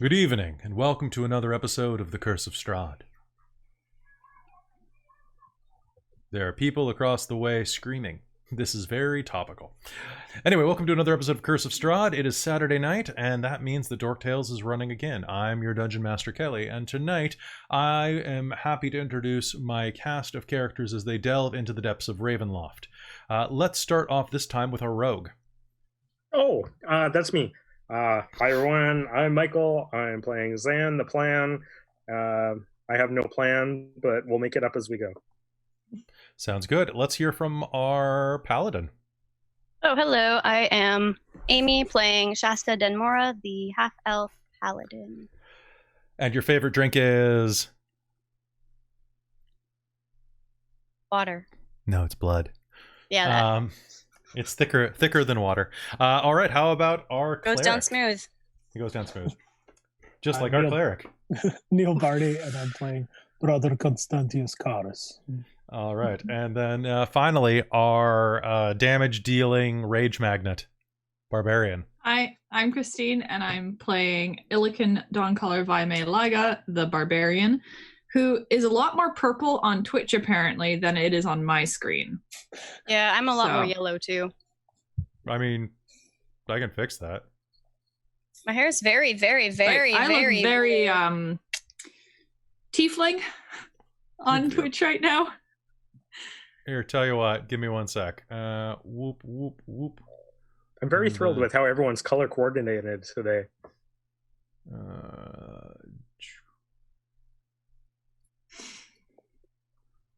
Good evening, and welcome to another episode of The Curse of Strahd. There are people across the way screaming. This is very topical. Anyway, welcome to another episode of Curse of Strahd. It is Saturday night, and that means the Dork Tales is running again. I'm your Dungeon Master Kelly, and tonight I am happy to introduce my cast of characters as they delve into the depths of Ravenloft. Let's start off this time with our rogue. Oh, that's me. Hi everyone, I'm Michael. I'm playing Zan, the plan. I have no plan, but we'll make it up as we go. Sounds good. Let's hear from our paladin. Oh, hello. I am Amy playing Shasta Denmora, the half-elf paladin. And your favorite drink is? Water. No, it's blood. Yeah, that It's thicker than water. All right, how about our goes cleric? down smooth. It goes down smooth. Just like I'm our Neil, cleric. Neil Barty, and I'm playing Brother Constantius Carus. All right, and then finally, our damage-dealing rage magnet, Barbarian. I'm Christine, and I'm playing Illican Dawncaller Vaime Laga, the Barbarian, who is a lot more purple on Twitch, apparently, than it is on my screen. Yeah, I'm a lot more So- yellow, too. I mean, I can fix that. My hair is very, very, very, I very... look very, tiefling on You do. Twitch right now. Here, tell you what, give me one sec. Whoop, whoop, whoop. I'm very thrilled with how everyone's color coordinated today.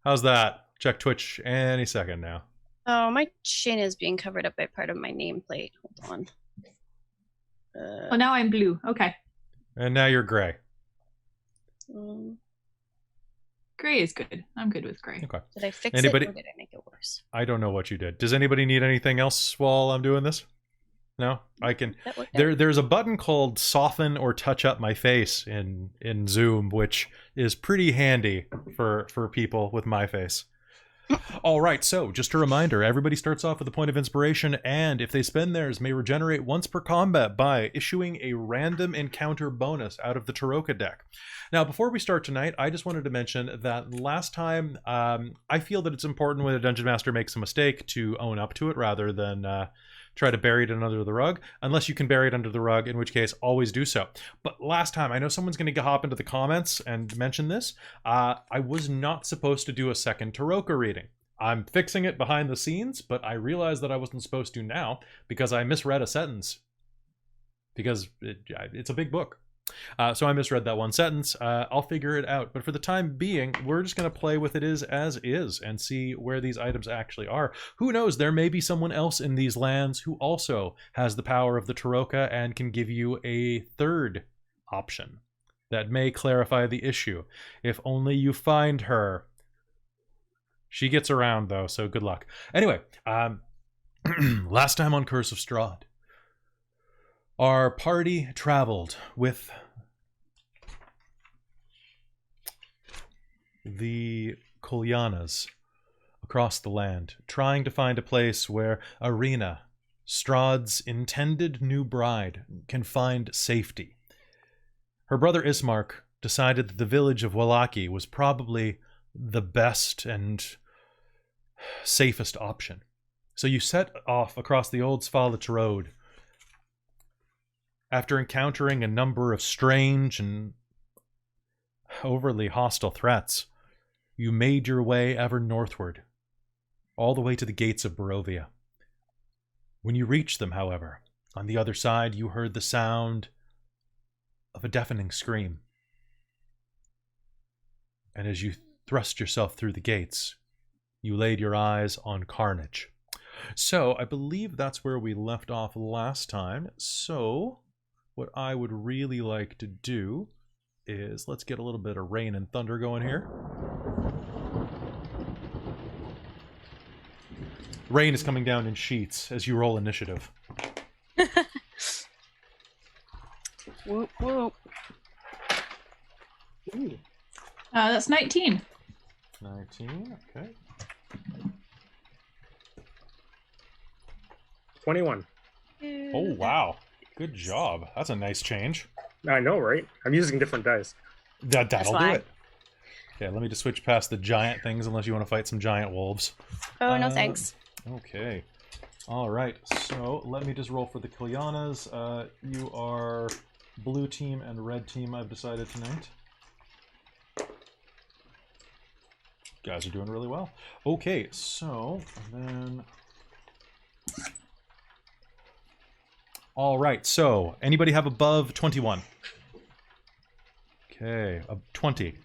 How's that? Check Twitch any second now. Oh, my chin is being covered up by part of my nameplate. Hold on. Oh, now I'm blue. Okay. And now you're gray. Gray is good. I'm good with gray. Okay. Did I fix Anybody- it or did I make it worse? I don't know what you did. Does anybody need anything else while I'm doing this? No? I can... That worked out. There's a button called soften or touch up my face in Zoom, which is pretty handy for people with my face. All right, so just a reminder, everybody starts off with a point of inspiration, and if they spend theirs, may regenerate once per combat by issuing a random encounter bonus out of the Togatta deck. Now, before we start tonight, I just wanted to mention that last time, I feel that it's important when a Dungeon Master makes a mistake to own up to it rather than try to bury it under the rug, unless you can bury it under the rug, in which case always do so. But last time, I know someone's going to hop into the comments and mention this, I was not supposed to do a second Togatta reading. I'm fixing it behind the scenes, but I realized that I wasn't supposed to now because I misread a sentence. Because it's a big book. So I misread that one sentence. I'll figure it out. But for the time being, we're just going to play with it as is and see where these items actually are. Who knows? There may be someone else in these lands who also has the power of the Togatta and can give you a third option that may clarify the issue. If only you find her. She gets around, though, so good luck. Anyway, last time on Curse of Strahd, our party traveled with the Kolyanas across the land, trying to find a place where Arena, Strahd's intended new bride, can find safety. Her brother Ismark decided that the village of Vallaki was probably the best and safest option. So you set off across the old Svalich road. After encountering a number of strange and overly hostile threats, you made your way ever northward, all the way to the gates of Barovia. When you reached them, however, on the other side you heard the sound of a deafening scream. And as you thrust yourself through the gates, you laid your eyes on carnage. So, I believe that's where we left off last time. So, what I would really like to do is, let's get a little bit of rain and thunder going here. Rain is coming down in sheets as you roll initiative. Whoop, whoop. Ooh. That's 19. 19, okay. 21. Oh, wow. Good job. That's a nice change. I know, right? I'm using different dice. That'll do why. it. Okay, let me just switch past the giant things unless you want to fight some giant wolves. Oh, no thanks. Okay. All right, so let me just roll for the Kilyanas. You are blue team and red team, I've decided tonight. Guys are doing really well. Okay, so then... All right, so anybody have above 21? Okay, 20.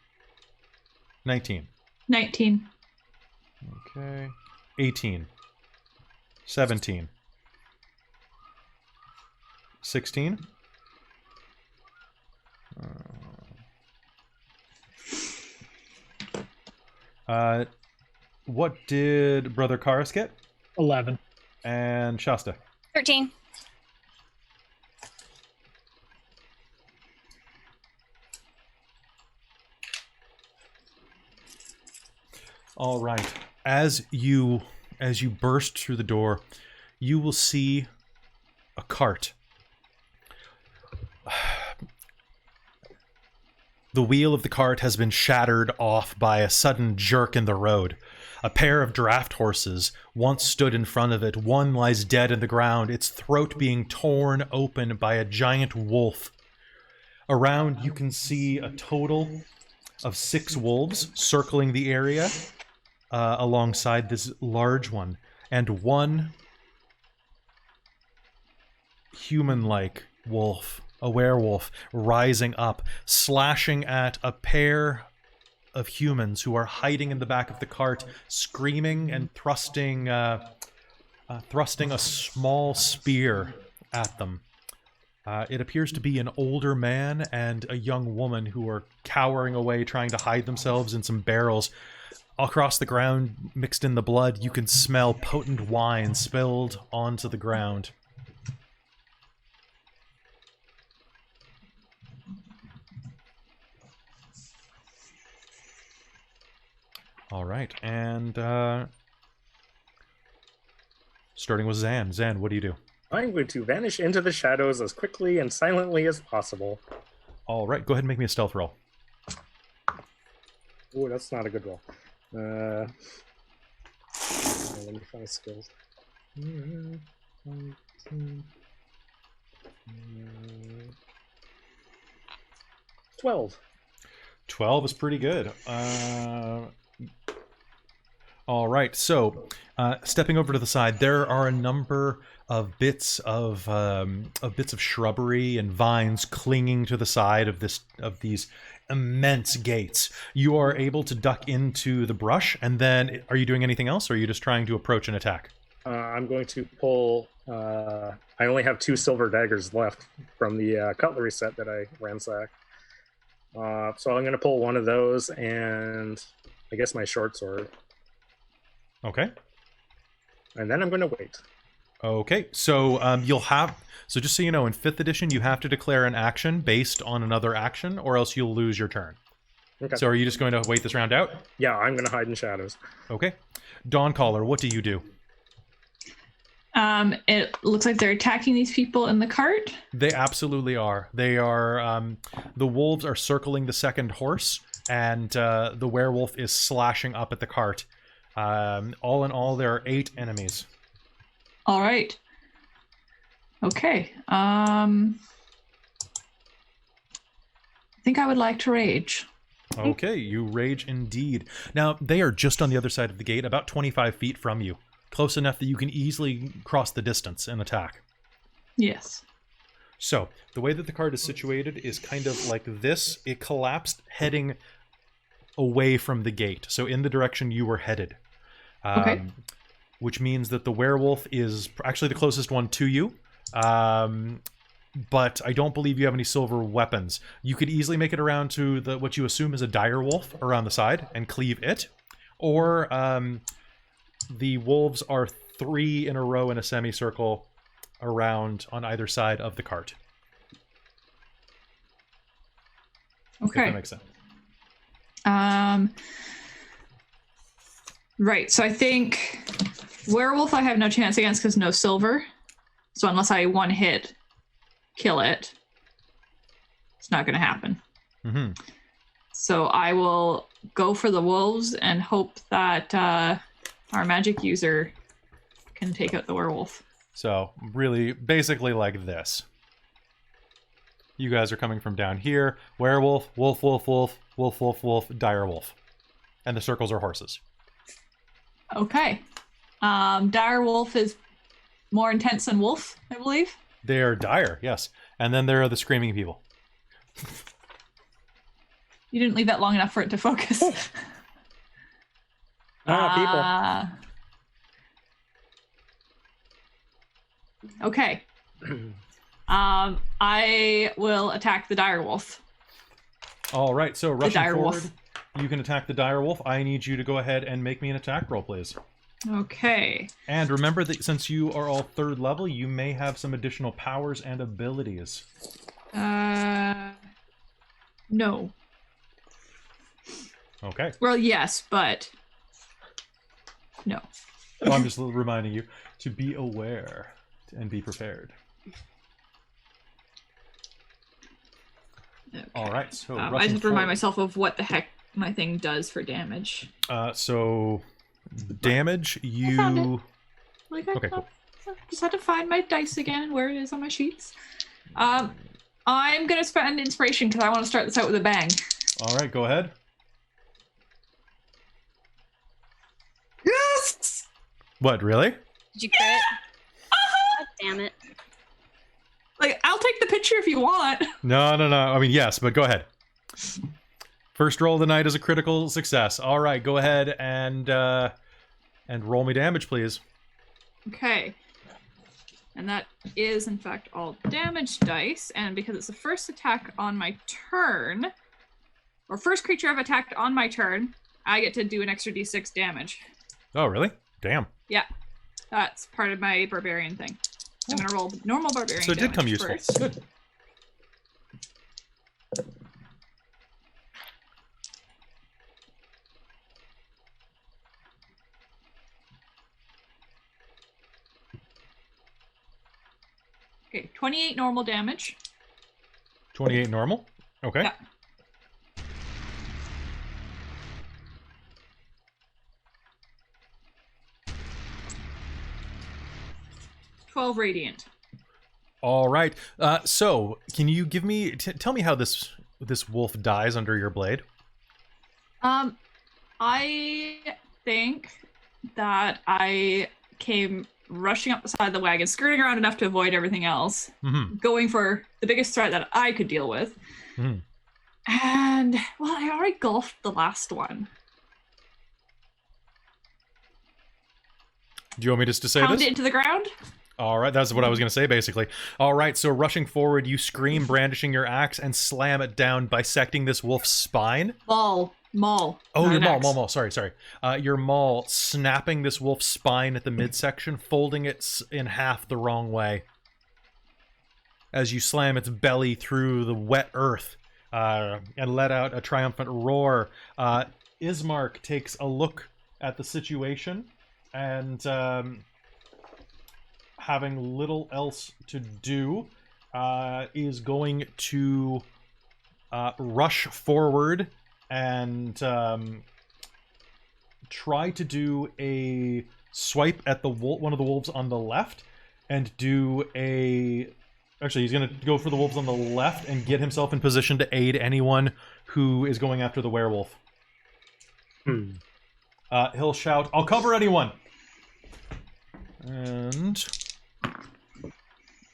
19. 19. Okay. 18. 17. 16. What did Brother Karis get? 11. And Shasta? 13. All right. As you burst through the door, you will see a cart. The wheel of the cart has been shattered off by a sudden jerk in the road. A pair of draft horses once stood in front of it. One lies dead in the ground, its throat being torn open by a giant wolf. Around, you can see a total of 6 wolves circling the area alongside this large one, and one human-like wolf, a werewolf, rising up, slashing at a pair of humans who are hiding in the back of the cart, screaming and thrusting a small spear at them. It appears to be an older man and a young woman who are cowering away, trying to hide themselves in some barrels. Across the ground, mixed in the blood, you can smell potent wine spilled onto the ground. All right, and starting with Zan. Zan, what do you do? I'm going to vanish into the shadows as quickly and silently as possible. All right, go ahead and make me a stealth roll. Oh, that's not a good roll. Let me find skills. 12. 12 is pretty good. All right, so stepping over to the side, there are a number of bits of shrubbery and vines clinging to the side of these immense gates. You are able to duck into the brush, and then are you doing anything else, or are you just trying to approach and attack? I'm going to pull. I only have 2 silver daggers left from the cutlery set that I ransacked. So I'm going to pull one of those, and I guess my short sword. Okay. And then I'm going to wait. Okay, so so just so you know, in 5th edition, you have to declare an action based on another action, or else you'll lose your turn. Okay. So are you just going to wait this round out? Yeah, I'm going to hide in shadows. Okay. Dawncaller, what do you do? It looks like they're attacking these people in the cart. They absolutely are. They are. The wolves are circling the second horse, and the werewolf is slashing up at the cart. All in all, there are 8 enemies. All right. Okay. I think I would like to rage. Okay, you rage indeed. Now, they are just on the other side of the gate, about 25 feet from you. Close enough that you can easily cross the distance and attack. Yes. So, the way that the cart is situated is kind of like this. It collapsed heading away from the gate, so in the direction you were headed. Okay. Which means that the werewolf is actually the closest one to you. But I don't believe you have any silver weapons. You could easily make it around to what you assume is a dire wolf around the side and cleave it. Or the wolves are 3 in a row in a semicircle around on either side of the cart. Okay. If that makes sense. Right, so I think werewolf I have no chance against because no silver. So unless I one hit, kill it. It's not going to happen. Mm-hmm. So I will go for the wolves and hope that our magic user can take out the werewolf. So really, basically like this. You guys are coming from down here. Werewolf, wolf, wolf, wolf, wolf, wolf, wolf, dire wolf. And the circles are horses. Okay. Dire wolf is more intense than wolf, I believe. They are dire, yes. And then there are the screaming people. You didn't leave that long enough for it to focus. People. Okay. I will attack the dire wolf. All right, so rushing dire forward, wolf. you can attack the dire wolf. I need you to go ahead and make me an attack roll, please. Okay. And remember that since you are all 3rd level, you may have some additional powers and abilities. No. Okay. Well, yes, but no. Well, I'm just reminding you to be aware and be prepared. Okay. All right, so I rushing just remind forward. myself of what the heck my thing does for damage. So damage, I found you... Like Okay, cool. Just had to find my dice again and where it is on my sheets. I'm gonna spend inspiration because I want to start this out with a bang. All right, go ahead. Yes! Did What, really? you crit? God damn it. Like, I'll take the picture if you want. No. I mean, yes, but go ahead. First roll of the night is a critical success. All right, go ahead and roll me damage, please. Okay. And that is, in fact, all damage dice. And because it's the first attack on my turn, or first creature I've attacked on my turn, I get to do an extra d6 damage. Oh, really? Damn. Yeah. That's part of my barbarian thing. I'm going to roll normal barbarian So it did come damage useful. first. Good. Okay, 28 normal damage. 28 normal? Okay. Yeah. 12 radiant. All right. So, can you give me... tell me how this wolf dies under your blade? I think that I came rushing up the side of the wagon, skirting around enough to avoid everything else, going for the biggest threat that I could deal with. Mhm. And, well, I already golfed the last one. Do you want me just to say Pound this? it into the ground? All right, that's what I was going to say, basically. All right, so rushing forward, you scream, brandishing your axe, and slam it down, bisecting this wolf's spine. Maul. Oh, not your an axe. maul. Sorry. Your maul, snapping this wolf's spine at the midsection, folding it in half the wrong way. As you slam its belly through the wet earth and let out a triumphant roar, Ismark takes a look at the situation and... having little else to do, is going to rush forward and try to do a swipe at the one of the wolves on the left, and do a... Actually, he's going to go for the wolves on the left and get himself in position to aid anyone who is going after the werewolf. He'll shout, "I'll cover anyone!" And...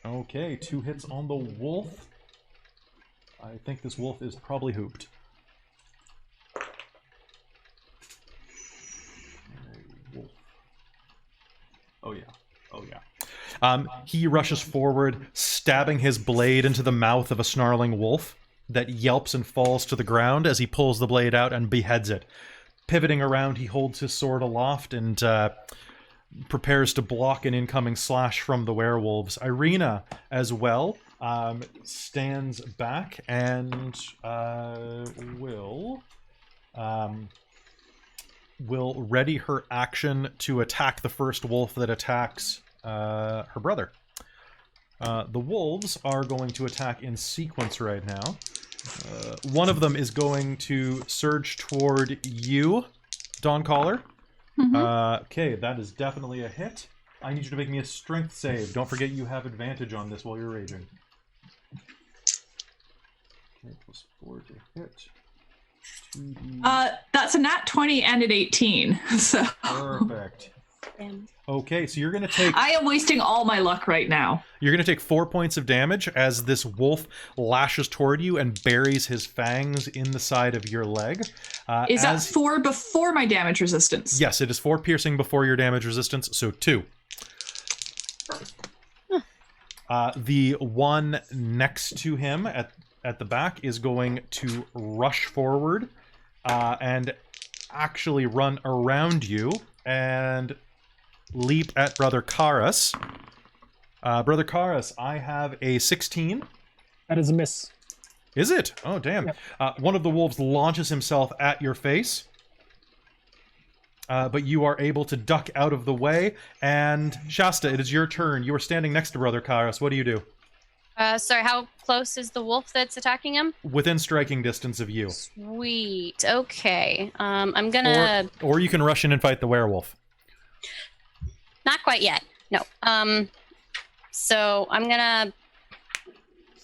okay, 2 hits on the wolf. I think this wolf is probably hooped. Wolf. Oh yeah. He rushes forward, stabbing his blade into the mouth of a snarling wolf that yelps and falls to the ground as he pulls the blade out and beheads it. Pivoting around, he holds his sword aloft and prepares to block an incoming slash from the werewolves. Irina, as well, stands back and will ready her action to attack the first wolf that attacks her brother. The wolves are going to attack in sequence right now. One of them is going to surge toward you, Dawncaller. Okay, that is definitely a hit. I need you to make me a strength save. Don't forget you have advantage on this while you're raging. Okay, +4 to hit. 2D. That's a nat 20 and an 18. So Perfect. Damn. Okay, so you're going to take... I am wasting all my luck right now. You're going to take 4 points of damage as this wolf lashes toward you and buries his fangs in the side of your leg. Is that 4 before my damage resistance? Yes, it is 4 piercing before your damage resistance, so 2. The one next to him at the back is going to rush forward and actually run around you and leap at Brother Karas. Brother Karas, I have a 16. That is a miss. Is it? Oh, damn. Yep. One of the wolves launches himself at your face. But you are able to duck out of the way. And Shasta, it is your turn. You are standing next to Brother Karas. What do you do? Sorry, how close is the wolf that's attacking him? Within striking distance of you. Sweet. Okay. I'm gonna... Or you can rush in and fight the werewolf. Not quite yet. No. So I'm gonna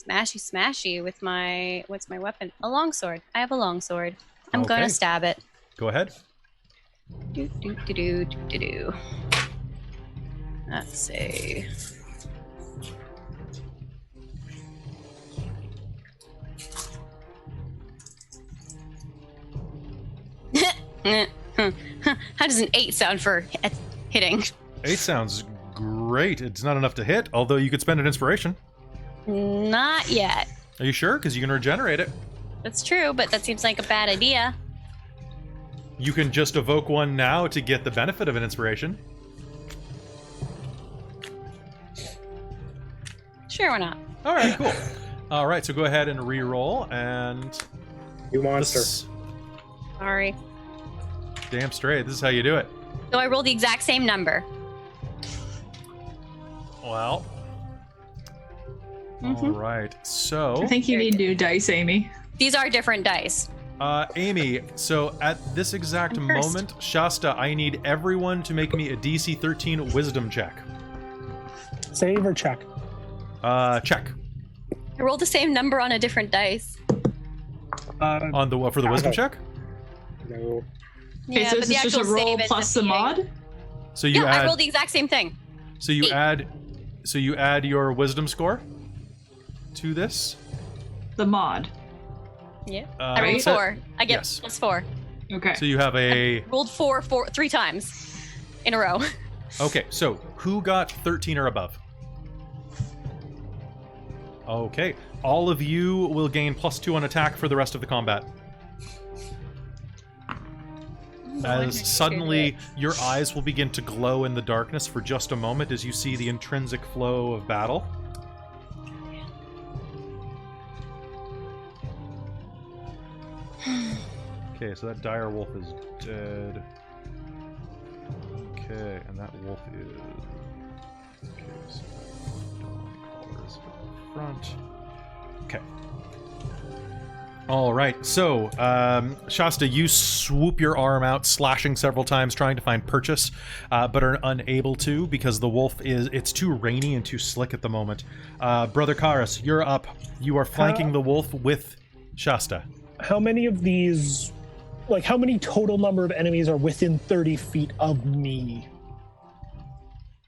smashy with my... What's my weapon? A longsword. I have a longsword. I'm Okay. gonna stab it. Go ahead. Do. Let's see. How does an 8 sound for hitting? 8 sounds great. It's not enough to hit, although you could spend an inspiration. Not yet. Are you sure? Because you can regenerate it. That's true, but that seems like a bad idea. You can just evoke one now to get the benefit of an inspiration. Sure, why not? All right, cool. All right, so go ahead and re-roll, and... You monster. Sorry. Damn straight, this is how you do it. So I roll the exact same number. Well... All right, so... I think you need new dice, Amy. These are different dice. Amy, so at this exact I'm cursed. moment, Shasta, I need everyone to make me a DC 13 wisdom check. Save or check? Check. I rolled the same number on a different dice. On the for the wisdom check? No. Okay, so but this the is just a actual roll save is plus the defeating. mod? So you Yeah, add I rolled the exact same thing. so you 8. add your wisdom score to this. The mod. Yeah. Uh, I rolled what's that? 4. I get Yes. +4. Okay. So you have a Rolled 3 times in a row. Okay, so who got 13 or above? Okay, all of you will gain +2 on attack for the rest of the combat. As suddenly your eyes will begin to glow in the darkness for just a moment as you see the intrinsic flow of battle. Okay, so that dire wolf is dead. Okay, and that wolf is... Okay, so Dawncaller is in front. Okay. All right, so Shasta, you swoop your arm out, slashing several times, trying to find purchase, but are unable to because the wolf it's too rainy and too slick at the moment. Brother Karas, you're up. You are flanking the wolf with Shasta. How many of these, like, how many total number of enemies are within 30 feet of me?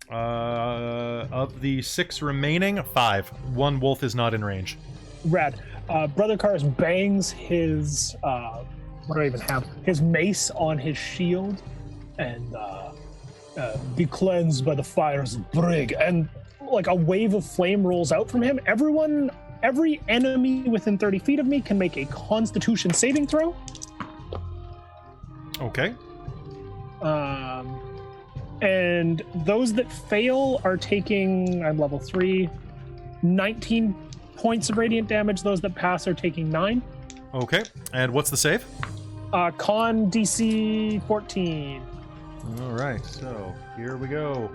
Of the 6 remaining, 5. One wolf is not in range. Rad. Brother Karas bangs his, what do I even have? His mace on his shield and be cleansed by the fires of Brig. And like a wave of flame rolls out from him. Every enemy within 30 feet of me can make a Constitution saving throw. Okay. And those that fail are taking, I'm level 3, 19 points of radiant damage. Those that pass are taking 9. Okay. And what's the save? Con DC 14. All right. So here we go.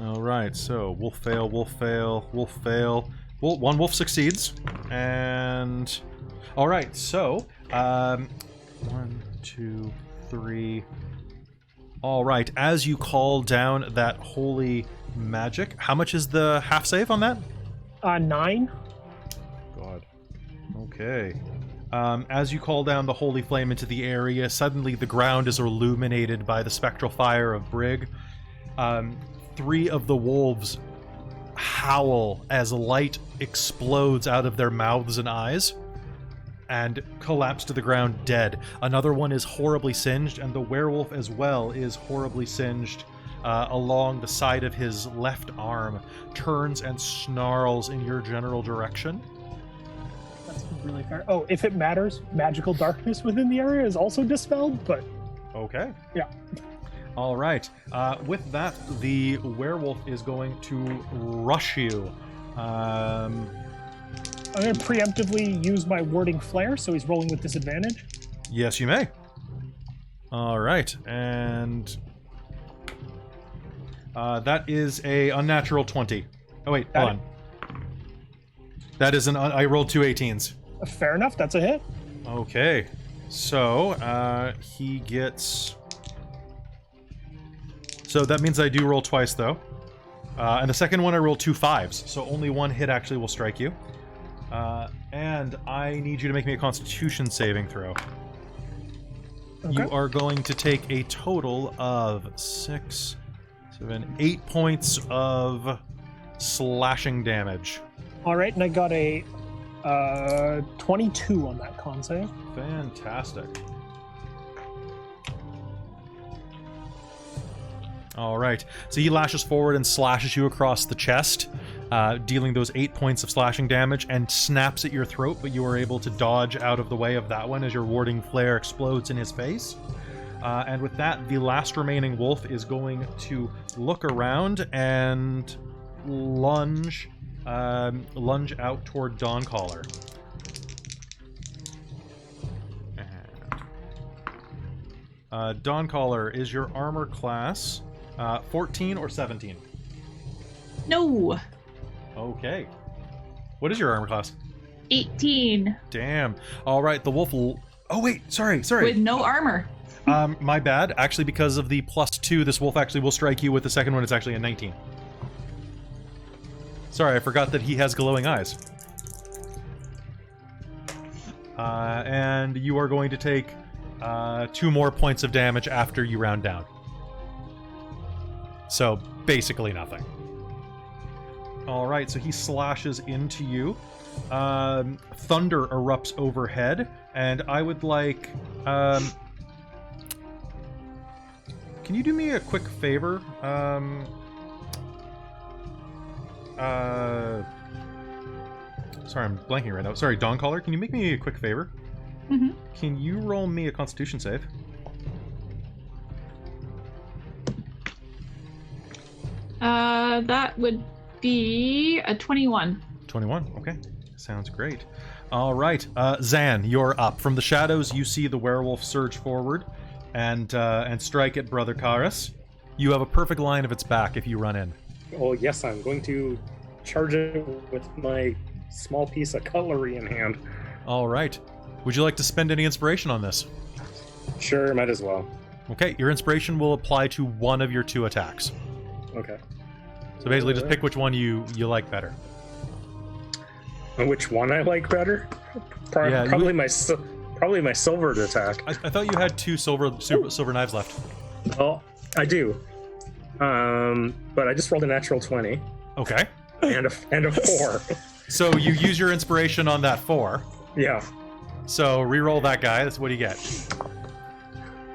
All right. So wolf fail, wolf fail, wolf fail. One wolf succeeds. And all right, so 1, 2, 3. All right, as you call down that holy magic, how much is the half save on that? 9. God. Okay. As you call down the holy flame into the area, suddenly the ground is illuminated by the spectral fire of Brig. 3 of the wolves howl as light explodes out of their mouths and eyes and collapse to the ground dead. Another one is horribly singed, and the werewolf as well is horribly singed along the side of his left arm, turns and snarls in your general direction. That's really fair. Oh, if it matters, magical darkness within the area is also dispelled, but... Okay. Yeah. All right. With that, the werewolf is going to rush you. I'm going to preemptively use my warding flare, so he's rolling with disadvantage. Yes, you may. All right, and that is a unnatural 20. Oh wait, hold on. That is I rolled 2 18s. Fair enough, that's a hit. Okay, so he gets. So that means I do roll twice though, and the second one I roll 2 5s, so only 1 hit actually will strike you. And I need you to make me a Constitution saving throw. Okay. You are going to take a total of 6, 7, 8 points of slashing damage. All right, and I got a 22 on that con save. Fantastic. All right, so he lashes forward and slashes you across the chest, dealing those 8 points of slashing damage, and snaps at your throat, but you are able to dodge out of the way of that one as your warding flare explodes in his face. And with that, the last remaining wolf is going to look around and lunge out toward Dawncaller. And Dawncaller, is your armor class 14 or 17? No. Okay. What is your armor class? 18. Damn. All right, the wolf will... Oh, wait, sorry. With no armor. My bad. Actually, because of the +2, this wolf actually will strike you with the second one. It's actually a 19. Sorry, I forgot that he has glowing eyes. And you are going to take 2 more points of damage after you round down. So, basically nothing. Alright, so he slashes into you. Thunder erupts overhead, and I would like... can you do me a quick favor? Sorry, I'm blanking right now. Sorry, Dawncaller, can you make me a quick favor? Mm-hmm. Can you roll me a Constitution save? That would be a 21. 21, okay. Sounds great. All right, Zan, you're up. From the shadows, you see the werewolf surge forward and strike at Brother Karis. You have a perfect line of its back if you run in. Oh, yes, I'm going to charge it with my small piece of cutlery in hand. All right. Would you like to spend any inspiration on this? Sure, might as well. Okay, your inspiration will apply to one of your 2 attacks. Okay. So basically, just pick which one you like better. And which one I like better? Yeah, probably my silvered attack. I thought you had 2 silver knives left. Oh, I do. But I just rolled a natural 20. Okay. And a 4. So you use your inspiration on that 4. Yeah. So re-roll that guy. That's what do you get?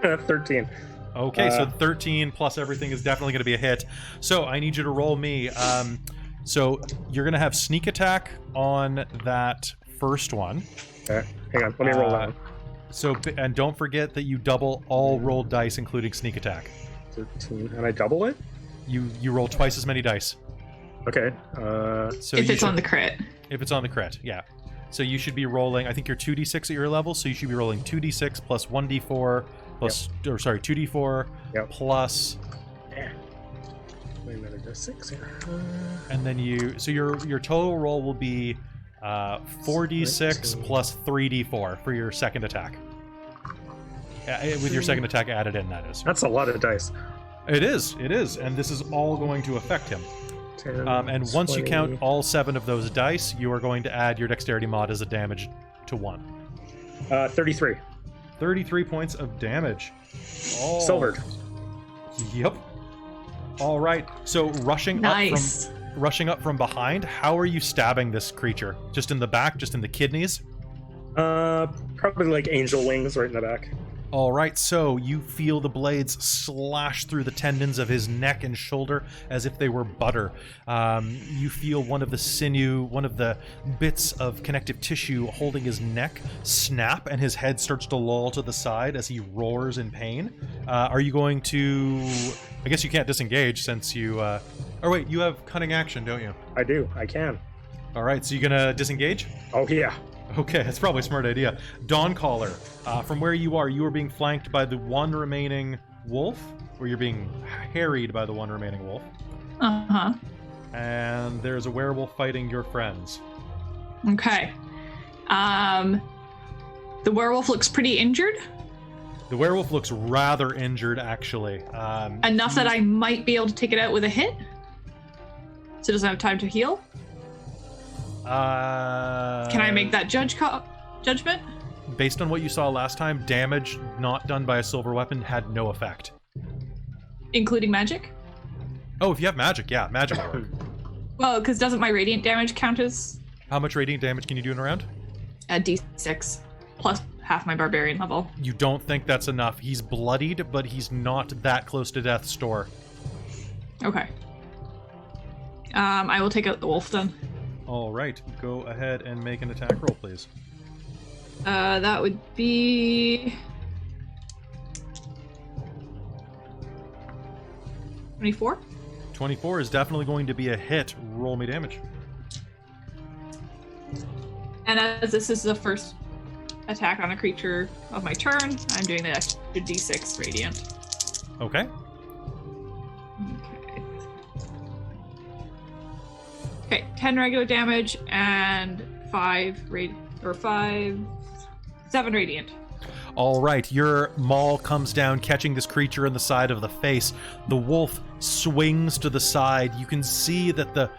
13. Okay, so 13 plus everything is definitely going to be a hit. So I need you to roll me. So you're going to have sneak attack on that first one. Okay, hang on. Let me roll that one. So, and don't forget that you double all rolled dice, including sneak attack. 13. And I double it? You roll twice as many dice. Okay. So If it's on the crit. If it's on the crit, yeah. So you should be rolling, I think you're 2d6 at your level, so you should be rolling 2d6 plus 1d4 plus, Yep. or sorry, 2d4 Yep. plus... Yeah. Wait a minute, there's 6 here. And then so your total roll will be 4d6 plus 3d4 for your second attack. With your second attack added in, that is. That's a lot of dice. It is, and this is all going to affect him. 10, And once 20. you count all 7 of those dice, you are going to add your dexterity mod as a damage to 1. 33. 33 points of damage. Oh. Silvered. Yep. All right. So rushing Nice. up from behind, how are you stabbing this creature? Just in the back, just in the kidneys? Probably like angel wings right in the back. All right, so you feel the blades slash through the tendons of his neck and shoulder as if they were butter. You feel one of the bits of connective tissue holding his neck snap, and his head starts to loll to the side as he roars in pain. Are you going to... I guess you can't disengage since you... Oh wait, you have cunning action, don't you? I do. I can. All right, so you're gonna disengage? Oh, yeah. Okay, that's probably a smart idea. Dawncaller, from where you are being flanked by the one remaining wolf, or you're being harried by the one remaining wolf. Uh-huh. And there's a werewolf fighting your friends. Okay. The werewolf looks pretty injured. The werewolf looks rather injured, actually. Enough that I might be able to take it out with a hit? So it doesn't have time to heal? Can I make that judgment? Based on what you saw last time, damage not done by a silver weapon had no effect. Including magic? Oh, if you have magic, yeah, magic will work. Well, because doesn't my radiant damage count as... How much radiant damage can you do in a round? A d6, plus half my barbarian level. You don't think that's enough. He's bloodied, but he's not that close to death's door. Okay. I will take out the wolf then. All right, go ahead and make an attack roll, please. That would be... 24? 24 is definitely going to be a hit. Roll me damage. And as this is the first attack on a creature of my turn, I'm doing the extra d6 radiant. Okay. Okay, 10 regular damage and 7 radiant. All right, your maul comes down, catching this creature in the side of the face. The wolf swings to the side. You can see that the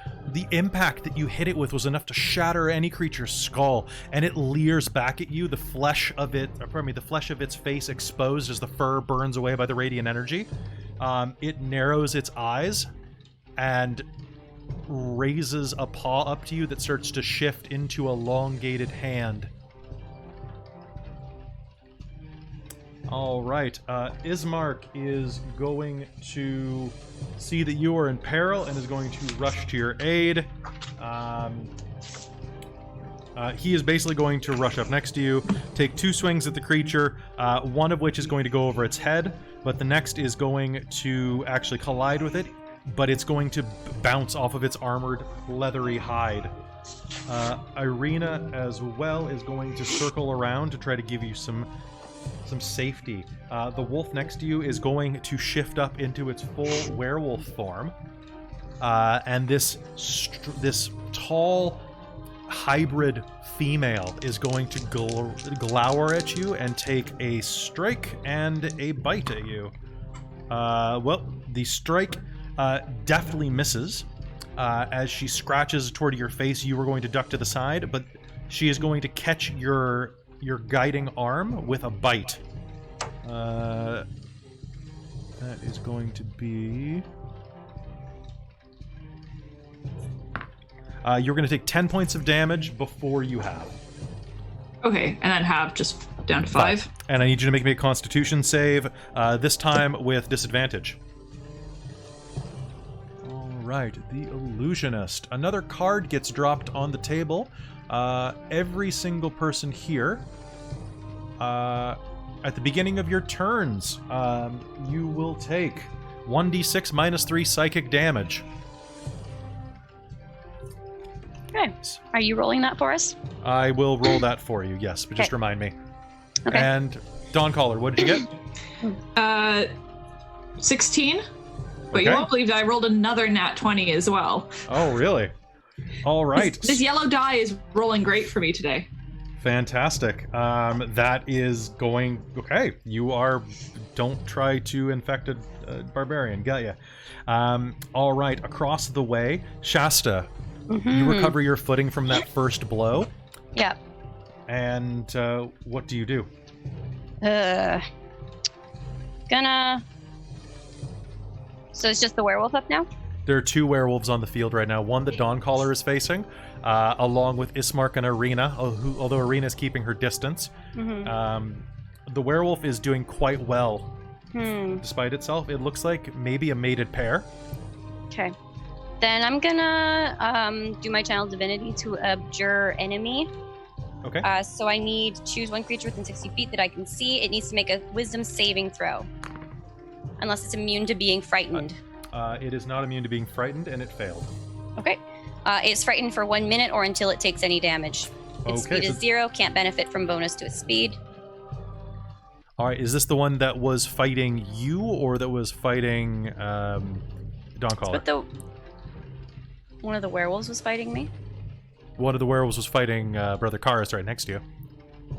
impact that you hit it with was enough to shatter any creature's skull, and it leers back at you. The flesh of its face exposed as the fur burns away by the radiant energy. It narrows its eyes and raises a paw up to you that starts to shift into a elongated hand. All right, Ismark is going to see that you are in peril and is going to rush to your aid. He is basically going to rush up next to you, take 2 swings at the creature, one of which is going to go over its head, but the next is going to actually collide with it, but it's going to bounce off of its armored, leathery hide. Irina, as well, is going to circle around to try to give you some safety. The wolf next to you is going to shift up into its full werewolf form, and this tall hybrid female is going to glower at you and take a strike and a bite at you. Well, the strike deftly misses. As she scratches toward your face, you were going to duck to the side, but she is going to catch your guiding arm with a bite. That is going to be... you're going to take 10 points of damage before you have. Okay, and then have just down to 5. And I need you to make me a Constitution save, this time with disadvantage. Right, the Illusionist. Another card gets dropped on the table. Every single person here, at the beginning of your turns, you will take 1d6 minus 3 psychic damage. Okay. Are you rolling that for us? I will roll that for you, yes, but just remind me. Okay. And Dawncaller, what did you get? 16. But you won't believe that I rolled another nat 20 as well. Oh, really? All right. This yellow die is rolling great for me today. Fantastic. That is going... Okay, you are... Don't try to infect a barbarian. Got ya. All right, across the way, Shasta, you recover your footing from that first blow. Yep. And what do you do? Gonna... So it's just the werewolf up now? There are 2 werewolves on the field right now. One that Dawncaller is facing, along with Ismark and Arena, although Arena is keeping her distance. The werewolf is doing quite well, despite itself. It looks like maybe a mated pair. Okay. Then I'm gonna do my Channel Divinity to abjure enemy. Okay. So I need to choose one creature within 60 feet that I can see. It needs to make a Wisdom saving throw. Unless it's immune to being frightened. It is not immune to being frightened, and it failed. Okay. It's frightened for 1 minute or until it takes any damage. Its speed is 0, can't benefit from bonus to its speed. All right, is this the one that was fighting you, or that was fighting Dawncaller? But one of the werewolves was fighting me? One of the werewolves was fighting Brother Karis right next to you.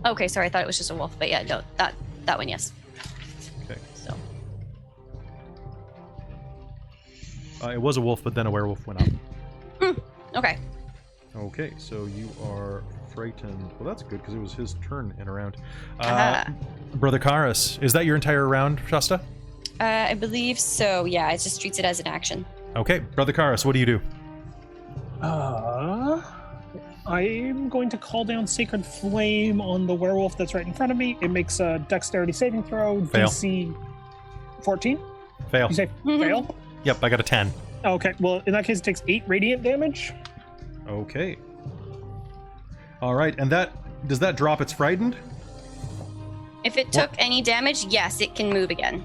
Okay, sorry, I thought it was just a wolf, but yeah, no, that one, yes. Okay. So. It was a wolf, but then a werewolf went up. Okay. Okay, so you are frightened. Well, that's good, because it was his turn in a round. Brother Karis, is that your entire round, Shasta? I believe so, yeah, it just treats it as an action. Okay, Brother Karis, what do you do? I'm going to call down Sacred Flame on the werewolf that's right in front of me. It makes a Dexterity saving throw. Fail. DC 14. Fail. You say fail? Yep, I got a 10. Okay, well, in that case, it takes 8 radiant damage. Okay. All right, and does that drop its frightened? Mm-hmm. If it took any damage, yes, it can move again.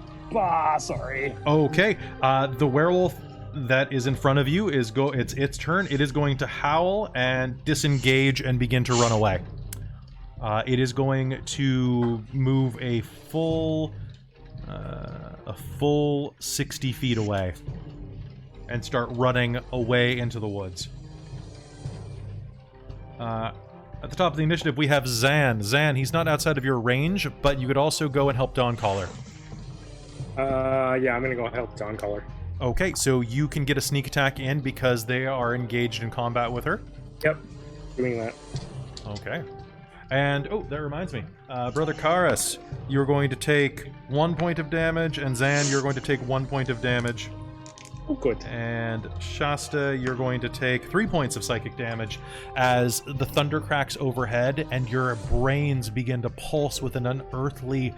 Sorry. Okay, the werewolf that is in front of you it's its turn. It is going to howl and disengage and begin to run away. It is going to move a full 60 feet away and start running away into the woods. At the top of the initiative, we have Zan. Zan, he's not outside of your range, but you could also go and help Dawncaller. Yeah, I'm gonna go help Dawncaller. Okay, so you can get a sneak attack in because they are engaged in combat with her. Yep, doing that. Okay. And, oh, that reminds me. Brother Karis, you're going to take 1 point of damage, and Zan, you're going to take 1 point of damage. Oh, good. And Shasta, you're going to take 3 points of psychic damage as the thunder cracks overhead and your brains begin to pulse with an unearthly,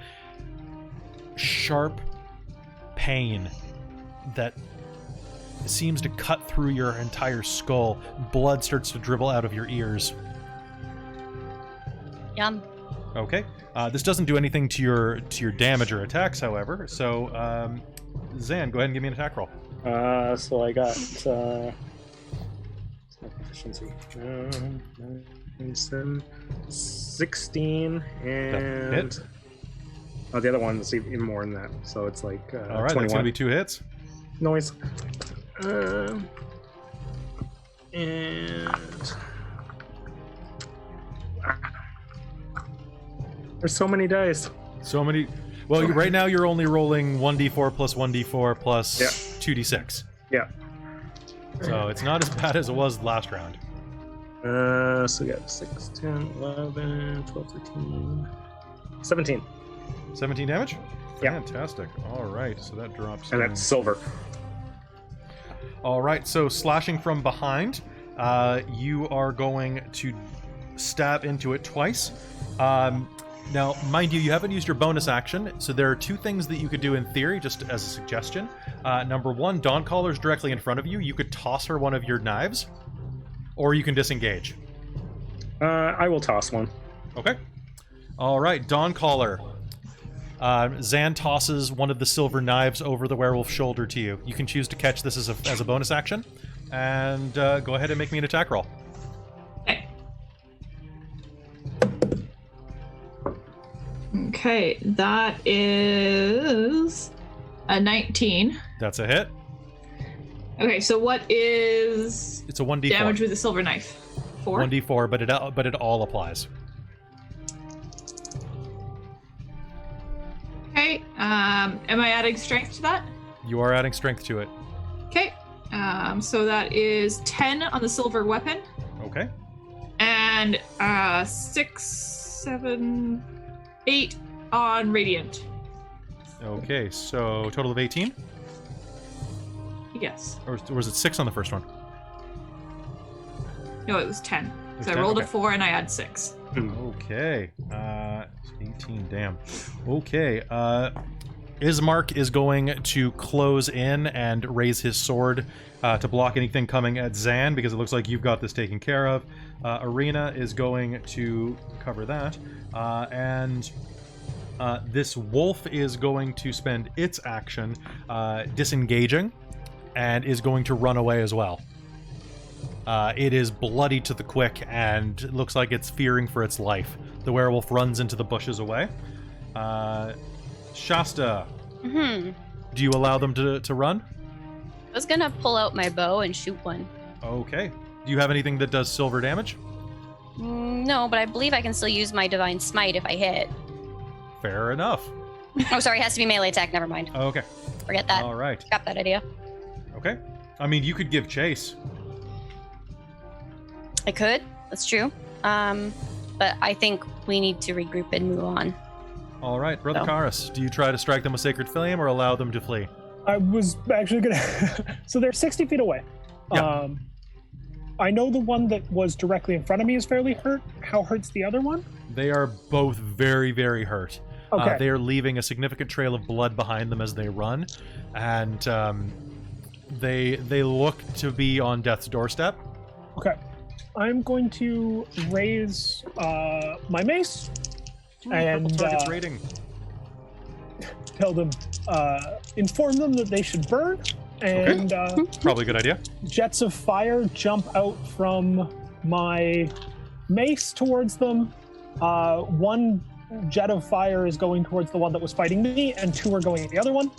sharp pain that seems to cut through your entire skull. Blood starts to dribble out of your ears. Yum. Okay. This doesn't do anything to your damage or attacks, however. So, Zan, go ahead and give me an attack roll. So I got efficiency. 16 and hit. Oh, the other one's even more than that. So it's like All right, 21. that's going to be 2 hits. Noise. And there's so many dice. So many. Well, right now you're only rolling 1d4 plus 1d4 plus 2d6. Yeah. So it's not as bad as it was last round. So we got 6, 10, 11, 12, 13, 17. 17 damage? Yeah. Fantastic. All right, so that drops. And in. that's silver. All right, so slashing from behind, you are going to stab into it twice. Now, mind you, you haven't used your bonus action, so there are 2 things that you could do in theory, just as a suggestion. Number 1, Dawncaller directly in front of you. You could toss her one of your knives, or you can disengage. I will toss one. Okay. All right, Dawncaller. Zan tosses one of the silver knives over the werewolf's shoulder to you. You can choose to catch this as a bonus action, and go ahead and make me an attack roll. Okay, that is a 19. That's a hit. Okay, so what is It's a 1d4. damage with a silver knife? 4? 1d4, but it all applies. Okay. Am I adding strength to that? You are adding strength to it. Okay. So that is 10 on the silver weapon. Okay. And 6, 7, 8 on radiant. Okay, so total of 18? Yes. Or was it 6 on the first one? No, it was 10. was So 10? I rolled Okay. a 4 and I add 6. Okay. 18, damn. Okay, Ismark is going to close in and raise his sword to block anything coming at Zan, because it looks like you've got this taken care of. Arena is going to cover that. And this wolf is going to spend its action disengaging and is going to run away as well. It is bloody to the quick and it looks like it's fearing for its life. The werewolf runs into the bushes away. Shasta, do you allow them to run? I was gonna pull out my bow and shoot one. Okay. Do you have anything that does silver damage? No, but I believe I can still use my divine smite if I hit. Fair enough. Oh, sorry, it has to be melee attack. Never mind. Okay. Forget that. All right. Scrap that idea. Okay. I mean, you could give chase. I could. That's true. But I think we need to regroup and move on. All right, Brother No. Karis, do you try to strike them with Sacred Flame or allow them to flee? I was actually gonna. So they're 60 feet away. Yeah. I know the one that was directly in front of me is fairly hurt. How hurt's the other one? They are both very, very hurt. Okay. They are leaving a significant trail of blood behind them as they run, and they look to be on death's doorstep. Okay. I'm going to raise my mace and Purple target's rating. tell them, inform them that they should burn, and Probably a good idea. jets of fire jump out from my mace towards them. One jet of fire is going towards the one that was fighting me, and 2 are going at the other one.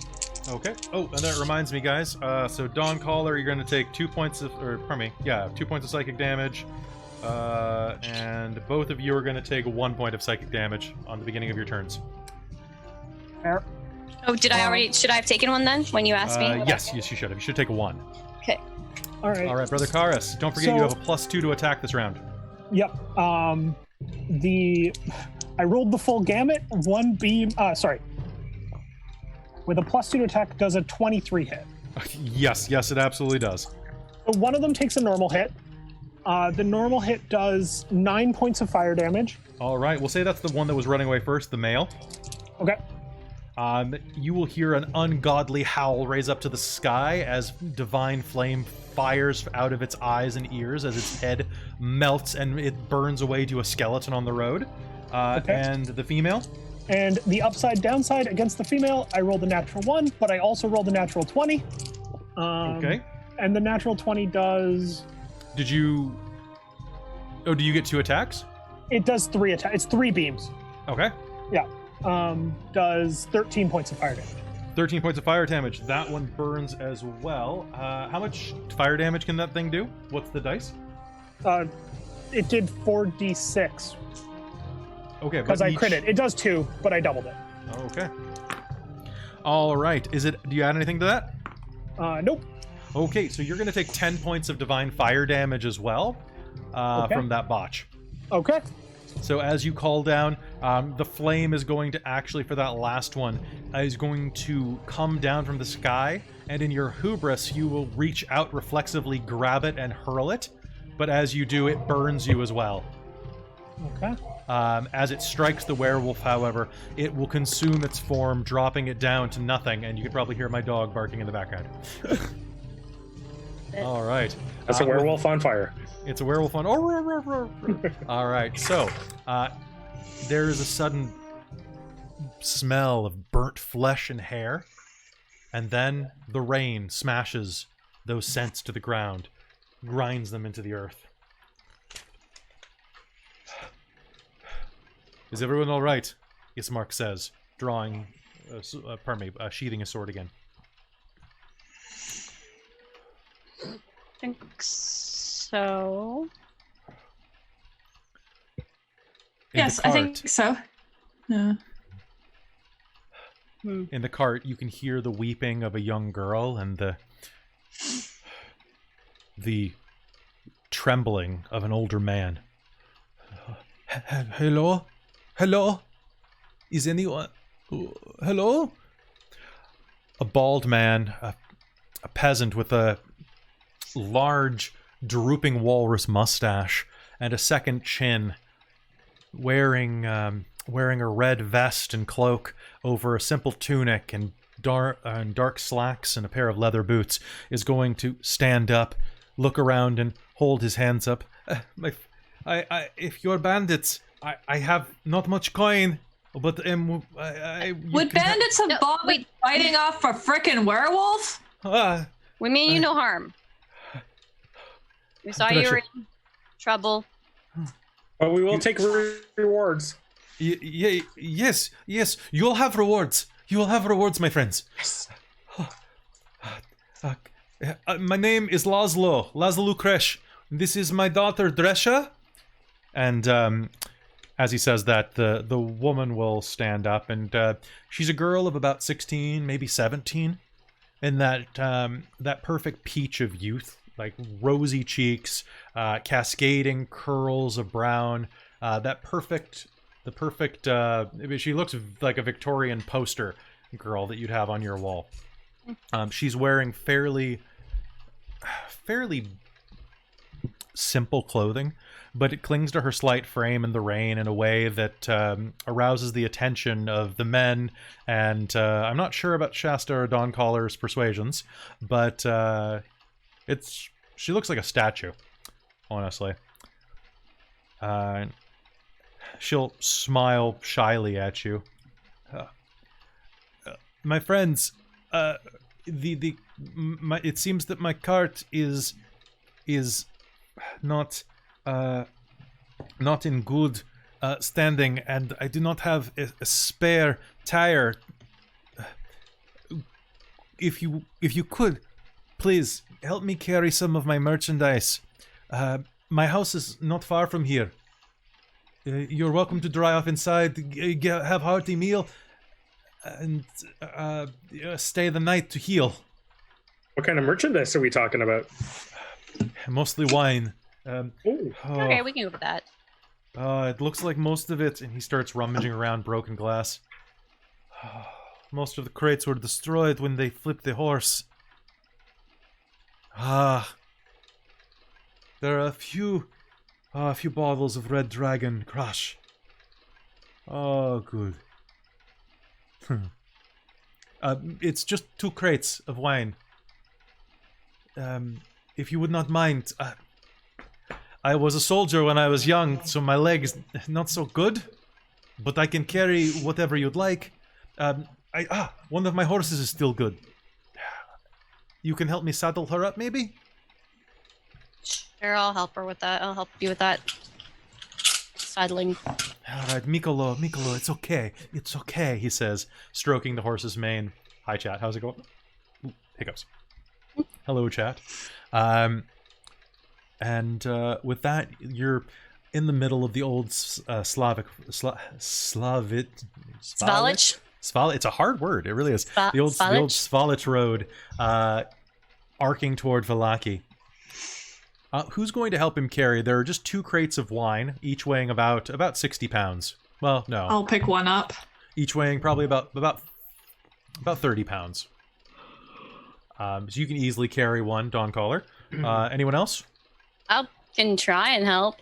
Okay. Oh, and that reminds me, guys. So Dawn Caller, you're going to take 2 points of, 2 points of psychic damage, and both of you are going to take 1 point of psychic damage on the beginning of your turns. Fair. Oh, did I already? Should I have taken one then? When you asked me? Yes, you should have. You should take a 1. Okay. All right. All right, Brother Karis. Don't forget you have a +2 to attack this round. Yep. I rolled the full gamut. One beam. With a +2 to attack, does a 23 hit. Yes, it absolutely does. So one of them takes a normal hit. The normal hit does 9 points of fire damage. All right, we'll say that's the one that was running away first, the male. Okay. You will hear an ungodly howl raise up to the sky as divine flame fires out of its eyes and ears as its head melts and it burns away to a skeleton on the road. Okay. And the female? And the upside downside against the female, I rolled a natural 1, but I also rolled a natural 20. Okay. And the natural 20 does... Do you get 2 attacks? It does 3 attacks. It's 3 beams. Okay. Yeah. Does 13 points of fire damage. 13 points of fire damage. That one burns as well. How much fire damage can that thing do? What's the dice? It did 4d6 Okay, because but I each- crit it. It does 2, but I doubled it. Okay. All right. Do you add anything to that? Nope. Okay, so you're going to take 10 points of divine fire damage as well Okay. from that botch. Okay. So as you call down, the flame is going to actually, for that last one, is going to come down from the sky, and in your hubris, you will reach out reflexively, grab it, and hurl it. But as you do, it burns you as well. Okay. As it strikes the werewolf, however, it will consume its form, dropping it down to nothing, and you could probably hear my dog barking in the background. All right. That's a werewolf on fire. It's a werewolf on. All right. So there is a sudden smell of burnt flesh and hair, and then the rain smashes those scents to the ground, grinds them into the earth. Is everyone all right? Ismark says, drawing, sheathing his sword again. think so. Yes, I think so. Yeah. In the cart, you can hear the weeping of a young girl and the trembling of an older man. Hello? Hello? Is anyone... Hello? A bald man, a peasant with a large, drooping walrus mustache and a second chin, wearing a red vest and cloak over a simple tunic and dark slacks and a pair of leather boots, is going to stand up, look around, and hold his hands up. If you're bandits, I have not much coin, but would bandits have bothered fighting off a frickin' werewolf? We mean you no harm. We saw you were in trouble. But we will take rewards. Yes. You'll have rewards. You will have rewards, my friends. My name is Laszlo Kresh. This is my daughter, Dresha. And as he says that, the woman will stand up, and she's a girl of about 16, maybe 17, in that perfect peach of youth, like rosy cheeks, cascading curls of brown, the perfect. She looks like a Victorian poster girl that you'd have on your wall. She's wearing fairly simple clothing, but it clings to her slight frame in the rain in a way that arouses the attention of the men, and I'm not sure about Shasta or Don Collar's persuasions, but she looks like a statue, honestly. She'll smile shyly at you. My friends, it seems that my cart is not in good standing, and I do not have a spare tire. If you could, please help me carry some of my merchandise. My house is not far from here. You're welcome to dry off inside, have hearty meal, and stay the night to heal. What kind of merchandise are we talking about? Mostly wine. Okay, we can go with that. It looks like most of it, and he starts rummaging around broken glass. Most of the crates were destroyed when they flipped the horse. There are a few bottles of Red Dragon Crush. Oh, good. It's just 2 crates of wine. If you would not mind, I was a soldier when I was young, so my leg's not so good, but I can carry whatever you'd like. One of my horses is still good. You can help me saddle her up, maybe? Sure, I'll help her with that. I'll help you with that. Saddling. Alright, Mikolo, it's okay. It's okay, he says, stroking the horse's mane. Hi, chat. How's it going? Ooh, hiccups. Hello, chat. And with that, you're in the middle of the old Svalich. It's a hard word. It really is. The old Svalich road, arcing toward Vallaki. Who's going to help him carry? There are just 2 crates of wine, each weighing about 60 pounds. Well, no. I'll pick one up. Each weighing probably about 30 pounds. So you can easily carry one, Don Collar. Anyone else? I can try and help.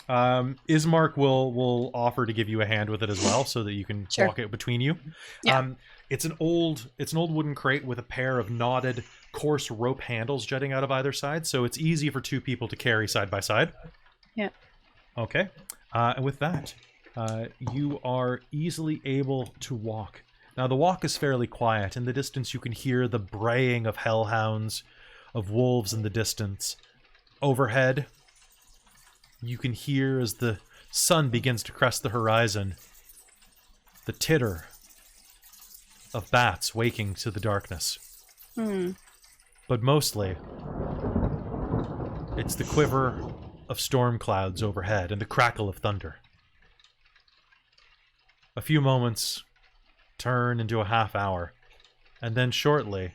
Ismark will offer to give you a hand with it as well, so that you can walk it between you. Yeah. It's an old wooden crate with a pair of knotted, coarse rope handles jutting out of either side, so it's easy for 2 people to carry side by side. Yeah. Okay. And with that, you are easily able to walk. Now, the walk is fairly quiet. In the distance, you can hear the braying of hellhounds, of wolves in the distance. Overhead, you can hear, as the sun begins to crest the horizon, the titter of bats waking to the darkness. But mostly, It's the quiver of storm clouds overhead and the crackle of thunder. A few moments turn into a half hour, and then shortly...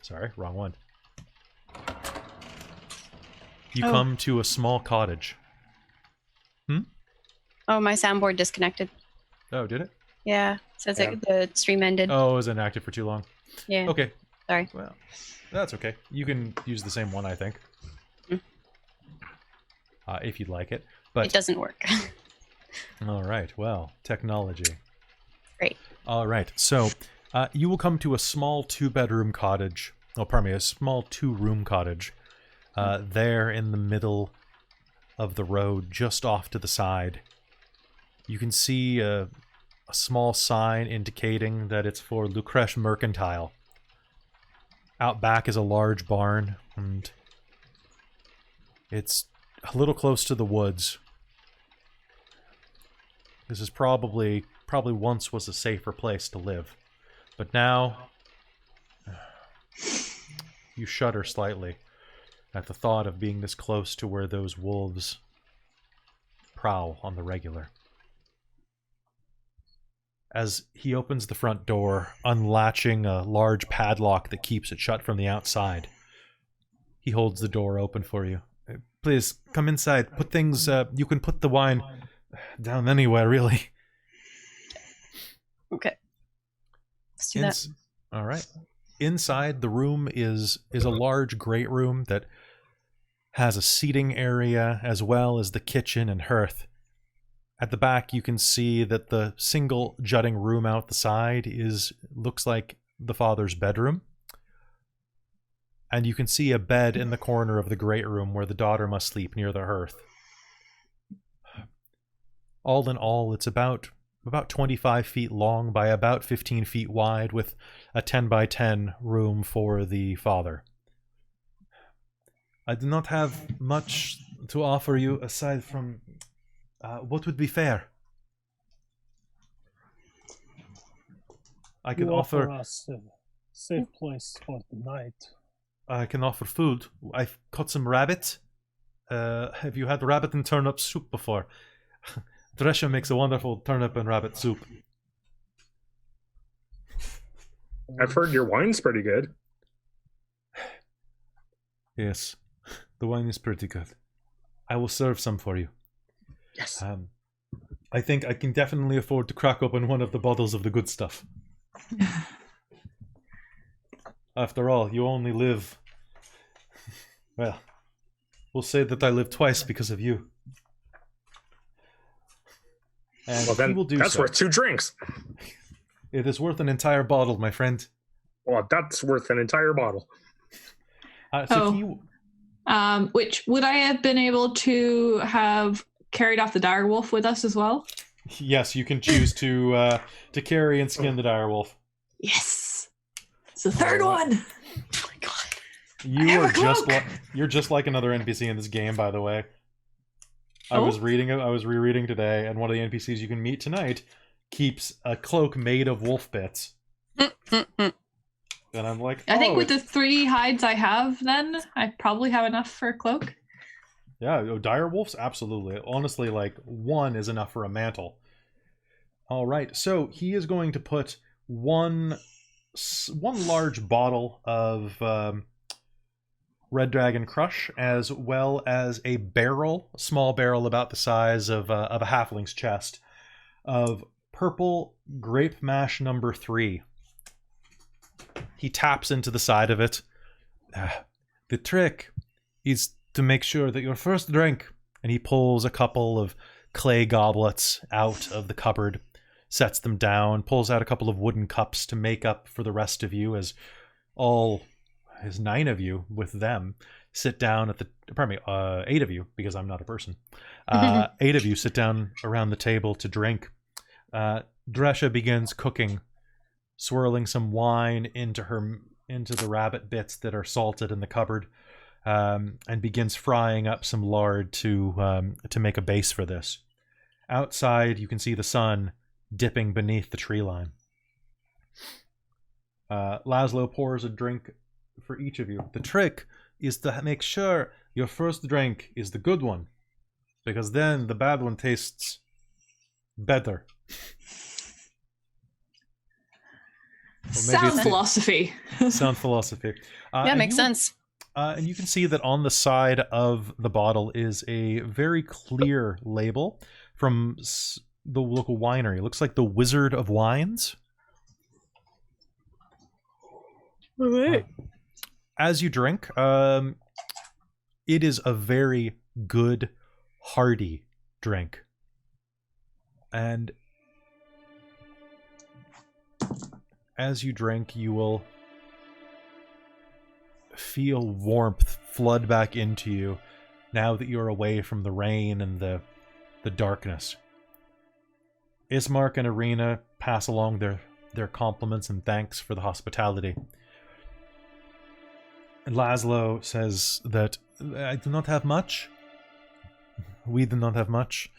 Sorry, wrong one. You come to a small cottage. Oh, my soundboard disconnected. Oh, did it? Yeah, says Yeah. the stream ended. Oh, it was inactive for too long. Yeah. Okay. Sorry. Well, that's okay. You can use the same one, I think. If you'd like it. But It doesn't work. all right. Well, technology. Great. All right. So, you will come to a small 2-bedroom cottage. Oh, pardon me, a small 2-room cottage. There in the middle of the road, just off to the side. You can see a small sign indicating that it's for Lucresh Mercantile. Out back is a large barn, and it's a little close to the woods. This is probably once was a safer place to live. But now, you shudder slightly at the thought of being this close to where those wolves prowl on the regular. As he opens the front door, unlatching a large padlock that keeps it shut from the outside, he holds the door open for you. Please, come inside. Put things, you can put the wine down anywhere, really. Okay. Let's do that. All right. Inside, the room is a large great room that has a seating area as well as the kitchen and hearth. At the back, you can see that the single jutting room out the side looks like the father's bedroom. And you can see a bed in the corner of the great room where the daughter must sleep near the hearth. All in all, it's about 25 feet long by about 15 feet wide, with a 10 by 10 room for the father. I do not have much to offer you aside from what would be fair. I can offer us a safe place for the night. I can offer food. I've caught some rabbit. Have you had rabbit and turnip soup before? Dresha makes a wonderful turnip and rabbit soup. I've heard your wine's pretty good. Yes, the wine is pretty good. I will serve some for you. Yes. I think I can definitely afford to crack open one of the bottles of the good stuff. After all, you only live... Well, we'll say that I live twice because of you. And Well, he then will do that's so. worth 2 drinks. It is worth an entire bottle, my friend. Well, that's worth an entire bottle. Which would I have been able to have carried off the direwolf with us as well? Yes, you can choose to carry and skin the direwolf. Yes, it's the third one. Oh my god. You're just like another NPC in this game, by the way. I was rereading today, and one of the NPCs you can meet tonight keeps a cloak made of wolf bits. And I'm like, I think with the 3 hides I have, then I probably have enough for a cloak. Yeah, dire wolves, absolutely. Honestly, like 1 is enough for a mantle. All right, so he is going to put one large bottle of Red Dragon Crush, as well as a small barrel about the size of a halfling's chest, of purple grape mash number 3. He taps into the side of it. The trick is to make sure that your first drink, and he pulls a couple of clay goblets out of the cupboard, sets them down, pulls out a couple of wooden cups to make up for the rest of you, as all his 9 of you with them sit down at the 8 of you, because I'm not a person. 8 of you sit down around the table to drink. Dresha begins cooking, swirling some wine into the rabbit bits that are salted in the cupboard, and begins frying up some lard to make a base for this. Outside, you can see the sun dipping beneath the tree line. Laszlo pours a drink for each of you. The trick is to make sure your first drink is the good one, because then the bad one tastes better. Sound philosophy. Sound philosophy. Yeah, makes sense. And you can see that on the side of the bottle is a very clear label from the local winery. It looks like the Wizard of Wines. All right. As you drink, it is a very good, hearty drink. And as you drink, you will feel warmth flood back into you now that you're away from the rain and the darkness. Ismark and Irina pass along their compliments and thanks for the hospitality. And Laszlo says that I do not have much. We do not have much,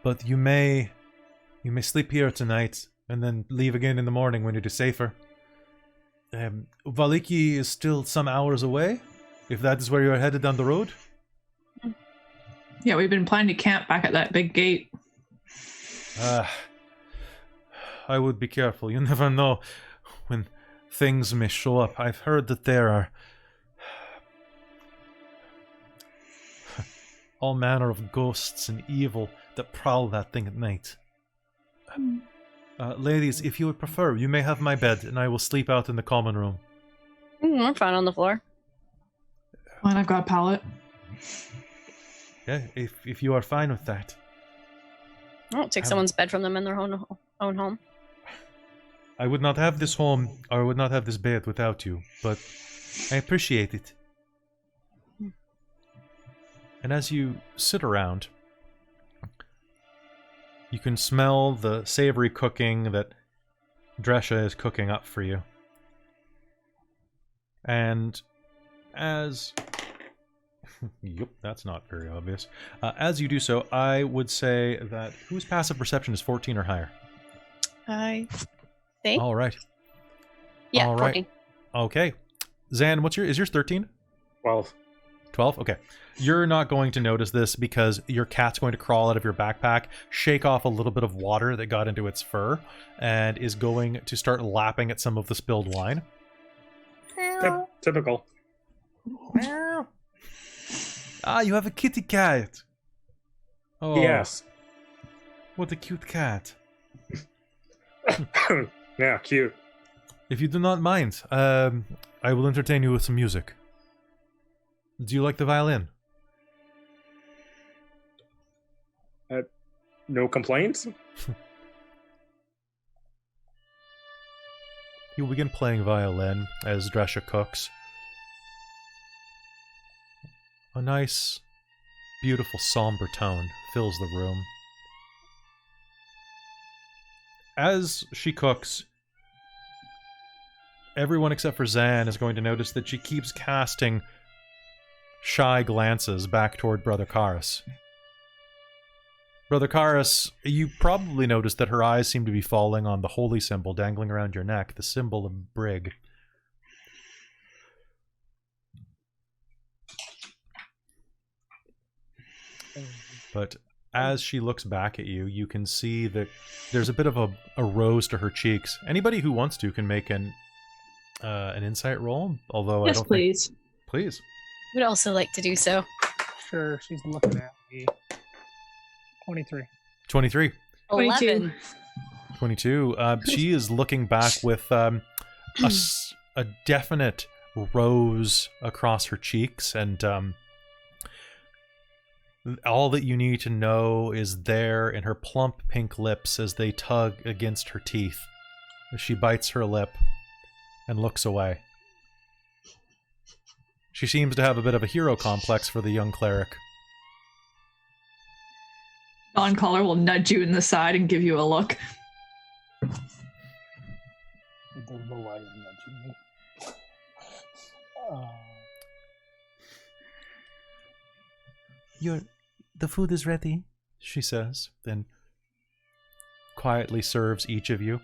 but you may sleep here tonight and then leave again in the morning when it is safer. Vallaki is still some hours away, if that is where you are headed down the road. Yeah, we've been planning to camp back at that big gate. I would be careful. You never know when things may show up. I've heard that there are all manner of ghosts and evil that prowl that thing at night. Ladies, if you would prefer, you may have my bed, and I will sleep out in the common room. I'm fine on the floor. Fine, I've got a pallet. Yeah, if you are fine with that. I won't take someone's bed from them in their own home. I would not have this home, or I would not have this bed without you, but I appreciate it. And as you sit around, you can smell the savory cooking that Dresha is cooking up for you. And as... Yep, that's not very obvious. As you do so, I would say that whose passive perception is 14 or higher? I think. All right. Yeah, all 14. Right. Okay. Zan, is yours 13? 12. 12? Okay. You're not going to notice this because your cat's going to crawl out of your backpack, shake off a little bit of water that got into its fur, and is going to start lapping at some of the spilled wine. Typical. Ah, you have a kitty cat. Oh, Yes. What a cute cat. Yeah, cute. If you do not mind, I will entertain you with some music. Do you like the violin? No complaints? You begin playing violin as Dresha cooks. A nice, beautiful, somber tone fills the room. As she cooks, everyone except for Zan is going to notice that she keeps casting shy glances back toward Brother Karis. Brother Karis, you probably noticed that her eyes seem to be falling on the holy symbol dangling around your neck, the symbol of Brig. But as she looks back at you, you can see that there's a bit of a rose to her cheeks. Anybody who wants to can make an insight roll, although Yes, I don't please. think... Please. Would also like to do so. Sure, she's looking at me. 23. 23. 11. 22. She is looking back with a definite rose across her cheeks, and all that you need to know is there in her plump pink lips as they tug against her teeth, as she bites her lip and looks away. She seems to have a bit of a hero complex for the young cleric. Non-caller will nudge you in the side and give you a look. I don't know why you're nudging me. The food is ready, she says, then quietly serves each of you.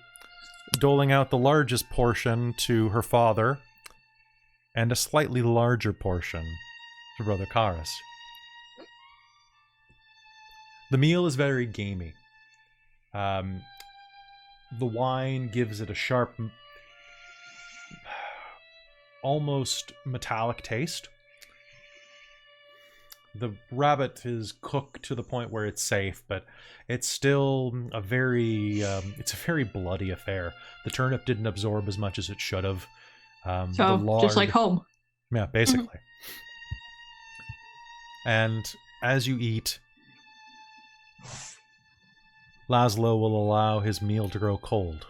doling out the largest portion to her father and a slightly larger portion to Brother Karas. The meal is very gamey. The wine gives it a sharp, almost metallic taste. The rabbit is cooked to the point where it's safe, but it's still a very bloody affair. The turnip didn't absorb as much as it should have. So, the lard, just like home. yeah, basically. And as you eat, Laszlo will allow his meal to grow cold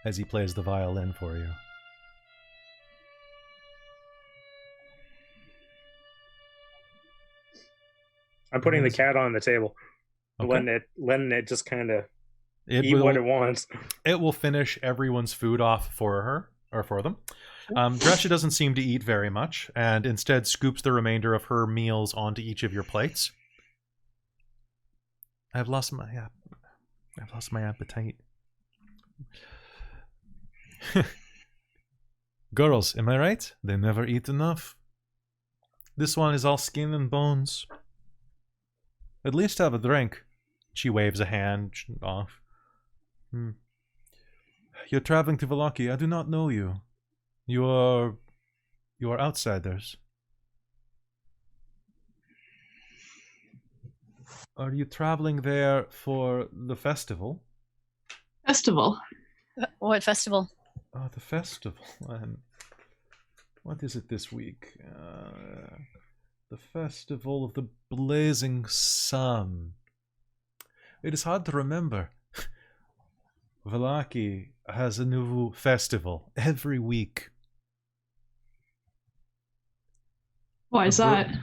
as he plays the violin for you. I'm putting the cat on the table, Okay. letting it just kind of eat what it wants. It will finish everyone's food off for her, or for them. Dresha doesn't seem to eat very much, and instead scoops the remainder of her meals onto each of your plates. I've lost my appetite. Girls, am I right? They never eat enough. This one is all skin and bones. At least have a drink. She waves a hand off. You're traveling to Vallaki. I do not know you. You are outsiders. Are you traveling there for the festival? Festival. What festival? The festival. What is it this week? The Festival of the Blazing Sun. It is hard to remember. Vallaki has a new festival every week. Why is that?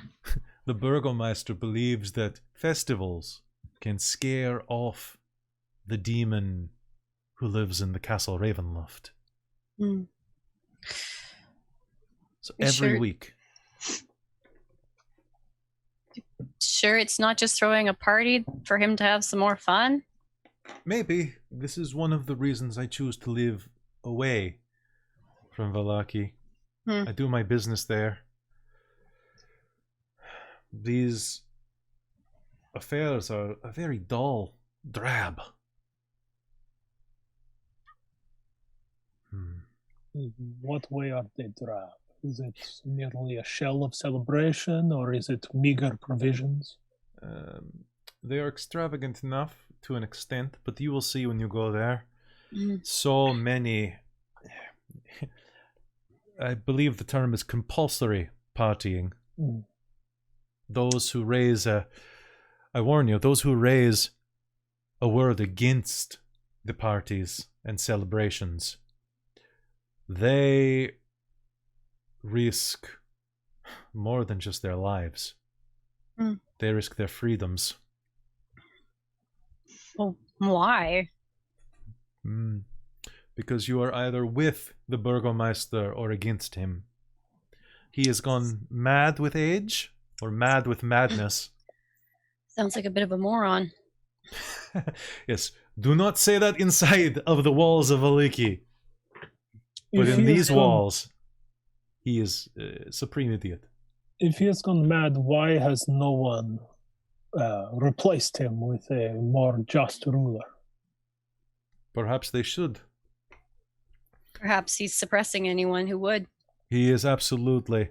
The Burgomeister believes that festivals can scare off the demon who lives in the Castle Ravenloft. So every week. Sure, it's not just throwing a party for him to have some more fun? Maybe. This is one of the reasons I choose to live away from Vallaki. I do my business there. These affairs are very dull, drab. In what way are they drab? Is it merely a shell of celebration, or is it meager provisions? They are extravagant enough to an extent, but you will see when you go there. So many... I believe the term is compulsory partying. Those who raise a... I warn you, those who raise a word against the parties and celebrations, they risk more than just their lives. They risk their freedoms. Well, why? Because you are either with the Burgomeister or against him. He has gone mad with age or mad with madness. Sounds like a bit of a moron. Yes, do not say that inside of the walls of Vallaki. But in these walls, he is a supreme idiot. If he has gone mad, why has no one replaced him with a more just ruler? Perhaps they should. Perhaps he's suppressing anyone who would. He is absolutely...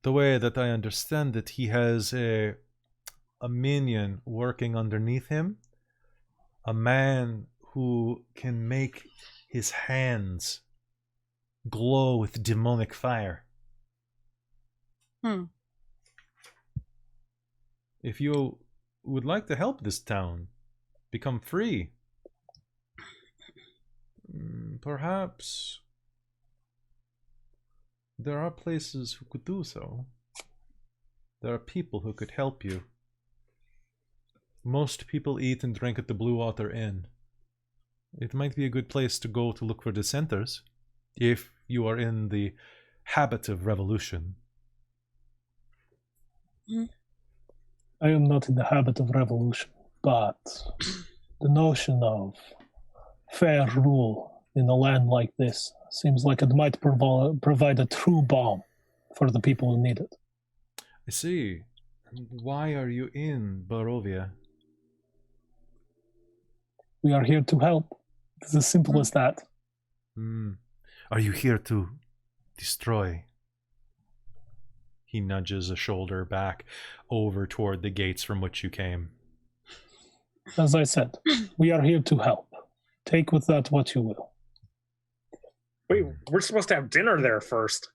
The way that I understand it, he has a minion working underneath him. A man who can make his hands glow with demonic fire. If you would like to help this town become free, perhaps there are places who could do so. There are people who could help you. Most people eat and drink at the Blue Water Inn. It might be a good place to go to look for dissenters, if you are in the habit of revolution. I am not in the habit of revolution, but the notion of fair rule in a land like this. Seems like it might provide a true balm for the people who need it. I see. Why are you in Barovia? We are here to help. It's as simple as that. Are you here to destroy? He nudges a shoulder back over toward the gates from which you came. As I said, we are here to help. Take with that what you will. Wait, we're supposed to have dinner there first.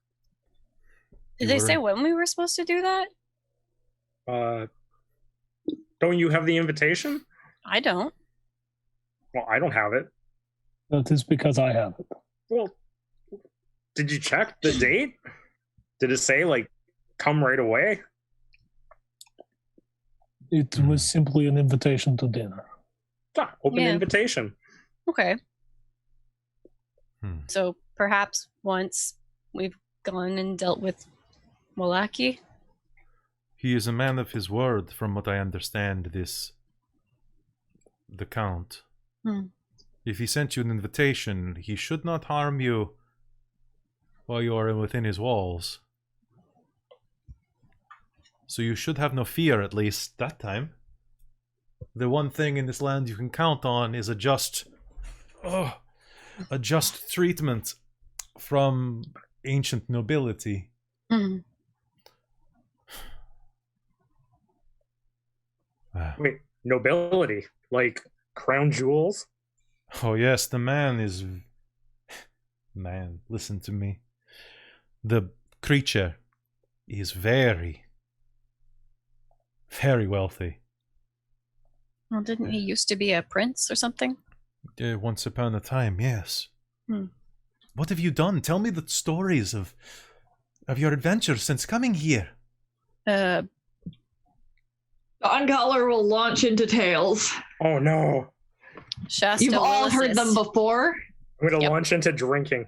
Did they say when we were supposed to do that? Don't you have the invitation? I don't. Well, I don't have it. That is because I have it. Well, did you check the date? Did it say, like, come right away? It was simply an invitation to dinner. Open invitation. Okay. So perhaps once we've gone and dealt with Vallaki? He is a man of his word, from what I understand, the Count. If he sent you an invitation, he should not harm you while you are within his walls. So you should have no fear, at least that time. The one thing in this land you can count on is a just treatment from ancient nobility. Wait, nobility? Like crown jewels? Oh yes, the man is... Man, listen to me. The creature is very, very wealthy. Well, didn't he used to be a prince or something? Once upon a time, yes. What have you done? Tell me the stories of your adventures since coming here. Dawncaller will launch into tales. Oh no. Shasta You've all heard assist. them before. I'm going to launch into drinking.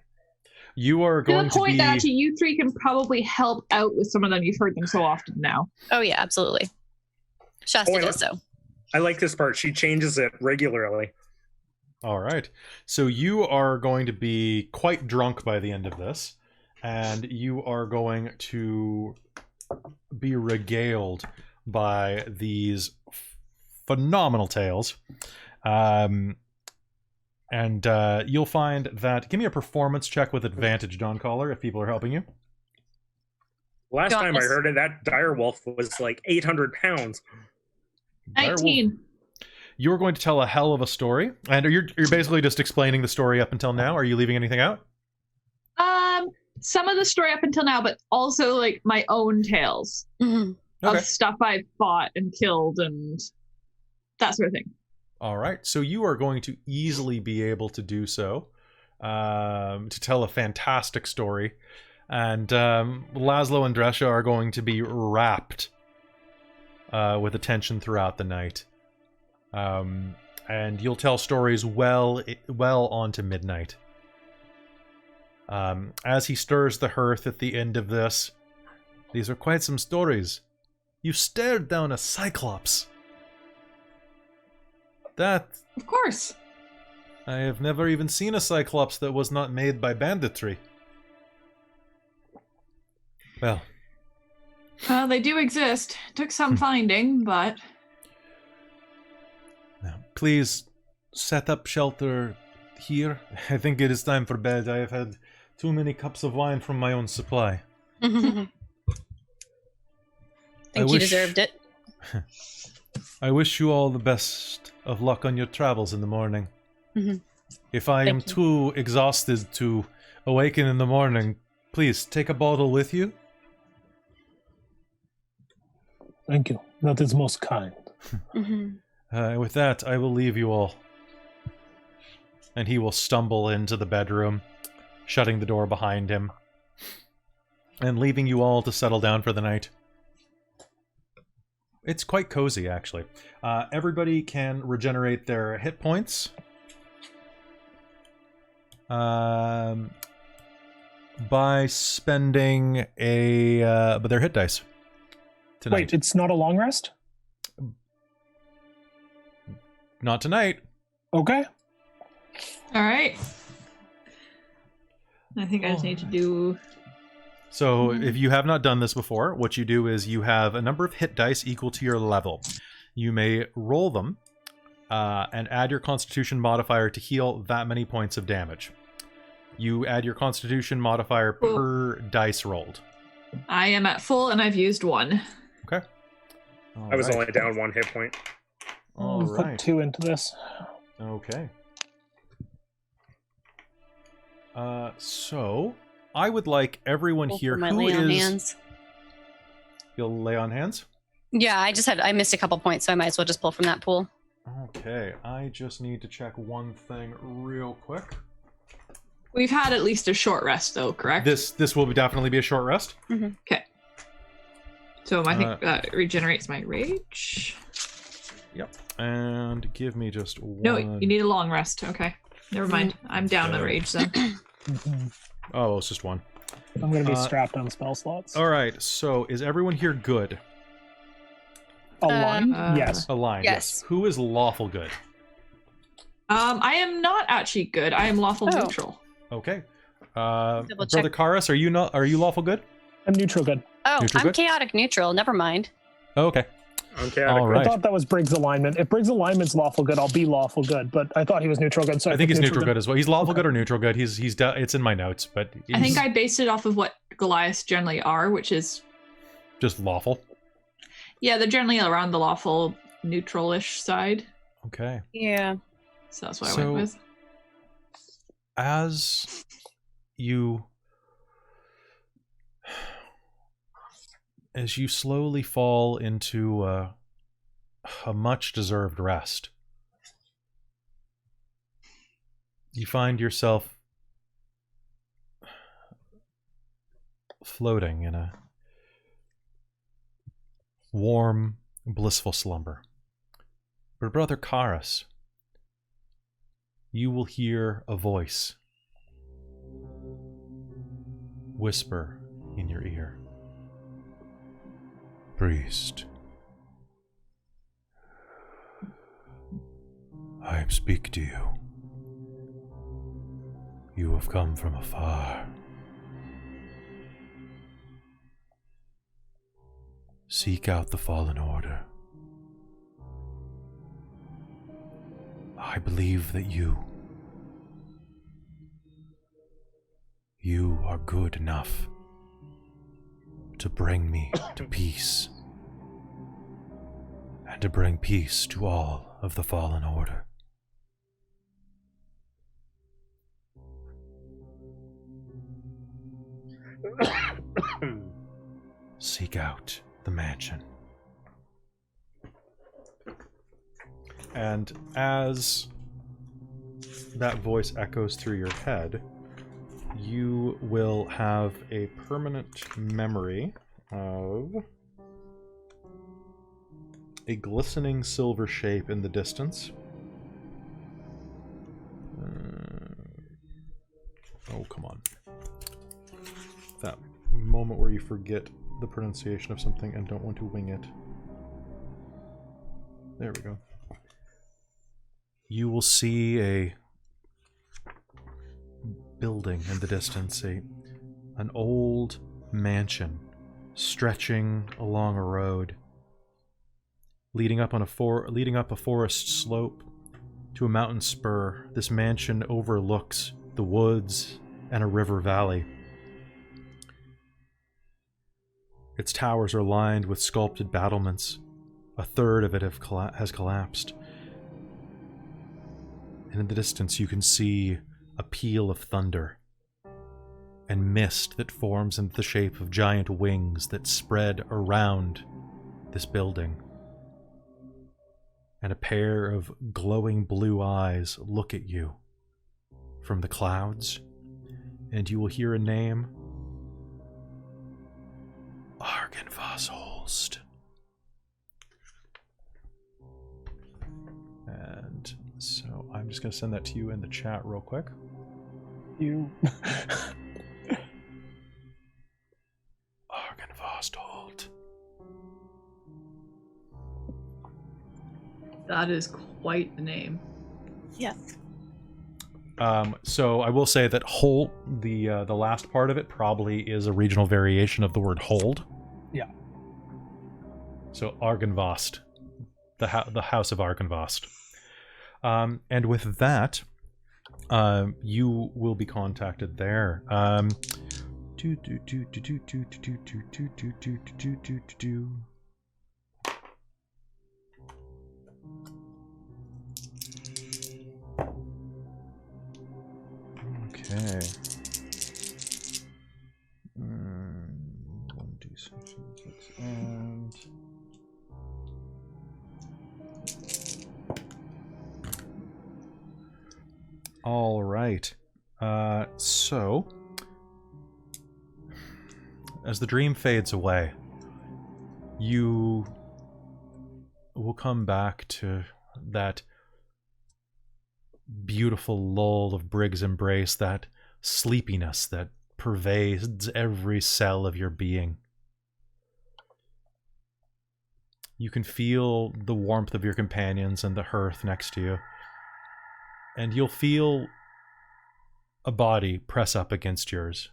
You are going to the point be... that actually you three can probably help out with some of them. You've heard them so often now. Oh yeah, absolutely. Shasta does so. I like this part. She changes it regularly. All right. So you are going to be quite drunk by the end of this, and you are going to be regaled by these phenomenal tales. And you'll find that... Give me a performance check with advantage, Dawncaller, if people are helping you. Last time I heard it, that direwolf was like 800 pounds. 19. You're going to tell a hell of a story, and you're basically just explaining the story up until now. Are you leaving anything out? Some of the story up until now, but also like my own tales of stuff I've fought and killed and that sort of thing. All right, so you are going to easily be able to do so, to tell a fantastic story, and Laszlo and Dresha are going to be rapt with attention throughout the night. And you'll tell stories well on to midnight. As he stirs the hearth at the end of this, these are quite some stories. You stared down a cyclops. That... Of course. I have never even seen a cyclops that was not made by banditry. Well... They do exist. Took some finding, but... Now, please set up shelter here. I think it is time for bed. I have had too many cups of wine from my own supply. Think you deserved it. I wish you all the best of luck on your travels in the morning. If I am too exhausted to awaken in the morning, please take a bottle with you. Thank you. That is most kind. With that, I will leave you all. And he will stumble into the bedroom, shutting the door behind him, and leaving you all to settle down for the night. It's quite cozy, actually. Everybody can regenerate their hit points by spending their hit dice tonight. Wait, it's not a long rest? Not tonight. Okay. All right. I think I just need to do. So if you have not done this before, what you do is you have a number of hit dice equal to your level. You may roll them and add your Constitution modifier to heal that many points of damage. You add your Constitution modifier per dice rolled. I am at full, and I've used one. Okay. All I was right. only down 1 hit point. All I'll right. put 2 into this. Okay. So I would like everyone Pull here for my who lay on is. hands. You'll lay on hands. Yeah, I missed a couple points, so I might as well just pull from that pool. Okay. I just need to check one thing real quick. We've had at least a short rest, though, correct? This will definitely be a short rest. Okay. So I think that regenerates my rage. Yep. And give me just one. No, you need a long rest. Okay. Never mind. I'm down the rage then. Oh, it's just one. I'm going to be strapped on spell slots. All right. So is everyone here good? Aligned? Yes. Aligned. Yes. Who is lawful good? I am not actually good. I am lawful Oh. neutral. Okay. Double check. Brother Karas, are you lawful good? I'm neutral good. Oh, Neutral I'm good? chaotic neutral. Never mind. Oh, okay. Okay. All I right. thought that was Briggs' alignment. If Briggs' alignment's lawful good, I'll be lawful good. But I thought he was neutral good, so I think put he's neutral good as well. He's lawful good or neutral good. It's in my notes, but I think he's I based it off of what Goliaths generally are, which is, just lawful. yeah, they're generally around the lawful neutral-ish side. Okay. Yeah. So that's what I So- went with. As you slowly fall into a much deserved rest, you find yourself floating in a warm, blissful slumber. But Brother Karas, you will hear a voice whisper in your ear. Priest, I speak to you. You have come from afar. Seek out the fallen order. I believe that you are good enough to bring me to peace, and to bring peace to all of the fallen order. Seek out the mansion. And as that voice echoes through your head, you will have a permanent memory of a glistening silver shape in the distance. Oh, come on. That moment where you forget the pronunciation of something and don't want to wing it. There we go. You will see a building in the distance, an old mansion stretching along a road, leading up a forest slope to a mountain spur. This mansion overlooks the woods and a river valley. Its towers are lined with sculpted battlements. A third of it has collapsed. And in the distance you can see a peal of thunder and mist that forms into the shape of giant wings that spread around this building. And a pair of glowing blue eyes look at you from the clouds, and you will hear a name: Argynvos. And so I'm just going to send that to you in the chat real quick. You. Argynvos. That is quite the name. Yeah. So I will say that hold, the last part of it probably is a regional variation of the word hold. Yeah. So Argynvost, the House of Argynvost. And with that, you will be contacted there. Okay. 1, 2, 6, and all right. So as the dream fades away, you will come back to that beautiful lull of Brig's embrace, that sleepiness that pervades every cell of your being. You can feel the warmth of your companions and the hearth next to you, and you'll feel a body press up against yours.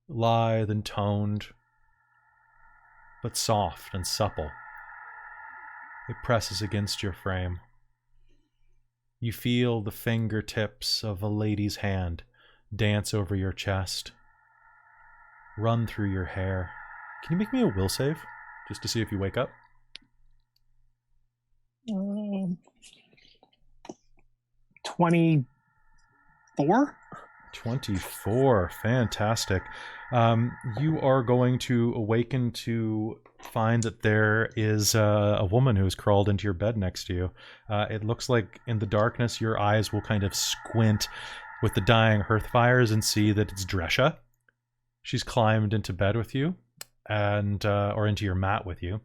Lithe and toned, but soft and supple. It presses against your frame. You feel the fingertips of a lady's hand dance over your chest, run through your hair. Can you make me a will save, just to see if you wake up? 24? 24, fantastic. You are going to awaken to find that there is a woman who's crawled into your bed next to you. It looks like in the darkness your eyes will kind of squint with the dying hearth fires and see that it's Dresha. She's climbed into bed with you, and or into your mat with you.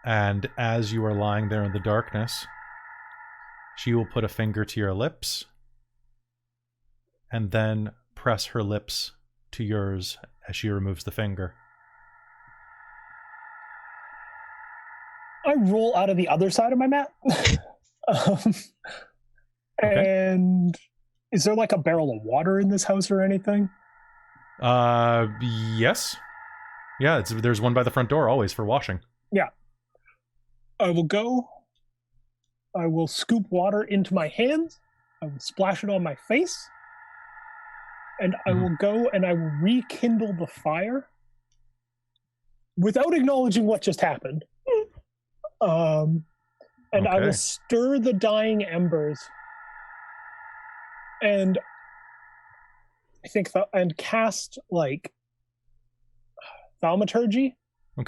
And as you are lying there in the darkness, she will put a finger to your lips and then press her lips to yours as she removes the finger. I roll out of the other side of my mat. And is there like a barrel of water in this house or anything? Yes. Yeah, there's one by the front door always for washing. Yeah. I will scoop water into my hands. I will splash it on my face. And I will go and I will rekindle the fire without acknowledging what just happened. And I will stir the dying embers. And I think and cast like thaumaturgy,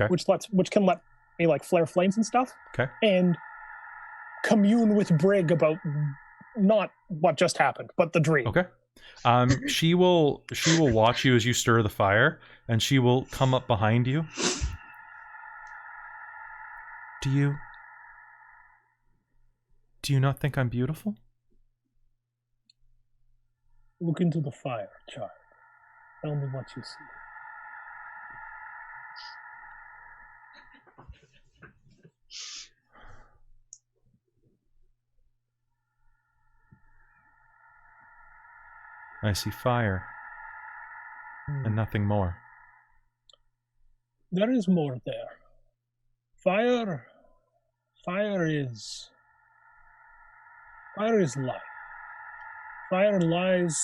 which can let me like flare flames and stuff. Okay. And commune with Brig about not what just happened, but the dream. Okay. She will watch you as you stir the fire, and she will come up behind you. Do you not think I'm beautiful? Look into the fire, child. Tell me what you see. I see fire, and nothing more. There is more there. Fire is life. Fire lies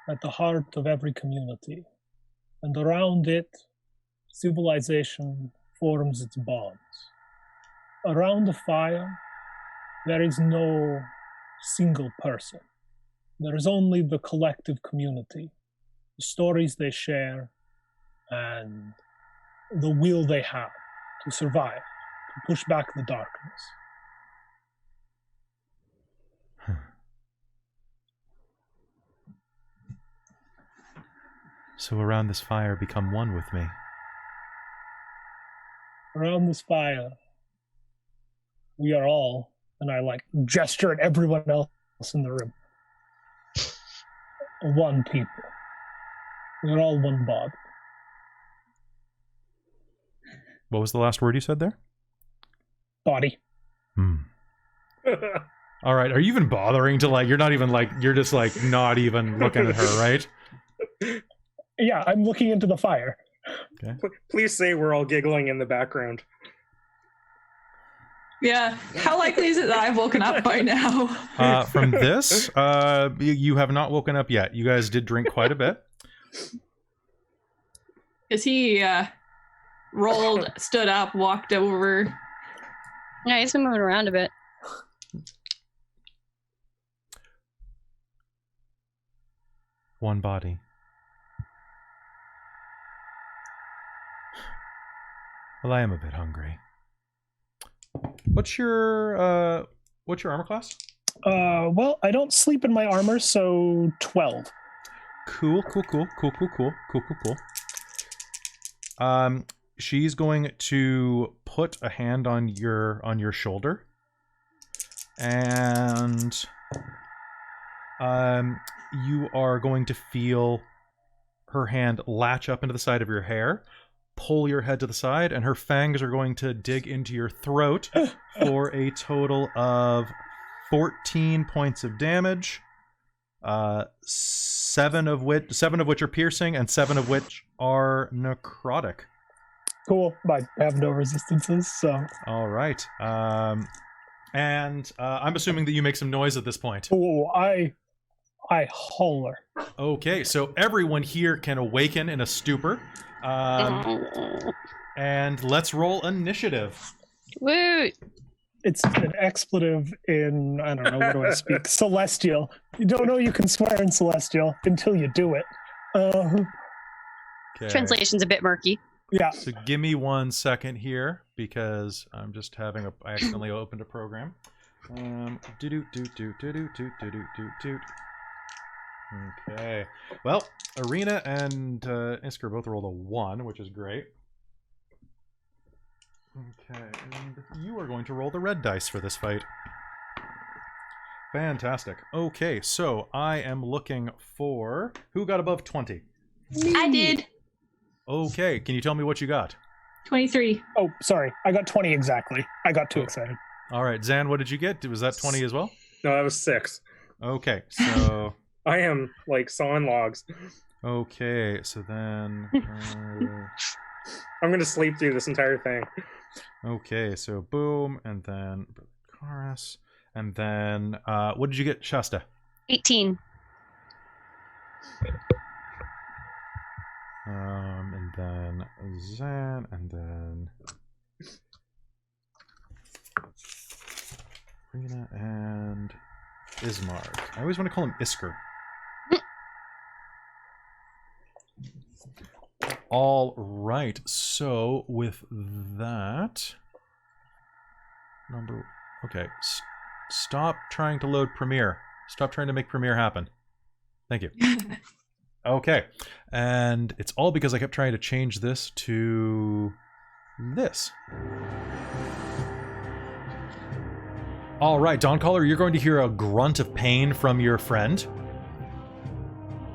at the heart of every community, and around it, civilization forms its bonds. Around the fire, there is no single person. There is only the collective community, the stories they share, and the will they have to survive, to push back the darkness. So around this fire, become one with me. Around this fire, we are all, and I like gesture at everyone else in the room, one people. We're all one body. What was the last word you said there? Body. All right. Are you even bothering to like? You're not even like. You're just like not even looking at her, right? Yeah, I'm looking into the fire. Okay. Please say we're all giggling in the background. Yeah. How likely is it that I've woken up by now? From this, you have not woken up yet. You guys did drink quite a bit. Because he rolled, stood up, walked over. Yeah, he's been moving around a bit. One body. Well, I am a bit hungry. What's your armor class? Well, I don't sleep in my armor, so 12. Cool. She's going to put a hand on your shoulder, and you are going to feel her hand latch up into the side of your hair, pull your head to the side, and her fangs are going to dig into your throat for a total of 14 points of damage. 7 of which are piercing, and 7 of which are necrotic. Cool. I have no resistances, so. All right. And I'm assuming that you make some noise at this point. Oh, I holler. Okay, so everyone here can awaken in a stupor. And let's roll initiative. Woo! It's an expletive in, I don't know, what do I speak? Celestial. You don't know you can swear in Celestial until you do it. Okay. Translation's a bit murky. Yeah. So give me 1 second here, because I'm just I accidentally opened a program. Okay. Well, Arena and Isker both rolled a 1, which is great. Okay, and you are going to roll the red dice for this fight. Fantastic. Okay, so I am looking for... Who got above 20? I did. Okay, can you tell me what you got? 23. Oh, sorry. I got 20 exactly. I got too excited. All right, Zan, what did you get? Was that 20 as well? No, that was 6. Okay, so... I am like sawing logs. Okay, so then... I'm gonna sleep through this entire thing. Okay, so boom, and then Karis, and then what did you get, Shasta? 18. And then Zan, and then Rena and Ismark. I always want to call him Isker. All right, so with that number, okay, stop trying to load Premiere. Stop trying to make Premiere happen. Thank you. Okay, and it's all because I kept trying to change this to this. All right, Dawncaller, you're going to hear a grunt of pain from your friend,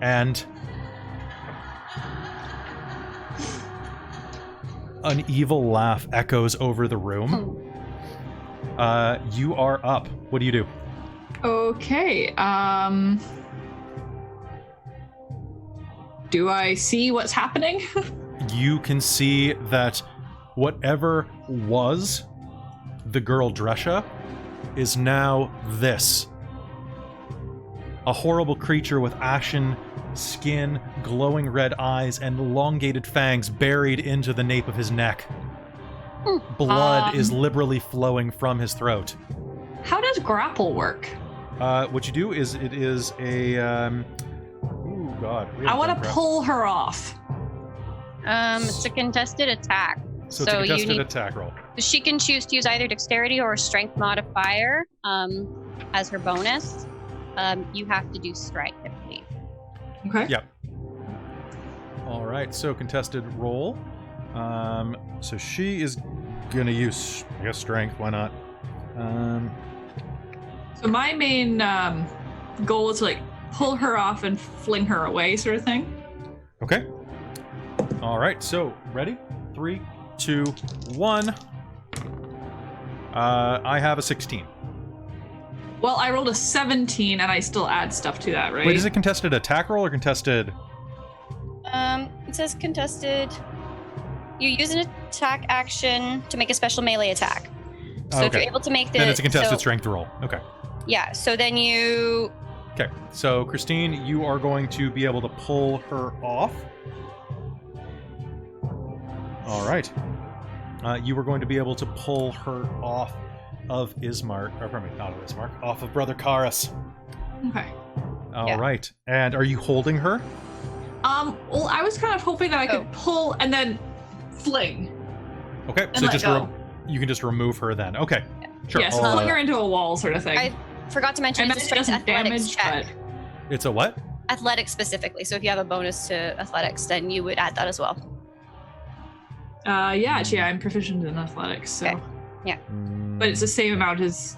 and an evil laugh echoes over the room. You are up. What do you do? Okay, do I see what's happening? You can see that whatever was the girl Dresha is now this. A horrible creature with ashen skin, glowing red eyes, and elongated fangs buried into the nape of his neck. Blood is liberally flowing from his throat. How does grapple work? What you do is it is a oh god. I want to pull her off. It's a contested attack. So it's a contested attack roll. She can choose to use either dexterity or a strength modifier as her bonus. You have to do strike, I believe. Okay. Yep. All right, so contested roll. So she is gonna use, I guess, strength. Why not? So my main goal is to like pull her off and fling her away, sort of thing. Okay. All right, so ready? 3, 2, 1. I have a 16. Well, I rolled a 17, and I still add stuff to that, right? Wait, is it contested attack roll or contested? It says contested. You use an attack action to make a special melee attack. So if you're able to make the... Then it's a contested strength roll. Okay. Yeah, so then you... Okay, so Christine, you are going to be able to pull her off. All right. You were going to be able to pull her off of Ismark, or pardon me, not of Ismark, off of Brother Karas. Okay. All right. And are you holding her? Well, I was kind of hoping that I could pull and then fling. Okay, And so let just go. you can just remove her then. Okay, sure. Yes, pulling her into a wall sort of thing. I forgot to mention it's a strength athletics check. It's a what? Athletics specifically. So if you have a bonus to athletics, then you would add that as well. Actually, I'm proficient in athletics, so. Okay. Yeah. But it's the same amount as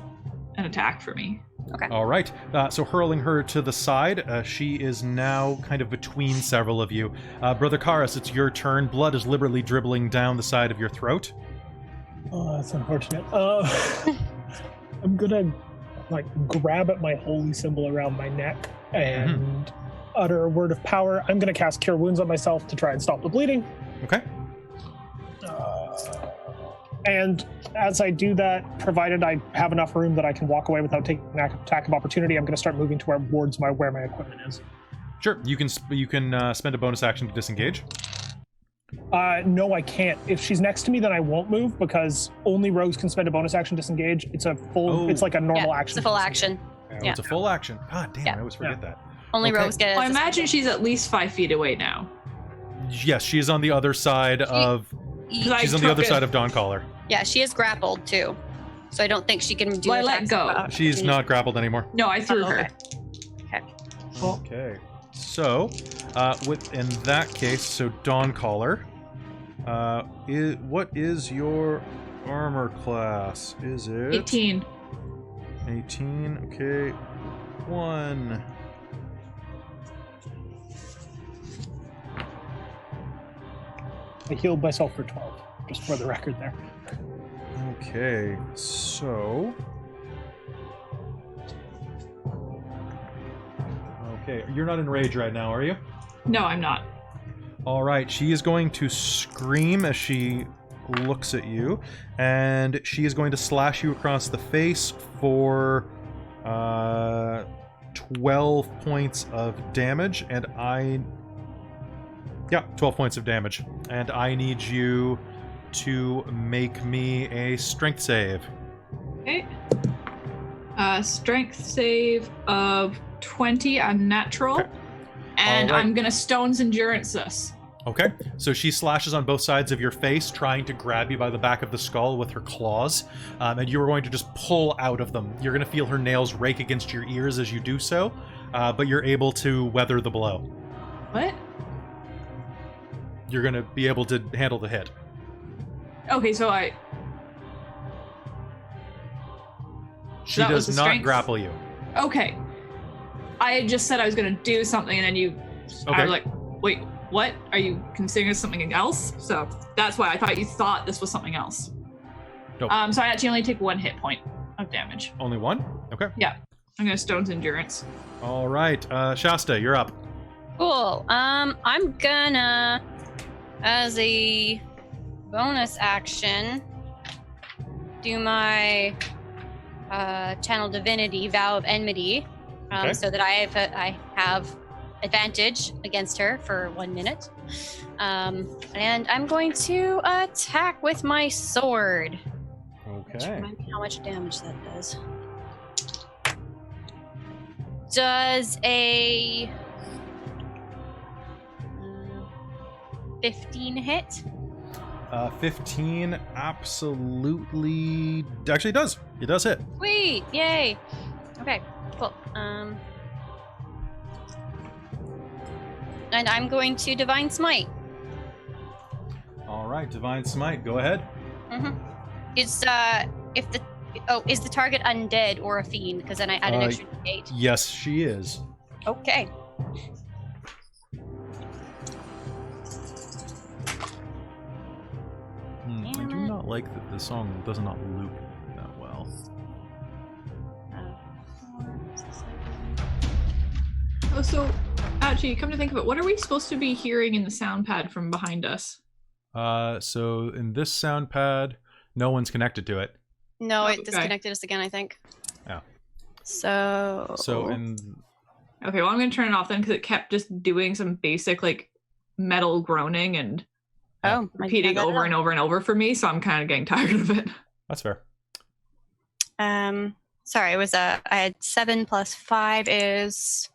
an attack for me. Okay. All right. So hurling her to the side, she is now kind of between several of you. Brother Karas, it's your turn. Blood is liberally dribbling down the side of your throat. Oh, that's unfortunate. I'm gonna grab at my holy symbol around my neck and utter a word of power. I'm gonna cast Cure Wounds on myself to try and stop the bleeding. Okay. And as I do that, provided I have enough room that I can walk away without taking an attack of opportunity, I'm going to start moving towards where my equipment is. Sure. You can spend a bonus action to disengage. No, I can't. If she's next to me, then I won't move because only rogues can spend a bonus action to disengage. It's a full. Oh. It's like a normal action. It's a full action. Oh, it's a full action. God damn, I always forget that. Only rogues get it. Well, I imagine she's at least 5 feet away now. Yes, she is on the other side of. She's on the other side of Dawncaller. Yeah, she is grappled too, so I don't think she can do. Well, I let go. She's not grappled anymore. No, I threw her. Okay. Okay. So, in that case, so Dawncaller, what is your armor class? Is it 18? 18. Okay. 1. I healed myself for 12, just for the record there. Okay, so... Okay, you're not in rage right now, are you? No, I'm not. All right, she is going to scream as she looks at you, and she is going to slash you across the face for 12 points of damage, and 12 points of damage. And I need you to make me a strength save. Okay. Strength save of 20, unnatural. Okay. And All right. I'm gonna Stone's Endurance this. Okay, so she slashes on both sides of your face, trying to grab you by the back of the skull with her claws, and you are going to just pull out of them. You're going to feel her nails rake against your ears as you do so, but you're able to weather the blow. What? You're going to be able to handle the hit. Okay, so She that was does the not strength? grapple you. Okay. I had just said I was gonna do something, and then I Okay. was like, wait, what? Are you considering something else? So that's why I thought you thought this was something else. Nope. So I actually only take 1 hit point of damage. Only 1? Okay. Yeah. I'm gonna Stone's Endurance. All right, Shasta, you're up. Cool. I'm gonna, as a bonus action, do my Channel Divinity, Vow of Enmity, Okay. so that I have advantage against her for 1 minute. And I'm going to attack with my sword. Okay. Remind me how much damage that does. Does a 15 hit? 15 absolutely... Actually, it does. It does hit. Sweet! Yay! Okay, cool. And I'm going to Divine Smite. All right, Divine Smite, go ahead. Mm-hmm. Is the target undead or a fiend? Because then I add an extra D8. Yes, she is. Okay. I do not like that the song does not loop that well. Oh, so actually, come to think of it, what are we supposed to be hearing in the sound pad from behind us? So in this sound pad, no one's connected to it. No, it Okay. disconnected us again, I think. Yeah. So. So in Okay, well, I'm going to turn it off then because it kept just doing some basic, like, metal groaning and repeating over and over and over for me, so I'm kind of getting tired of it. that's fair. Sorry, it was I had 7 plus 5 is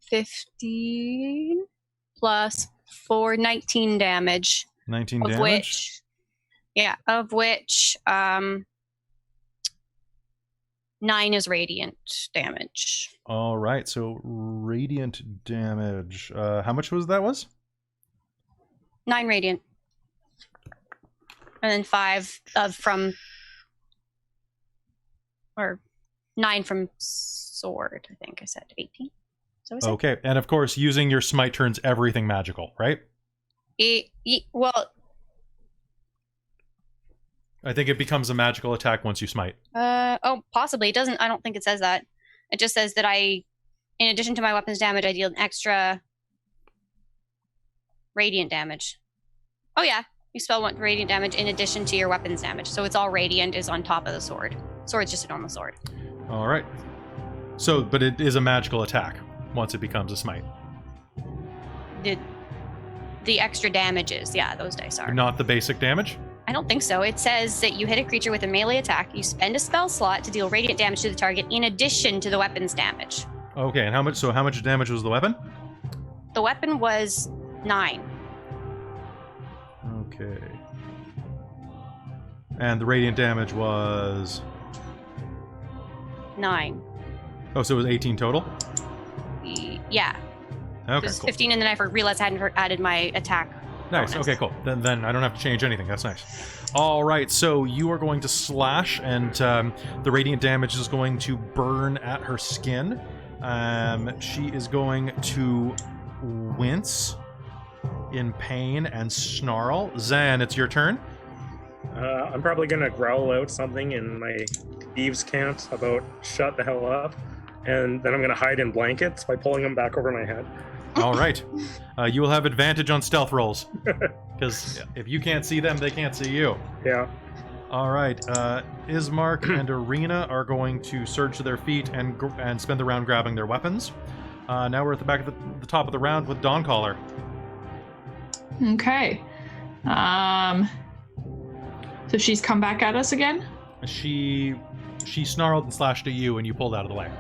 15 plus 4, 19 damage. 19 of damage. Of which 9 is radiant damage. All right, so radiant damage. How much was? 9 radiant. And then 5 or 9 from sword, I think I said 18. So is Okay, and of course, using your smite turns everything magical, right? Well, I think it becomes a magical attack once you smite. possibly. It doesn't, I don't think it says that. It just says that in addition to my weapon's damage, I deal an extra radiant damage. Oh yeah, you spell 1 radiant damage in addition to your weapon's damage. So it's all radiant is on top of the sword. Sword's just a normal sword. All right. So, but it is a magical attack once it becomes a smite. The extra damages, yeah, those dice are. Not the basic damage? I don't think so. It says that you hit a creature with a melee attack, you spend a spell slot to deal radiant damage to the target in addition to the weapon's damage. Okay, and how much damage was the weapon? The weapon was 9. Okay. And the radiant damage was 9. Oh, so it was 18 total? Yeah. It Okay, was cool. 15, and then I realized I hadn't added my attack. Nice. bonus. Okay, cool. Then I don't have to change anything. That's nice. All right, so you are going to slash, and the radiant damage is going to burn at her skin. She is going to wince in pain and snarl. Zan, it's your turn. I'm probably gonna growl out something in my thieves' cant about "shut the hell up," and then I'm gonna hide in blankets by pulling them back over my head. All right. You will have advantage on stealth rolls. Because if you can't see them, they can't see you. Yeah. All right. Ismark and Arena are going to surge to their feet and spend the round grabbing their weapons. Now we're at the back of the top of the round with Dawncaller. Okay. So she's come back at us again? She snarled and slashed at you, and you pulled out of the way.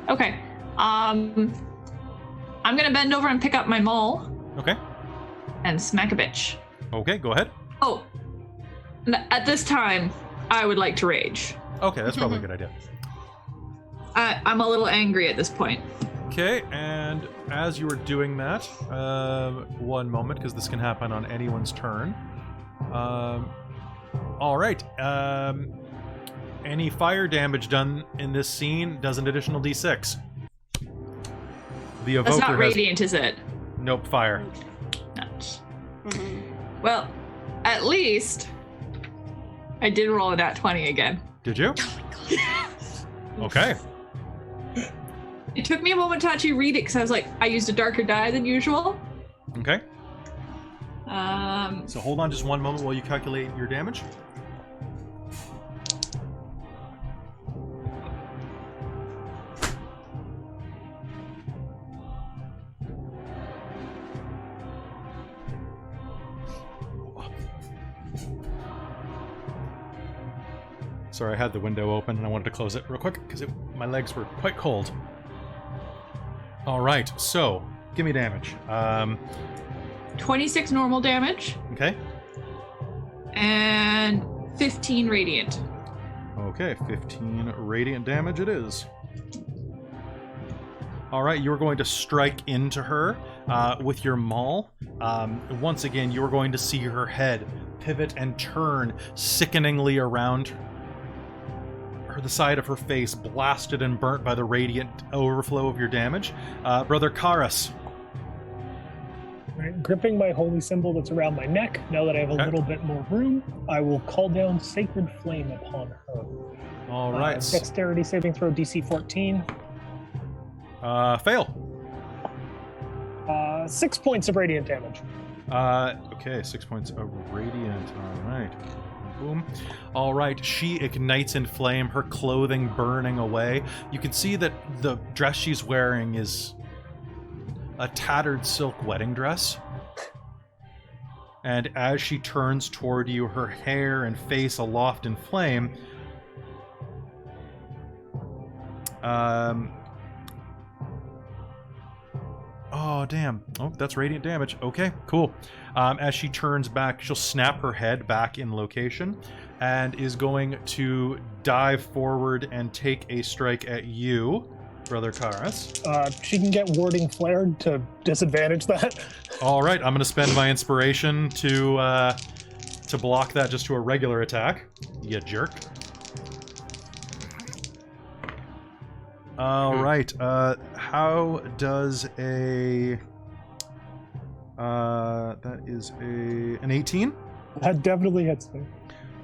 Okay. I'm gonna bend over and pick up my maul Okay. and smack a bitch. Okay, go ahead. Oh, at this time, I would like to rage. Okay, that's probably a good idea. I'm a little angry at this point. Okay, and as you were doing that, one moment, because this can happen on anyone's turn. All right. Any fire damage done in this scene does an additional d6. The evoker That's not has radiant, is it? nope fire. Not. Mhm. Well, at least I did roll a nat 20 again. Did you? Oh Okay. It took me a moment to actually read it because I was like, I used a darker die than usual. Okay. Um, So hold on just one moment while you calculate your damage. Sorry, I had the window open and I wanted to close it real quick because my legs were quite cold. All right, so give me damage. 26 normal damage Okay. and 15 radiant. Okay, 15 radiant damage it is. All right, you're going to strike into her with your maul. Once again, you're going to see her head pivot and turn sickeningly around the side of her face, blasted and burnt by the radiant overflow of your damage. Brother Karas. Right, gripping my holy symbol that's around my neck, now that I have a Okay. little bit more room, I will call down Sacred Flame upon her. All right. Dexterity saving throw DC 14. Fail. 6 points of radiant damage. Okay, 6 points of radiant. All right. Boom. All right, she ignites in flame, her clothing burning away. You can see that the dress she's wearing is a tattered silk wedding dress. And as she turns toward you, her hair and face aloft in flame, oh, damn. Oh, that's radiant damage. Okay, cool. As she turns back, she'll snap her head back in location and is going to dive forward and take a strike at you, Brother Karas. She can get warding flared to disadvantage that. All right, I'm going to spend my inspiration to block that just to a regular attack. You jerk. All right. How does a that is an 18? That definitely hits me.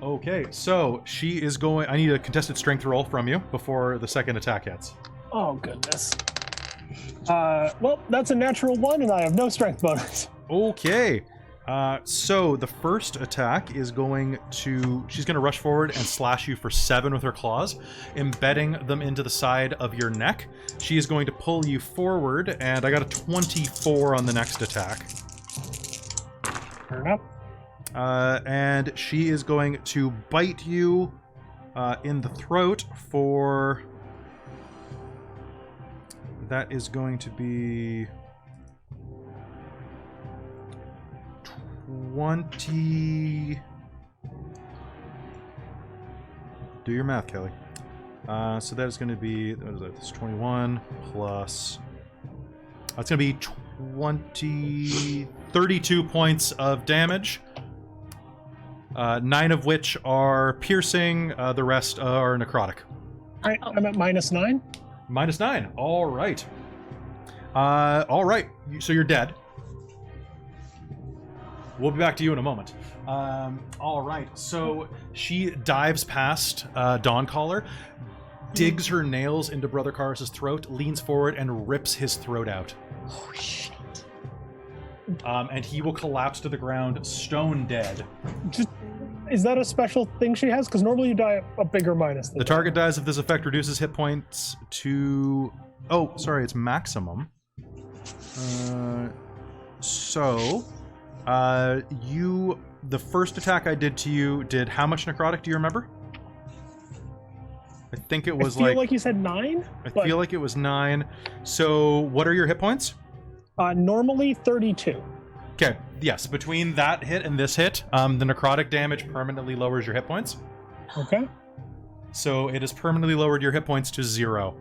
Okay, so she is going. I need a contested strength roll from you before the second attack hits. Oh, goodness. Well, that's a natural 1, and I have no strength bonus. Okay. So the first attack is going to... She's going to rush forward and slash you for 7 with her claws, embedding them into the side of your neck. She is going to pull you forward, and I got a 24 on the next attack. Fair enough. And she is going to bite you in the throat for... That is going to be 20. Do your math, Kelly. So that is going to be, what is that? It's 21 plus. It's going to be 32 points of damage. 9 of which are piercing. The rest are necrotic. Alright, I'm at -9. -9. All right. All right. So you're dead. We'll be back to you in a moment. All right. So she dives past Dawncaller, digs her nails into Brother Karas' throat, leans forward, and rips his throat out. Oh, shit. And he will collapse to the ground, stone dead. Is that a special thing she has? Because normally you die a bigger minus. The target dies if this effect reduces hit points to... Oh, sorry, it's maximum. The first attack I did to you did how much necrotic, do you remember? I think it was I feel like you said 9? I feel like it was 9. So what are your hit points? Normally 32. Okay, yes, between that hit and this hit, the necrotic damage permanently lowers your hit points. Okay. So it has permanently lowered your hit points to 0.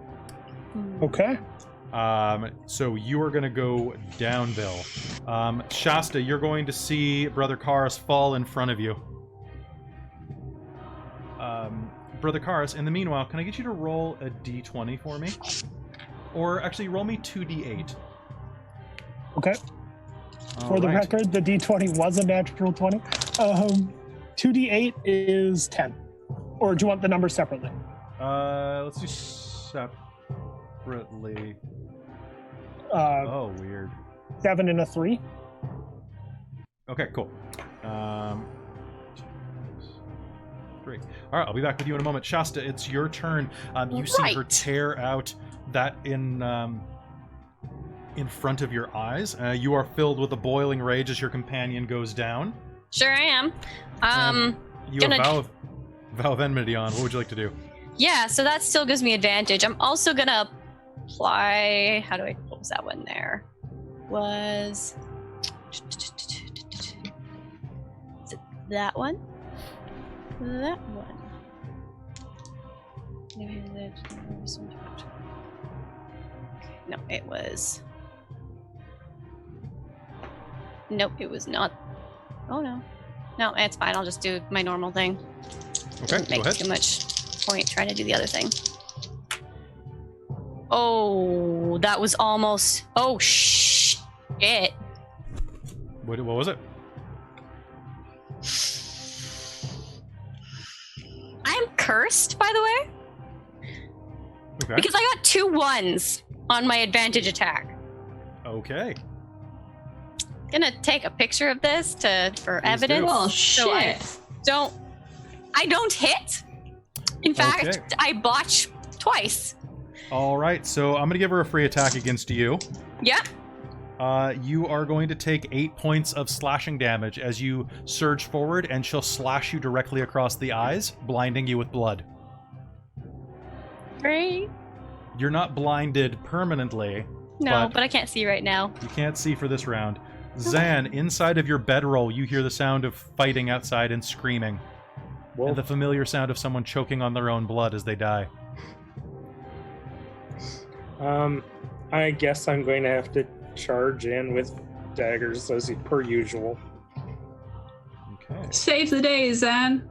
Okay. So you are going to go downhill. Shasta, you're going to see Brother Karas fall in front of you. Brother Karas, in the meanwhile, can I get you to roll a d20 for me? Or actually, roll me 2d8. Okay. For the record, the d20 was a natural 20. 2d8 is 10. Or do you want the number separately? Let's do separately. Oh, weird. 7 and a 3. Okay, cool. 3. All right, I'll be back with you in a moment. Shasta, it's your turn. You see her tear out that in front of your eyes. You are filled with a boiling rage as your companion goes down. Sure I am. You have Vow of Enmity on. What would you like to do? Yeah, so that still gives me advantage. I'm also gonna apply... What was that one there? Was... Is it that one? That one. No, it was... Nope, it was not. Oh no. No, it's fine. I'll just do my normal thing. Okay, Doesn't make go ahead. too much point trying to do the other thing. Oh, that was almost... Oh, shit. What was it? I'm cursed, by the way. Okay. Because I got 2 1s. on my advantage attack. Okay. Gonna take a picture of this for evidence. Oh So I shit! don't hit. In fact, Okay. I botch twice. All right, so I'm going to give her a free attack against you. Yep. You are going to take 8 points of slashing damage as you surge forward, and she'll slash you directly across the eyes, blinding you with blood. Great. You're not blinded permanently. No, but I can't see right now. You can't see for this round. Zan, inside of your bedroll, you hear the sound of fighting outside and screaming. Well, And the familiar sound of someone choking on their own blood as they die. I guess I'm going to have to charge in with daggers as per usual. Okay. Save the day, Zan.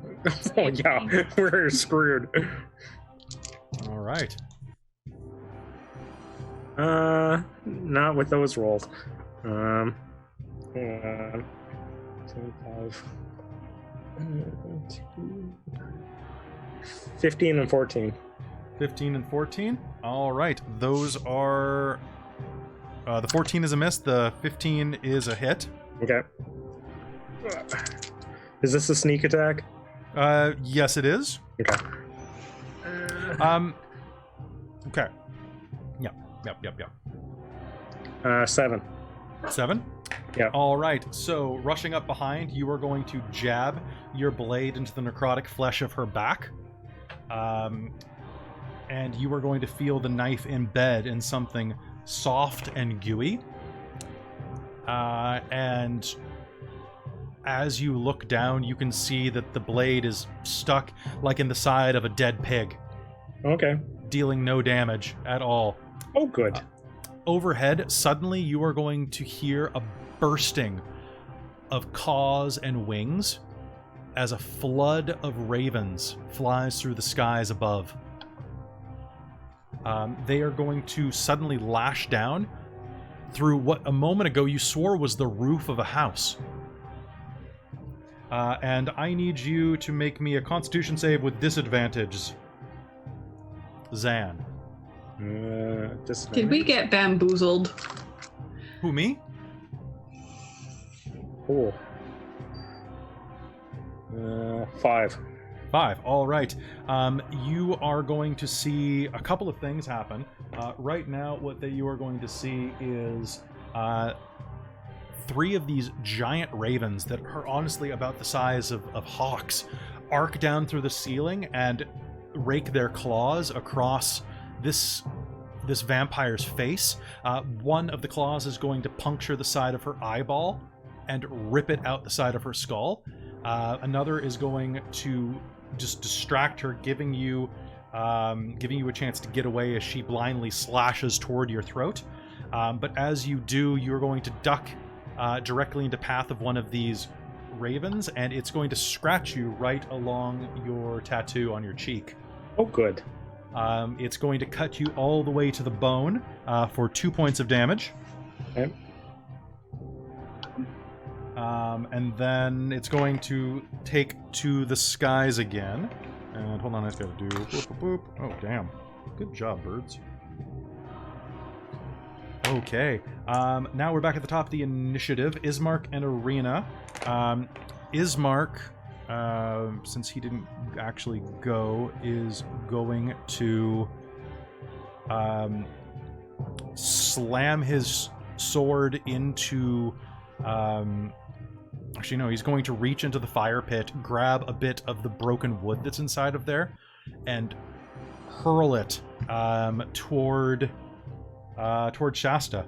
Oh yeah, we're screwed. All right. Not with those rolls. Hang on. 15 and 14. 15 and 14. All right. Those are... the 14 is a miss. The 15 is a hit. Okay. Is this a sneak attack? Yes, it is. Okay. Okay. Yep. 7. 7? Yeah. All right. So, rushing up behind, you are going to jab your blade into the necrotic flesh of her back. And you are going to feel the knife embed in something soft and gooey. And as you look down, you can see that the blade is stuck like in the side of a dead pig, Okay. dealing no damage at all. Oh, good. Overhead, suddenly you are going to hear a bursting of claws and wings as a flood of ravens flies through the skies above. They are going to suddenly lash down through what a moment ago you swore was the roof of a house. And I need you to make me a Constitution save with disadvantage. Zan. Did we get bamboozled? Who, me? Cool. 5. 5. All right. You are going to see a couple of things happen. Right now, what you are going to see is 3 of these giant ravens that are honestly about the size of hawks arc down through the ceiling and rake their claws across this vampire's face. One of the claws is going to puncture the side of her eyeball and rip it out the side of her skull. Another is going to just distract her, giving you a chance to get away as she blindly slashes toward your throat. But as you do, you're going to duck directly into path of one of these ravens, and it's going to scratch you right along your tattoo on your cheek. Oh, good. It's going to cut you all the way to the bone for 2 points of damage. Okay. And then it's going to take to the skies again. And hold on, I just gotta do boop, boop, boop. Oh, damn. Good job, birds. Okay. Now we're back at the top of the initiative. Ismark and Arena. Ismark, since he didn't actually go, is going to slam his sword into... Actually, no, he's going to reach into the fire pit, grab a bit of the broken wood that's inside of there, and hurl it toward Shasta.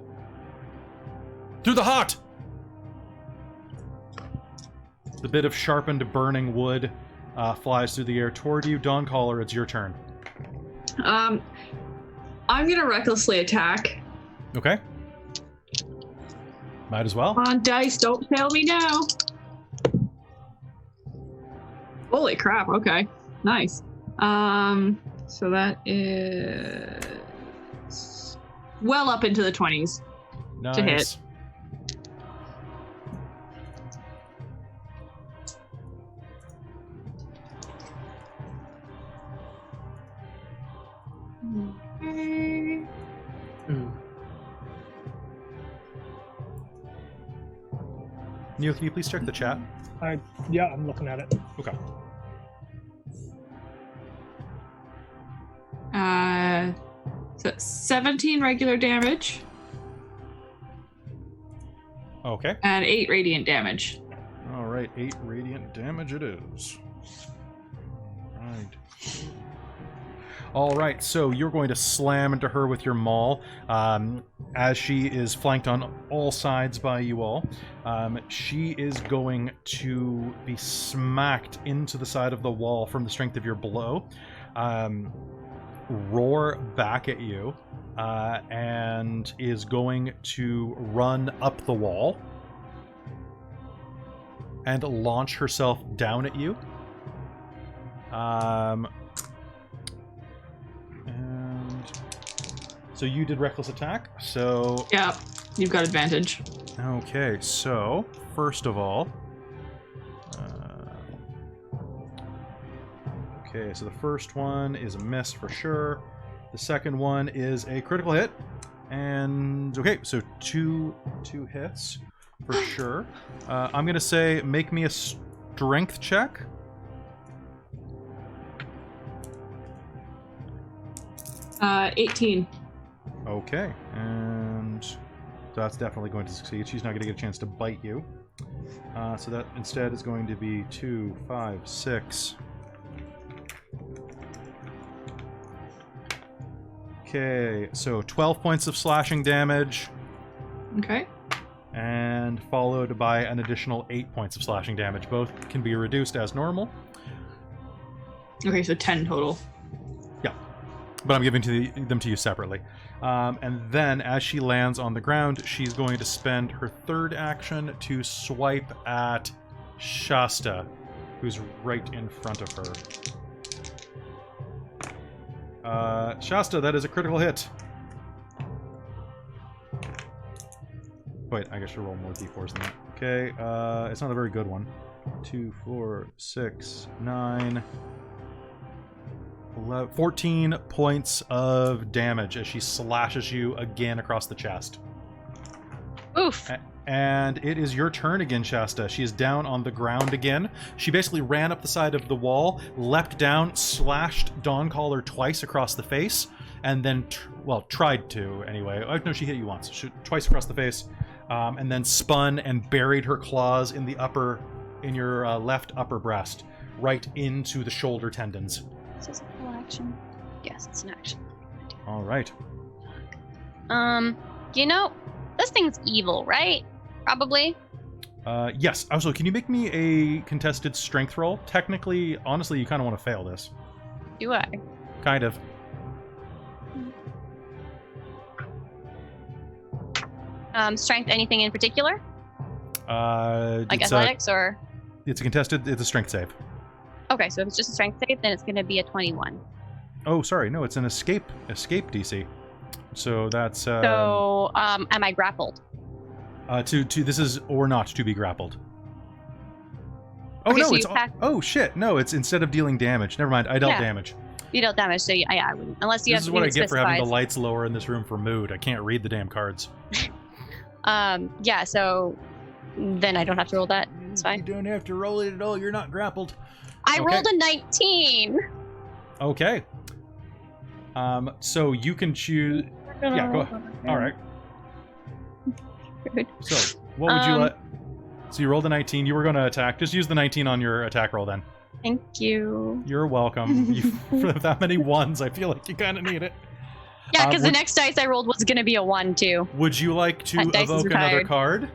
Through the heart! The bit of sharpened, burning wood flies through the air toward you. Dawncaller, it's your turn. I'm gonna recklessly attack. Okay. Might as well. Come on, dice, don't fail me now. Holy crap, okay. Nice. So that is well up into the 20s Nice. to hit. Okay. Neil, can you please check the chat? Yeah, I'm looking at it. Okay. So 17 regular damage Okay. and 8 radiant damage. All right, 8 radiant damage it is. Right. All right, so you're going to slam into her with your maul as she is flanked on all sides by you all. She is going to be smacked into the side of the wall from the strength of your blow, roar back at you, and is going to run up the wall and launch herself down at you. And so you did reckless attack. So Yeah, you've got advantage. okay. So first of all, okay. So the first one is a miss for sure. The second one is a critical hit, and okay. So two hits for sure. I'm gonna say make me a strength check. Uh, 18. Okay, and that's definitely going to succeed. She's not going to get a chance to bite you. So that instead is going to be 2, 5, 6. Okay, so 12 points of slashing damage, Okay. and followed by an additional 8 points of slashing damage. Both can be reduced as normal. Okay, so 10 total. But I'm giving them to you separately. And then, as she lands on the ground, she's going to spend her third action to swipe at Shasta, who's right in front of her. Shasta, that is a critical hit. Wait, I guess she'll roll more d4s than that. Okay, it's not a very good one. 2, 4, 6, 9... 14 points of damage as she slashes you again across the chest. Oof. And it is your turn again, Shasta. She is down on the ground again. She basically ran up the side of the wall, leapt down, slashed Dawncaller twice across the face, and then, tried to anyway. Oh, no, she hit you once. Twice across the face, and then spun and buried her claws in your left upper breast, right into the shoulder tendons. Is this a full action? Yes, it's an action. All right. This thing's evil, right? Probably. Yes. Also, can you make me a contested strength roll? Technically, honestly, you kind of want to fail this. Do I? Kind of. Strength, anything in particular? Like it's athletics or? It's a strength save. Okay, so if it's just a strength save, then it's going to be a 21. Oh, sorry. No, it's an escape DC. So that's... am I grappled? This is or not to be grappled. Oh, Okay, no, so it's... you Oh, shit. No, it's instead of dealing damage. Never mind. I dealt damage. You dealt damage, so yeah, I wouldn't. Unless you This have is something what I that get for having the specifies. lights lower in this room for mood. I can't read the damn cards. Yeah, so then I don't have to roll that. It's fine. You don't have to roll it at all. You're not grappled. I Okay. rolled a 19. Okay. So you can choose... Yeah, go ahead. All right. Good. So, what would you let... So you rolled a 19. You were going to attack. Just use the 19 on your attack roll then. Thank you. You're welcome. For that many ones, I feel like you kind of need it. Yeah, because the next dice I rolled was going to be a 1, too. Would you like to That dice is evoke another retired. card?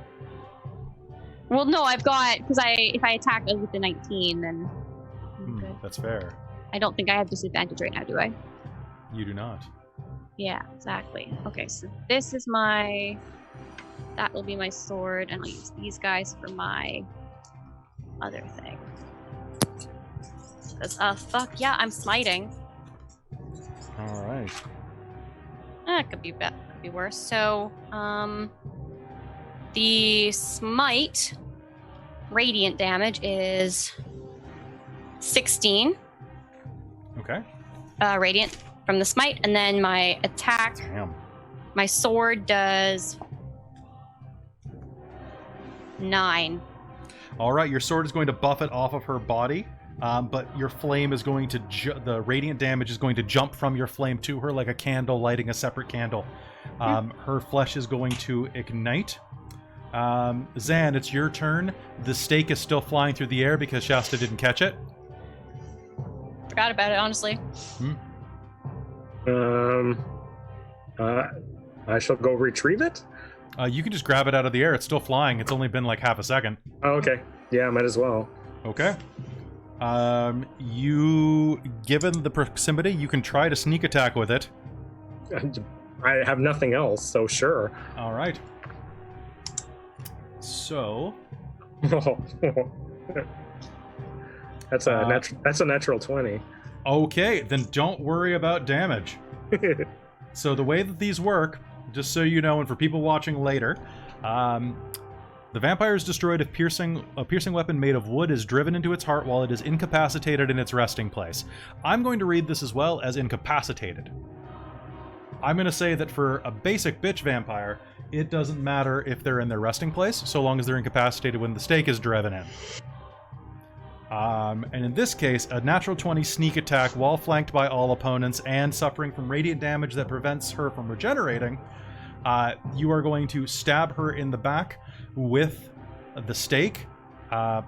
Well, no, I've got... Because if I attack with the 19, then... I'm good. That's fair. I don't think I have disadvantage right now, do I? You do not. Yeah, exactly. Okay, so this is my... That will be my sword, and I'll use these guys for my other thing. Because, fuck yeah, I'm smiting. All right. It could be better, could be worse. So, the smite radiant damage is 16 Okay. radiant from the smite, and then my attack, Damn. my sword does 9 All right, your sword is going to buff it off of her body, but your flame is going to the radiant damage is going to jump from your flame to her like a candle lighting a separate candle. Her flesh is going to ignite. Zan, it's your turn. The stake is still flying through the air because Shasta didn't catch it. Forgot about it, honestly. I shall go retrieve it. You can just grab it out of the air. It's still flying. It's only been like half a second. Oh, okay. Yeah, might as well. Okay. You, given the proximity, you can try to sneak attack with it. I have nothing else, so sure. All right. So. That's a natural 20. Okay, then don't worry about damage. So the way that these work, just so you know, and for people watching later, the vampire is destroyed if a piercing weapon made of wood is driven into its heart while it is incapacitated in its resting place. I'm going to read this as well as incapacitated. I'm going to say that for a basic bitch vampire, it doesn't matter if they're in their resting place, so long as they're incapacitated when the stake is driven in. And in this case, a natural 20 sneak attack while flanked by all opponents and suffering from radiant damage that prevents her from regenerating, you are going to stab her in the back with the stake,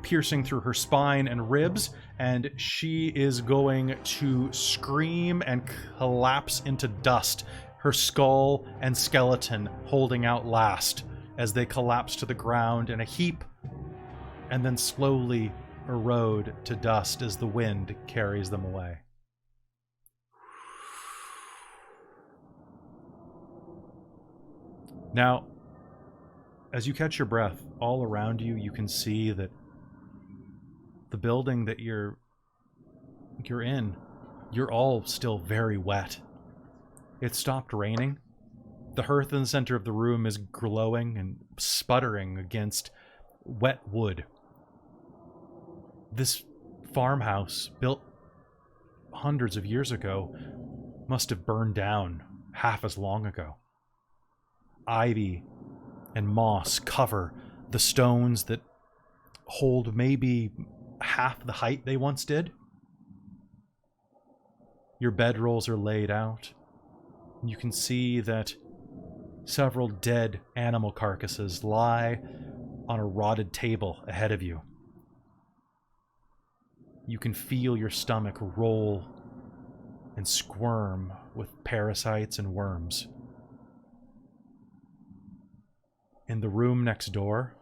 piercing through her spine and ribs, and she is going to scream and collapse into dust, her skull and skeleton holding out last as they collapse to the ground in a heap and then slowly erode to dust as the wind carries them away. Now, as you catch your breath, all around you, you can see that the building that you're in, you're all still very wet. It stopped raining. The hearth in the center of the room is glowing and sputtering against wet wood. This farmhouse, built hundreds of years ago, must have burned down half as long ago. Ivy and moss cover the stones that hold maybe half the height they once did. Your bedrolls are laid out. You can see that several dead animal carcasses lie on a rotted table ahead of you. You can feel your stomach roll and squirm with parasites and worms. In the room next door,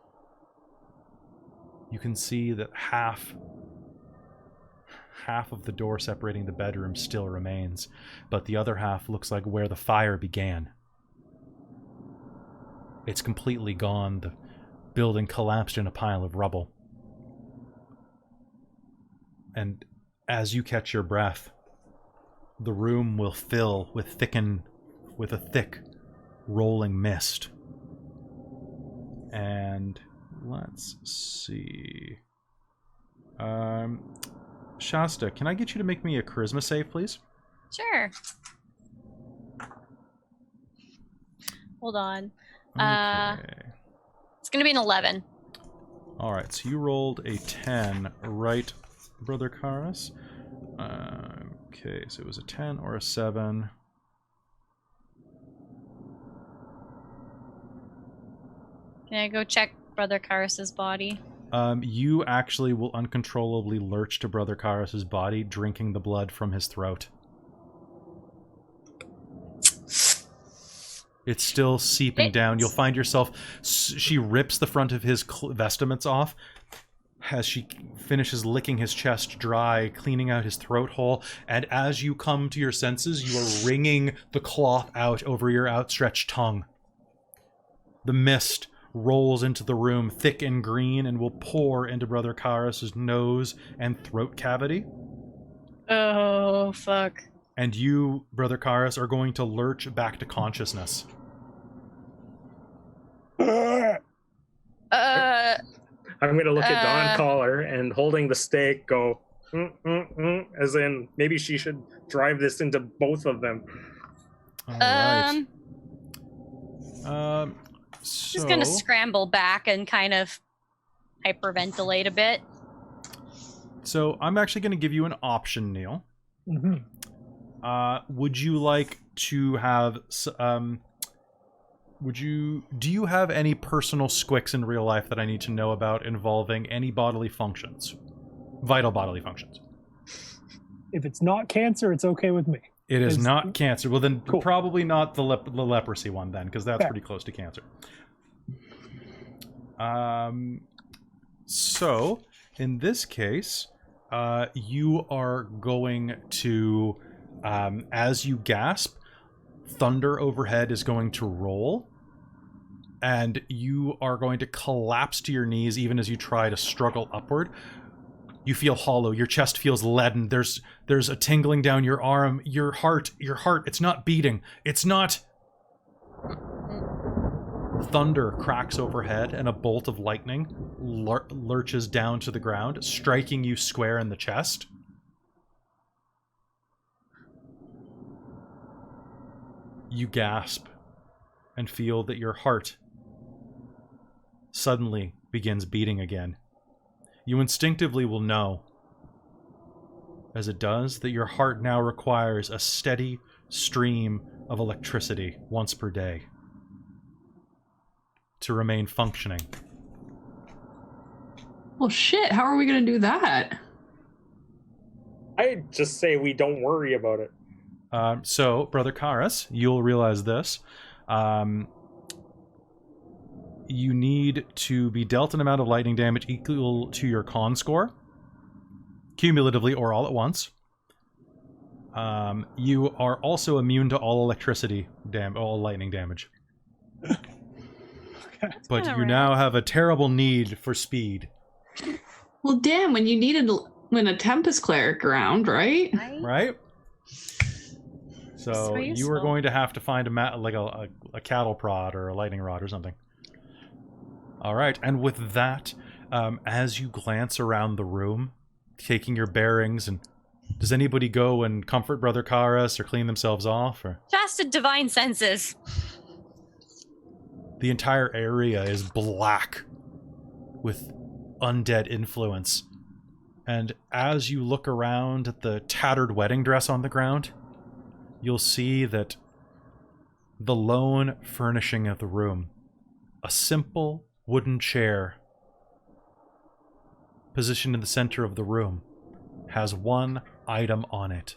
you can see that half of the door separating the bedroom still remains, but the other half looks like where the fire began. It's completely gone. The building collapsed in a pile of rubble. And as you catch your breath, the room will fill with a thick, rolling mist. And let's see. Shasta, can I get you to make me a charisma save, please? Sure. Hold on. Okay. It's going to be an 11. All right, so you rolled a 10, right, Brother Karas? Okay, so it was a 10 or a 7. Can I go check Brother Karas's body? You actually will uncontrollably lurch to Brother Karas's body, drinking the blood from his throat. It's still seeping down. You'll find yourself... She rips the front of his vestments off as she finishes licking his chest dry, cleaning out his throat hole, and as you come to your senses, you are wringing the cloth out over your outstretched tongue. The mist rolls into the room, thick and green, and will pour into Brother Karas's nose and throat cavity. Oh, fuck. And you, Brother Karas, are going to lurch back to consciousness. I'm going to look at Dawn Caller and holding the stake go, as in maybe she should drive this into both of them. All right. Just gonna scramble back and kind of hyperventilate a bit. So I'm actually going to give you an option, Neil. Would you like to have do you have any personal squicks in real life that I need to know about involving any bodily functions? Vital bodily functions. If it's not cancer, it's okay with me. It is not cancer. Well, then cool. Probably not the leprosy one then, because that's pretty close to cancer. So, in this case, you are going to, as you gasp, thunder overhead is going to roll, and you are going to collapse to your knees even as you try to struggle upward. You feel hollow. Your chest feels leaden. There's a tingling down your arm. Your heart, it's not beating. It's not... Thunder cracks overhead, and a bolt of lightning lurches down to the ground, striking you square in the chest. You gasp and feel that your heart suddenly begins beating again. You instinctively will know, as it does, that your heart now requires a steady stream of electricity once per day to remain functioning. Well, shit, how are we going to do that? I just say we don't worry about it. So, Brother Karas, you'll realize this. You need to be dealt an amount of lightning damage equal to your con score, cumulatively or all at once. You are also immune to all electricity all lightning damage. But you now have a terrible need for speed. Well, damn, when a Tempest Cleric around, right? Right? So you are going to have to find a cattle prod or a lightning rod or something. All right, and with that, as you glance around the room, taking your bearings, and does anybody go and comfort Brother Karas or clean themselves off? Or Casted divine senses. the entire area is black with undead influence. And as you look around at the tattered wedding dress on the ground, you'll see that the lone furnishing of the room, a simple wooden chair positioned in the center of the room, has one item on it: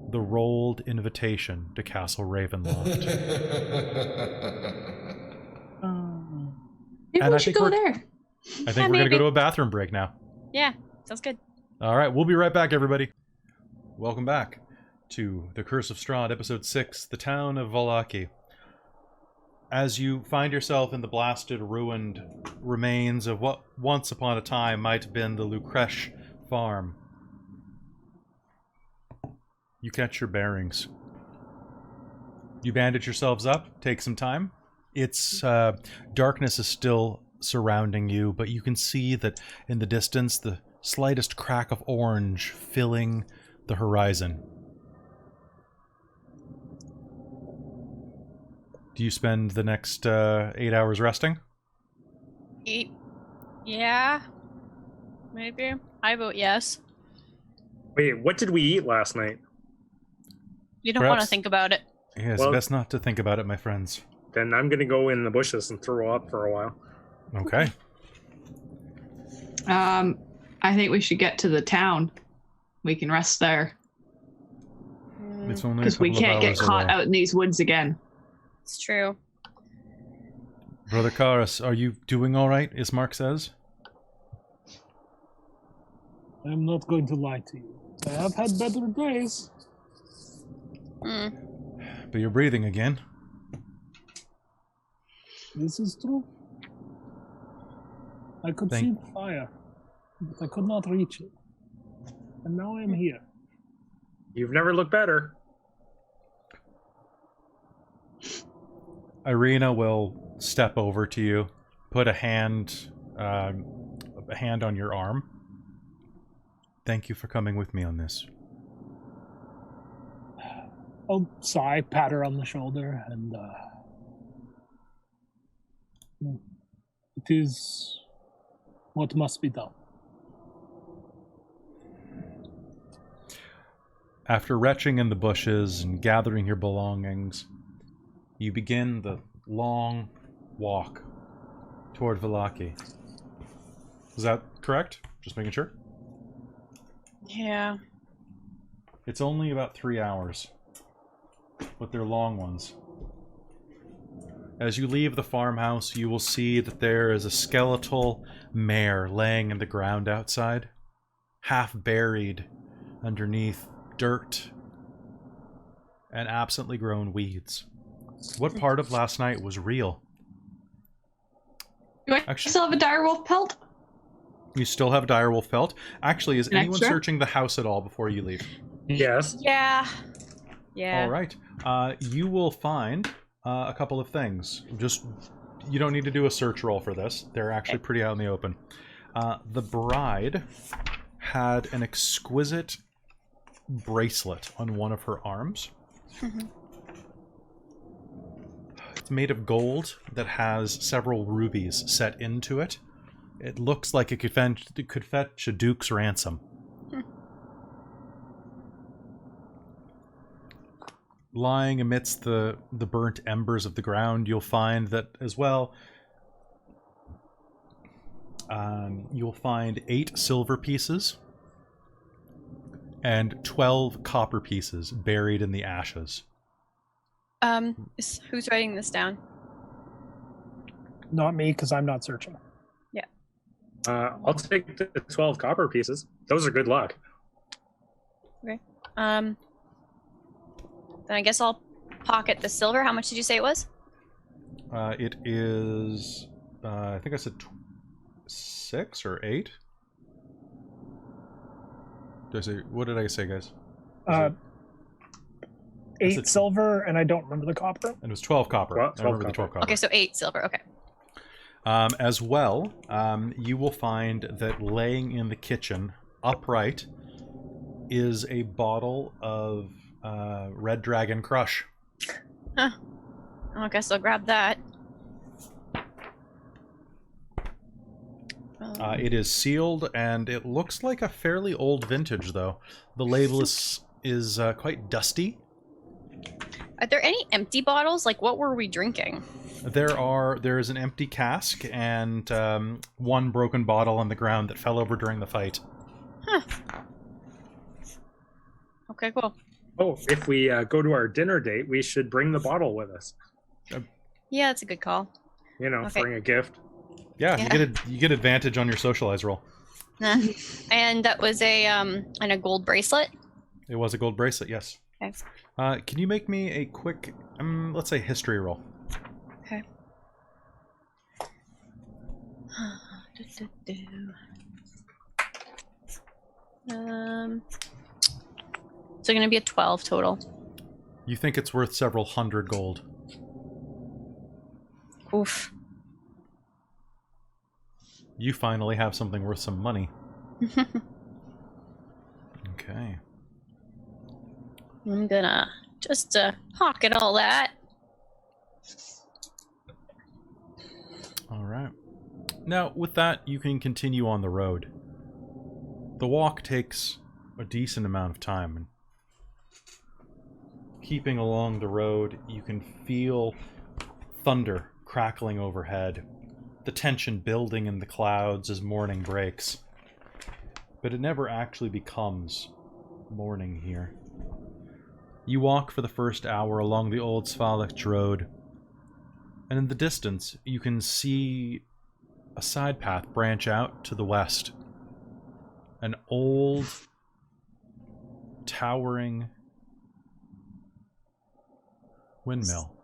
the rolled invitation to Castle Ravenloft. Maybe we should go there. I think we're going to go to a bathroom break now. Yeah, sounds good. All right, we'll be right back, everybody. Welcome back to The Curse of Strahd, Episode 6, The Town of Vallaki. As you find yourself in the blasted, ruined remains of what once upon a time might have been the Lucresh farm, you catch your bearings. You bandage yourselves up, take some time. It's darkness is still surrounding you, but you can see that in the distance, the slightest crack of orange filling the horizon. Do you spend the next 8 hours resting? Yeah. Maybe. I vote yes. Wait, what did we eat last night? You don't want to think about it. Yeah, it's best not to think about it, my friends. Then I'm going to go in the bushes and throw up for a while. Okay. I think we should get to the town. We can rest there. It's only because we can't get caught out in these woods again. It's true. Brother Karas, are you doing all right? Ismark says. I'm not going to lie to you. I have had better days. But you're breathing again. This is true. I could see the fire, but I could not reach it. And now I'm here. You've never looked better. Irina will step over to you, put a hand on your arm. Thank you for coming with me on this. I'll sigh, pat her on the shoulder, and it is What must be done? After retching in the bushes and gathering your belongings, you begin the long walk toward Vallaki. Is that correct? Just making sure? Yeah. It's only about 3 hours, but they're long ones. As you leave the farmhouse, you will see that there is a skeletal mare laying in the ground outside, half buried underneath dirt and absently grown weeds. What part of last night was real? Do I Actually- still have a direwolf pelt? You still have direwolf pelt. Actually, is An anyone extra? searching the house at all before you leave? Yes. Yeah. Yeah. All right. You will find a couple of things. Just, you don't need to do a search roll for this. They're actually pretty out in the open. The bride had an exquisite bracelet on one of her arms. It's made of gold that has several rubies set into it. It looks like it could fetch a duke's ransom. Lying amidst the burnt embers of the ground, you'll find that as well. You'll find 8 silver pieces and 12 copper pieces buried in the ashes. Who's writing this down? Not me, because I'm not searching. I'll take the 12 copper pieces. Those are good luck. Okay. Then I guess I'll pocket the silver. How much did you say it was? It is, I think I said 6 or 8. What did I say, guys? 8 silver, and I don't remember the copper. And it was 12 copper. Well, I remember 12 the 12 copper. Okay, so 8 silver. Okay. As well, you will find that laying in the kitchen, upright, is a bottle of Red Dragon Crush. Huh. I guess I'll grab that. It is sealed, and it looks like a fairly old vintage, though. The label is quite dusty. Are there any empty bottles? Like, what were we drinking? There is an empty cask and one broken bottle on the ground that fell over during the fight. Huh. Okay, cool. Oh, if we go to our dinner date, we should bring the bottle with us. Yeah, that's a good call. You know, Okay. bring a gift. Yeah, Yeah. You get advantage on your socialize roll. And that was a gold bracelet. It was a gold bracelet, yes. Okay. Can you make me a quick, let's say, history roll? Okay. So gonna be a 12 total. You think it's worth several hundred gold. Oof. You finally have something worth some money. Okay. I'm gonna just pocket all that. All right. Now, with that, you can continue on the road. The walk takes a decent amount of time. And keeping along the road, you can feel thunder crackling overhead, the tension building in the clouds as morning breaks. But it never actually becomes morning here. You walk for the first hour along the old Svalach road, and in the distance, you can see a side path branch out to the west. An old, towering windmill.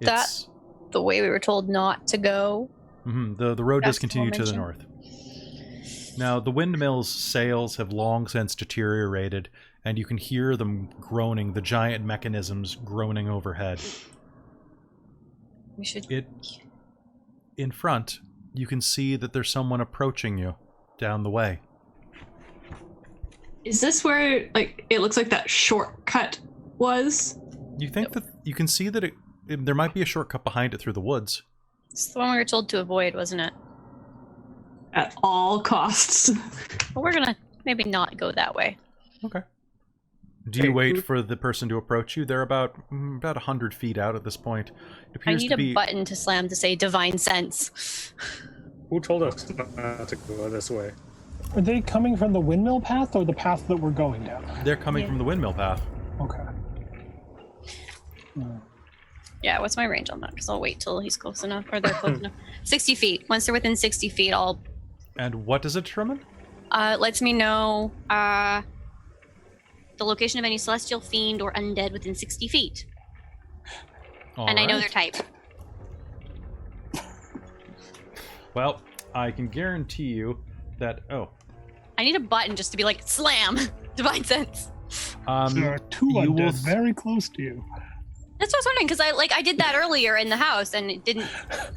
That- The way we were told not to go. The road does That's continue to the mentioned. north. Now, the windmill's sails have long since deteriorated, and you can hear them groaning, the giant mechanisms groaning overhead. We should. In front, you can see that there's someone approaching you down the way. Is this where, like, it looks like that shortcut was? You think that you can see that there might be a shortcut behind it through the woods. It's the one we were told to avoid, wasn't it? at all costs. But we're gonna maybe not go that way. Okay. Do you wait for the person to approach you? They're about 100 feet out at this point. It I appears need to a be... button to slam to say divine sense. Who told us not to go this way? Are they coming from the windmill path or the path that we're going down? They're coming from the windmill path. Okay. Yeah, what's my range on that? Because I'll wait till he's close enough, or they're close enough. 60 feet. Once they're within 60 feet, I'll... And what does it determine? Lets me know the location of any celestial fiend or undead within 60 feet. And I know their type. Well, I can guarantee you that... Oh. I need a button just to be like, slam! Divine sense. There are two undead very close to you. That's what I was wondering, because I did that earlier in the house, and it didn't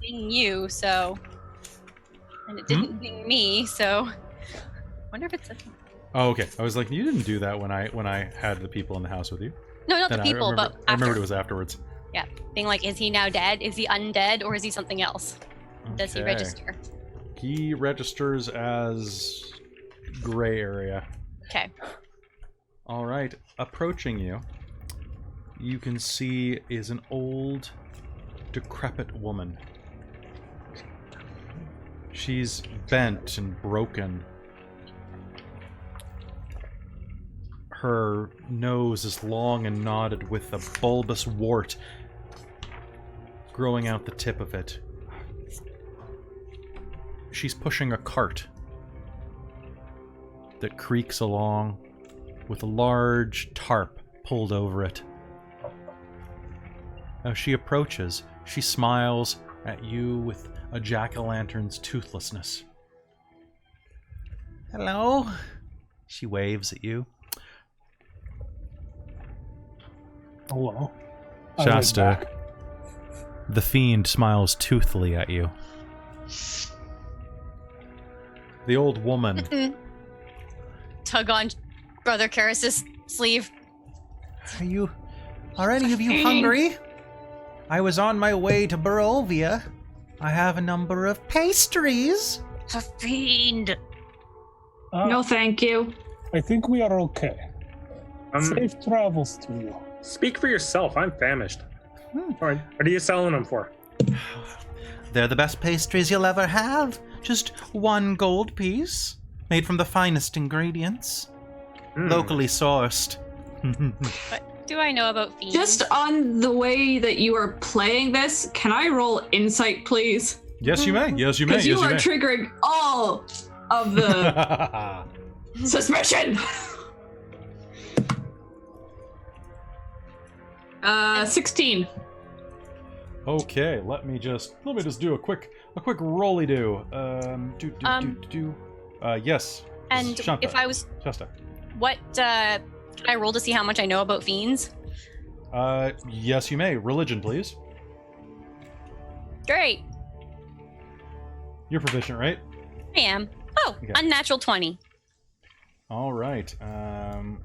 ding you, so... And it didn't ding me, so... wonder if it's a... Oh, okay. I was like, you didn't do that when I had the people in the house with you. No, not Then the people, but after. I remembered it was afterwards. Yeah, being like, is he now dead? Is he undead? Or is he something else? Does he register? He registers as gray area. Okay. All right. Approaching you, you can see is an old, decrepit woman. She's bent and broken. Her nose is long and knotted with a bulbous wart growing out the tip of it. She's pushing a cart that creaks along with a large tarp pulled over it. As she approaches, she smiles at you with a jack-o'-lantern's toothlessness. Hello? She waves at you. Hello. Shasta, the fiend smiles toothily at you. The old woman. Tug on Brother Karis's sleeve. Are any of you hungry? I was on my way to Barovia. I have a number of pastries. The fiend. No, thank you. I think we are okay. Safe travels to you. Speak for yourself. I'm famished. All right. What are you selling them for? They're the best pastries you'll ever have. Just 1 gold piece. Made from the finest ingredients. Locally sourced. What do I know about fiends? Just on the way that you are playing this, can I roll insight, please? Yes, you may. Yes, you may. Because you are triggering all of the suspicion. 16. Okay, let me just do a quick rolly do. Yes. And Shanta. if I was, Shasta. what can I roll to see how much I know about fiends? Yes, you may. Religion, please. Great, You're proficient, right? I am. Oh, Okay. unnatural 20. All right. All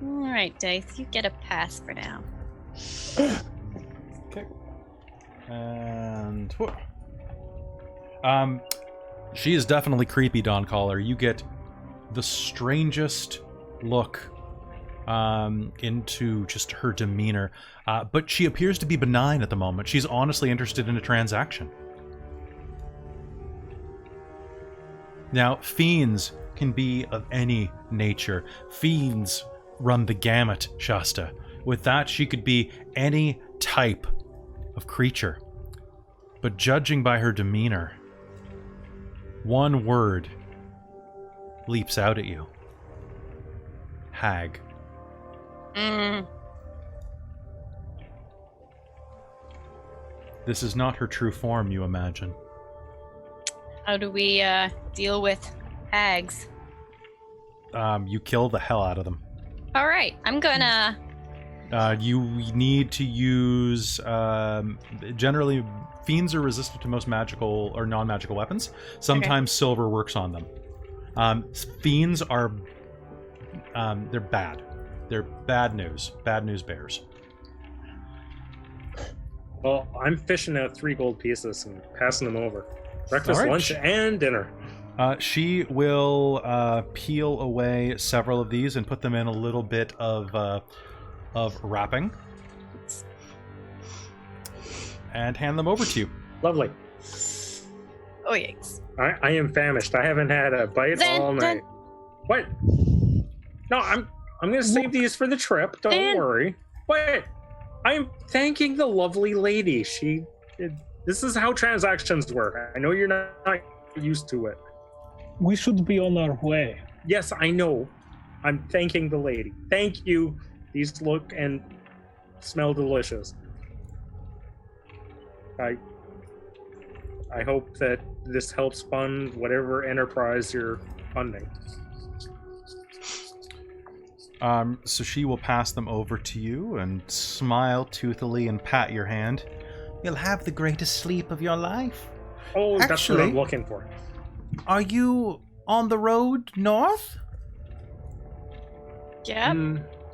right, Dice, you get a pass for now. Okay. And she is definitely creepy, Dawn Caller. You get the strangest look into just her demeanor, but she appears to be benign at the moment. She's honestly interested in a transaction. Now, fiends can be of any nature. Fiends run the gamut, Shasta. With that, she could be any type of creature. But judging by her demeanor, one word leaps out at you. Hag. This is not her true form, you imagine. How do we deal with hags? You kill the hell out of them. All right, I'm gonna. You need to use. Generally, fiends are resistant to most magical or non-magical weapons. Sometimes silver works on them. Fiends are. They're bad. They're bad news. Bad news bears. Well, I'm fishing out 3 gold pieces and passing them over. Breakfast, All right. lunch, and dinner. She will peel away several of these and put them in a little bit of wrapping. And hand them over to you. Lovely. Oh, yikes. I am famished. I haven't had a bite all night. What? No, I'm gonna save these for the trip. Don't worry. Wait, I am thanking the lovely lady. This is how transactions work. I know you're not used to it. We should be on our way. Yes, I know. I'm thanking the lady. Thank you. These look and smell delicious. I hope that this helps fund whatever enterprise you're funding. So she will pass them over to you and smile toothily and pat your hand. You'll have the greatest sleep of your life. Oh, that's what I'm looking for. Are you on the road north? Yep.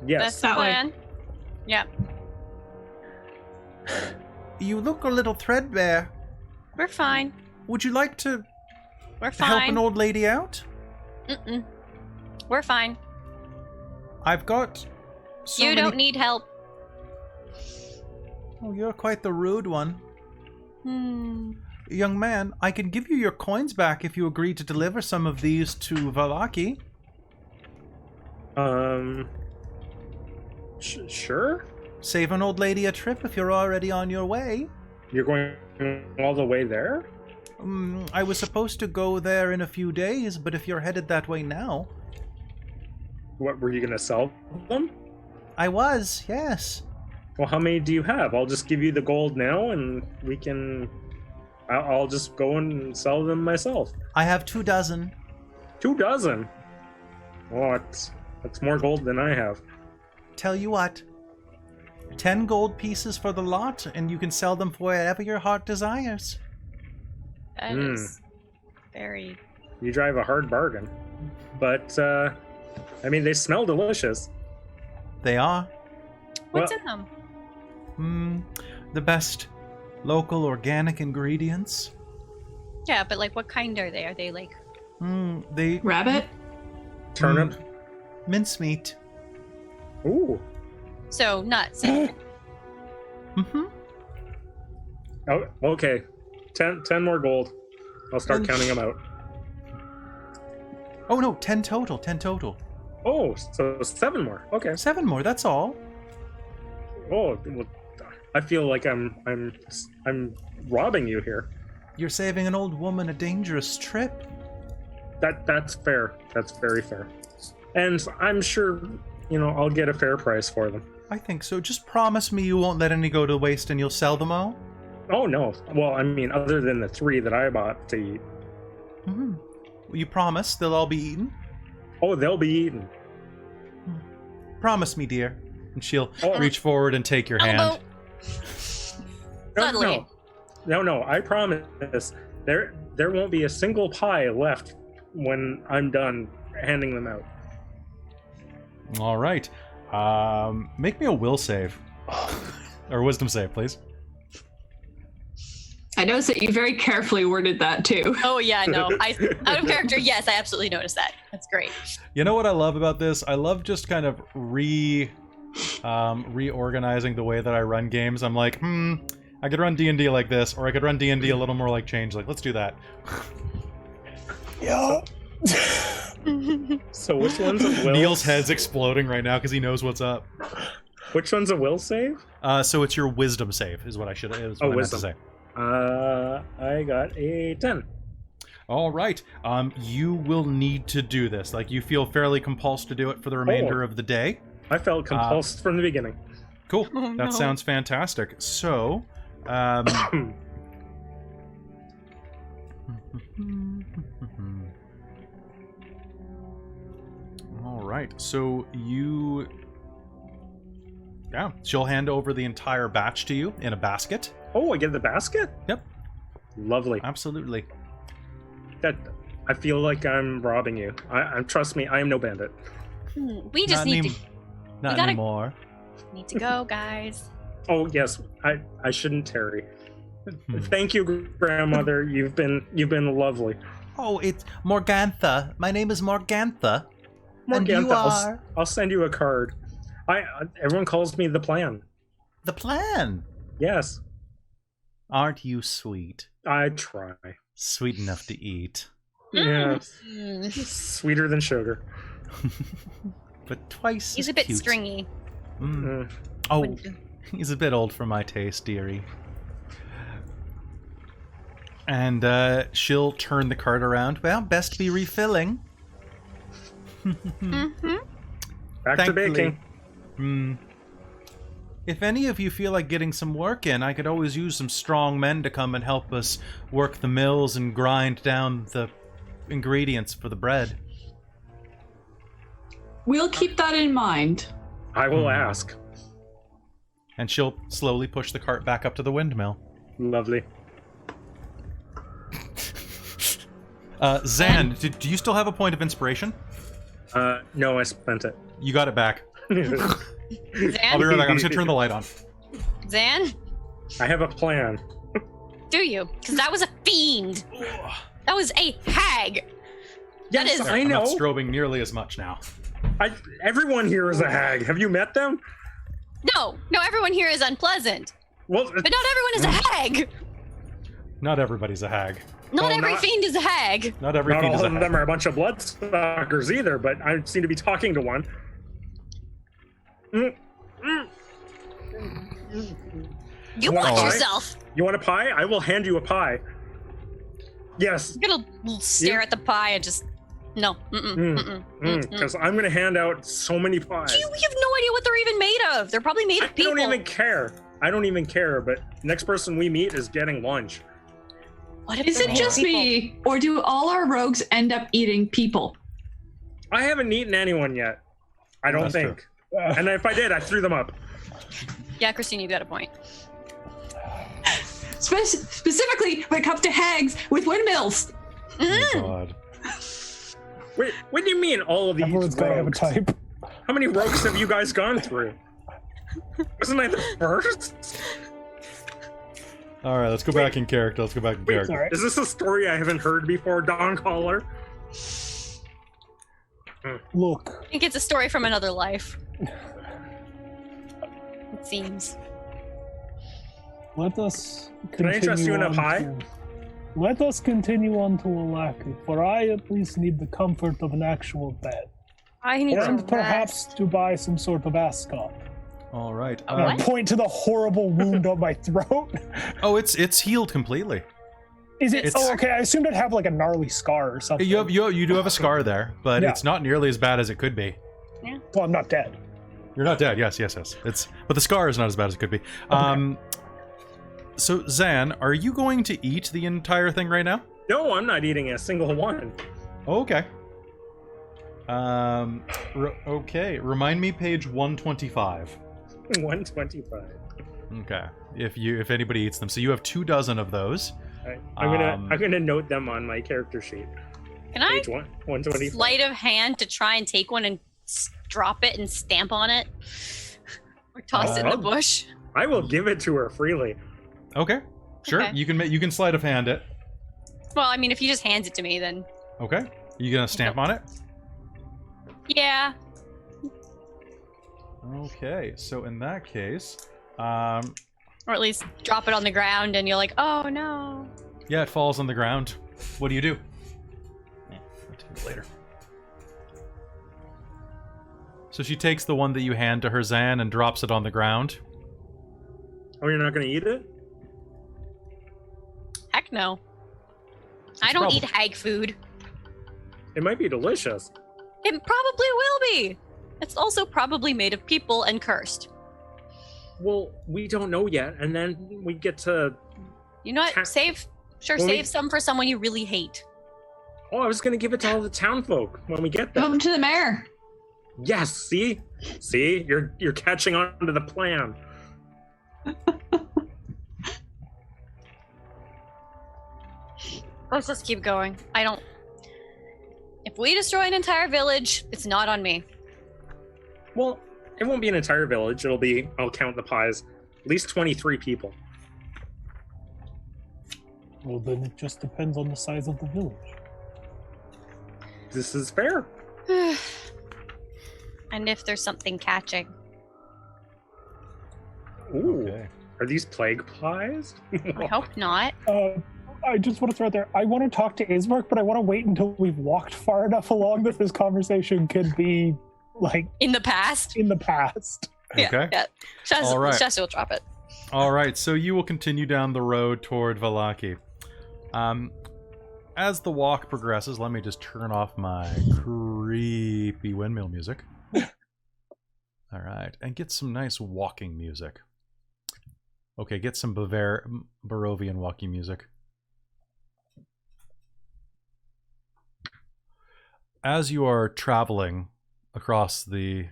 Yes. That's the plan. Yep. You look a little threadbare. We're fine. Would you like to We're fine. help an old lady out? Mm-mm. We're fine. I've got You don't need help. Oh, you're quite the rude one. Young man, I can give you your coins back if you agree to deliver some of these to Vallaki. Sure. Save an old lady a trip if you're already on your way. You're going all the way there? I was supposed to go there in a few days, but if you're headed that way now... What, were you going to sell them? I was, yes. Well, how many do you have? I'll just give you the gold now, and we can... I'll just go and sell them myself. I have 2 dozen. 2 dozen? Oh, that's more gold than I have. Tell you what, 10 gold pieces for the lot, and you can sell them for whatever your heart desires. That is very... You drive a hard bargain. But, I mean, they smell delicious. They are. What's in them? The best local organic ingredients. Yeah, but like, what kind are they? Are they like... They... Rabbit? Turnip? Mincemeat. Ooh. So, nuts. Oh, okay. 10 more gold. I'll start counting them out. Oh no, 10 total, 10 total. Oh, so 7 more. Okay. 7 more, that's all. Oh, well, I feel like I'm robbing you here. You're saving an old woman a dangerous trip. That's fair. That's very fair. And I'm sure, I'll get a fair price for them. I think so. Just promise me you won't let any go to waste and you'll sell them all. Oh, no. Well, I mean, other than the 3 that I bought to eat. You promise they'll all be eaten? Oh, they'll be eaten. Promise me, dear. And she'll reach forward and take your hand. No, I promise. There won't be a single pie left when I'm done handing them out. All right. Make me a will save. Or wisdom save, please. I noticed that you very carefully worded that too. Oh yeah, no. Out of character, yes, I absolutely noticed that. That's great. You know what I love about this? I love just kind of reorganizing the way that I run games. I'm like, I could run D&D like this, or I could run D&D a little more like Change. Like, let's do that. Yeah. So which one's a will? Neil's head's exploding right now because he knows what's up. Which one's a will save? So it's your wisdom save is what I should. Is what I meant to say. I got a 10. All right. You will need to do this. Like, you feel fairly compulsed to do it for the remainder of the day. I felt compulsed from the beginning. Cool. That sounds fantastic. So, all right. So she'll hand over the entire batch to you in a basket. Oh, I get the basket? Yep. Lovely. Absolutely. I feel like I'm robbing you. Trust me, I am no bandit. We just need anymore. Need to go, guys. Oh yes, I shouldn't tarry. Thank you, grandmother. You've been lovely. Oh, it's Morgantha. My name is Morgantha. And you are... I'll send you a card. Everyone calls me the Plan. The Plan. Yes. Aren't you sweet? I try. Sweet enough to eat. Yes. Sweeter than sugar. But twice He's as a bit cute. stringy. Oh, he's a bit old for my taste, dearie. And she'll turn the card around. Well, best be refilling. Back to baking. If any of you feel like getting some work in, I could always use some strong men to come and help us work the mills and grind down the ingredients for the bread. We'll keep that in mind. I will ask. And she'll slowly push the cart back up to the windmill. Lovely. Zan, do you still have a point of inspiration? No, I spent it. You got it back. I'll be Zan? right back. I'm just gonna turn the light on. Zan? I have a plan. Do you? Because that was a fiend. That was a hag. That Yes, is... I I'm know. not strobing nearly as much now. Everyone here is a hag. Have you met them? No, everyone here is unpleasant. Well, But not everyone is a hag. Not everybody's a hag. Not every fiend is a hag. Not every not fiend all is a of hag. them are a bunch of bloodsuckers either, but I seem to be talking to one. You Want a watch pie? yourself. You want a pie? I will hand you a pie. Yes. I'm gonna stare at the pie and just... No. Because I'm going to hand out so many pies. You have no idea what they're even made of. They're probably made of people. I don't even care. I don't even care, but next person we meet is getting lunch. What if Is they're it made of just people? me, or do all our rogues end up eating people? I haven't eaten anyone yet. I don't That's think. And if I did, I threw them up. Yeah, Christine, you got a point. Specifically when it comes to hags with windmills. Oh, God. Wait, what do you mean all of these Everyone's got to have a rogues? type. How many rogues have you guys gone through? Wasn't I the first? All right, let's go back in character. Let's go back in character. Sorry. Is this a story I haven't heard before, Don Caller? Look, I think it's a story from another life. It seems. let us Can I interest you in a pie? Let us continue on to Vallaki, for I at least need the comfort of an actual bed. I need some And perhaps to buy some sort of ascot. All right. A And I what? point to the horrible wound on my throat. Oh, it's healed completely. Is it? It's- Oh, okay. I assumed I'd have like a gnarly scar or something. You do have a scar there, but Yeah. it's not nearly as bad as it could be. Well, I'm not dead. You're not dead. Yes. But the scar is not as bad as it could be. So Zan, are you going to eat the entire thing right now? No, I'm not eating a single one. Oh, okay. Okay. Remind me page 125. 125. Okay. If anybody eats them, so you have 24 of those. Right. I'm gonna note them on my character sheet. Can I Page 125. sleight of hand to try and take one and drop it and stamp on it? Or toss it in the bush? I will give it to her freely. Okay. Sure. Okay. You can sleight of hand it. Well, I mean, if he just hands it to me, then... Okay. You gonna stamp on it? Yeah. Okay. So in that case, Or at least drop it on the ground and you're like, oh no. yeah, it falls on the ground. What do you do? Yeah, I'll do it later. So she takes the one that you hand to her, Zan, and drops it on the ground. Oh, you're not gonna eat it? Heck no. I don't eat hag food. It might be delicious. It probably will be. It's also probably made of people and cursed. Well, we don't know yet, and then we get to... You know what? Well, Save some for someone you really hate. Oh, I was gonna give it to all the town folk when we get there. Come to the mayor. Yes, see? See? You're catching on to the plan. Let's just keep going. If we destroy an entire village, it's not on me. Well, it won't be an entire village. I'll count the pies, at least 23 people. Well, then it just depends on the size of the village. This is fair. And if there's something catching. Ooh. Okay. Are these plague pies? I hope not. I just want to throw out there, I want to talk to Ismark, but I want to wait until we've walked far enough along that this conversation could be, like, In the past? in the past. Okay. Yeah. All right. Shasta will drop it. All right, so you will continue down the road toward Vallaki. As the walk progresses, let me just turn off my creepy windmill music. All right, and get some nice walking music. Okay, get some Barovian walking music. As you are traveling across the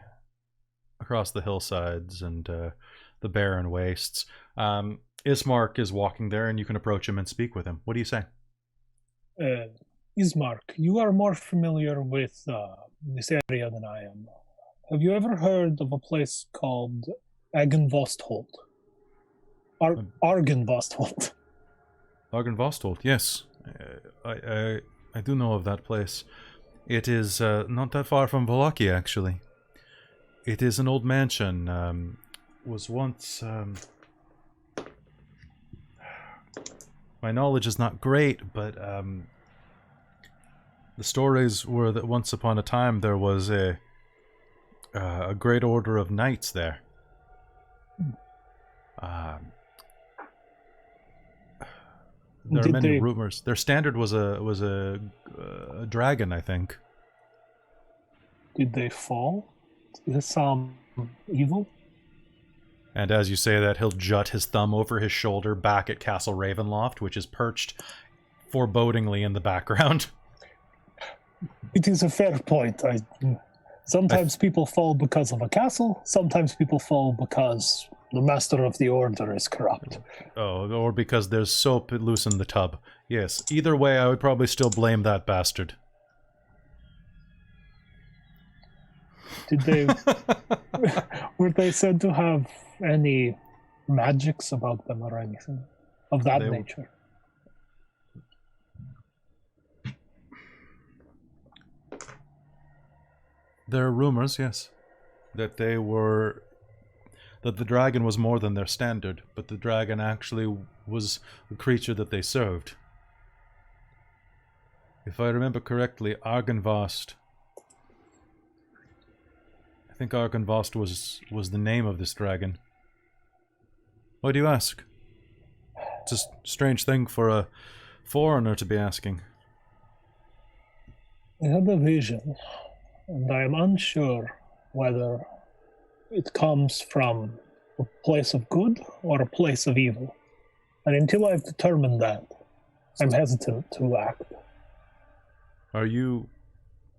hillsides and the barren wastes, Ismark is walking there, and you can approach him and speak with him. What do you say? Ismark, you are more familiar with this area than I am. Have you ever heard of a place called Argenvostholt? Argenvostholt. Argenvostholt, yes. I do know of that place. It is not that far from Vallaki, actually. It is an old mansion. Was once... my knowledge is not great, but the stories were that once upon a time there was a great order of knights there. There are many rumors. Their standard was a dragon, I think. Did they fall? Does this sound evil? And as you say that, he'll jut his thumb over his shoulder back at Castle Ravenloft, which is perched forebodingly in the background. It is a fair point. Sometimes people fall because of a castle. Sometimes people fall because the master of the order is corrupt. Oh, or because there's soap loose in the tub. Yes, either way, I would probably still blame that bastard. Did they... were they said to have any magics about them or anything of that nature? There are rumors, yes, that they were... that the dragon was more than their standard, but the dragon actually was the creature that they served. If I remember correctly, Argenvost... I think Argenvost was the name of this dragon. Why do you ask? It's a strange thing for a foreigner to be asking. I had a vision, and I am unsure whether it comes from a place of good or a place of evil. And until I've determined that, I'm hesitant to act. Are you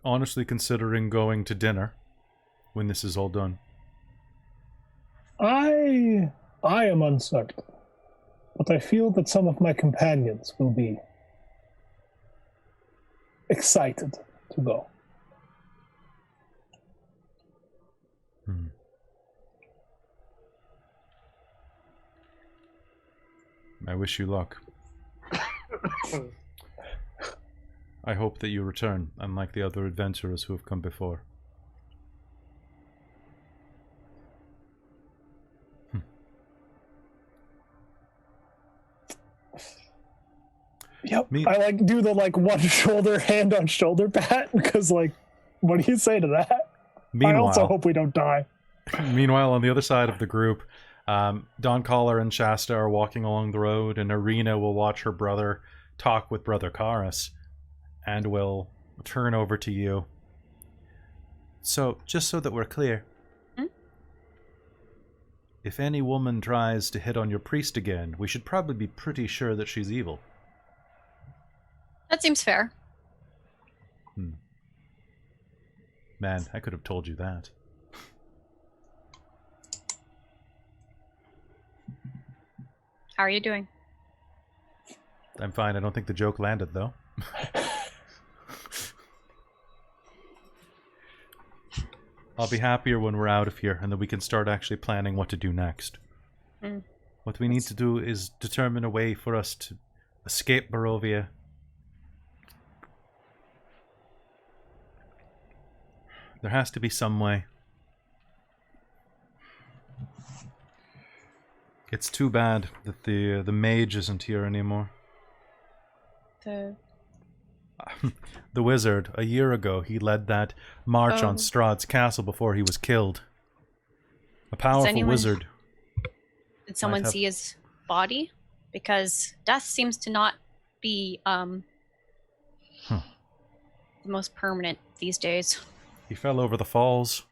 honestly considering going to dinner when this is all done? I am uncertain, but I feel that some of my companions will be excited to go. I wish you luck. I hope that you return, unlike the other adventurers who have come before. Yep. I do the one shoulder hand on shoulder pat because what do you say to that? Meanwhile, I also hope we don't die. Meanwhile, on the other side of the group, Don Collar and Shasta are walking along the road, and Irina will watch her brother talk with Brother Karis, and will turn over to you. So, just so that we're clear, if any woman tries to hit on your priest again, we should probably be pretty sure that she's evil. That seems fair. Man, I could have told you that. How are you doing? I'm fine. I don't think the joke landed, though. I'll be happier when we're out of here, and then we can start actually planning what to do next. What we need to do is determine a way for us to escape Barovia There has to be some way. It's too bad that the mage isn't here anymore. The The wizard, a year ago, he led that march on Strahd's castle before he was killed. A powerful wizard. Did someone see his body? Because death seems to not be the most permanent these days. He fell over the falls,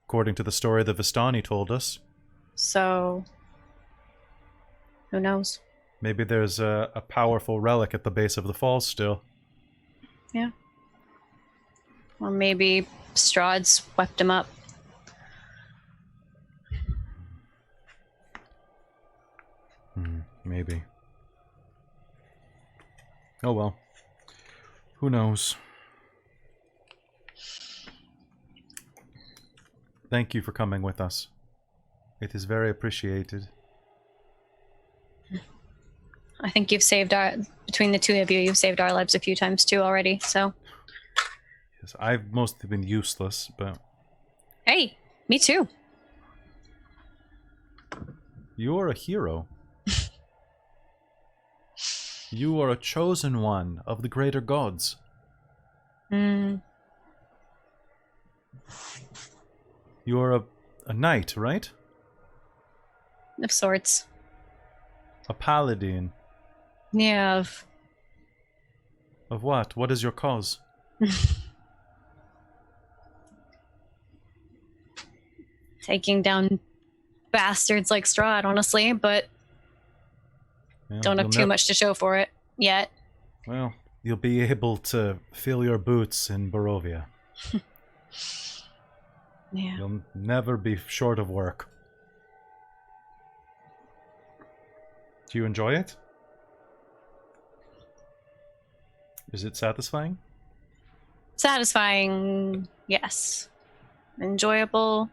according to the story the Vistani told us. So, who knows? Maybe there's a powerful relic at the base of the falls still. Yeah. Or maybe Strahd swept him up. Maybe. Oh well. Who knows? Thank you for coming with us. It is very appreciated. I think you've saved between the two of you, you've saved our lives a few times too already, so. Yes, I've mostly been useless, but... Hey, me too. You're a hero. You are a chosen one of the greater gods. Mm. You're a knight, right? Of sorts. A paladin. Yeah, Of what? What is your cause? taking down bastards like Strahd, honestly, but Yeah, don't have too much to show for it yet. Well, you'll be able to fill your boots in Barovia. Yeah. You'll never be short of work. Do you enjoy it? Is it satisfying? Satisfying, yes. Enjoyable,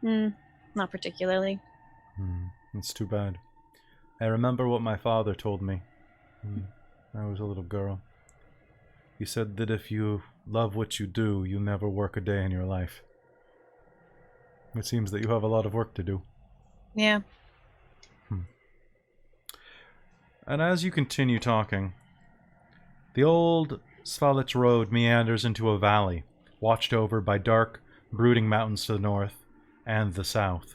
not particularly. It's too bad. I remember what my father told me when I was a little girl. He said that if you love what you do, you never work a day in your life. It seems that you have a lot of work to do. Yeah. And as you continue talking, the old Svalich road meanders into a valley, watched over by dark, brooding mountains to the north and the south.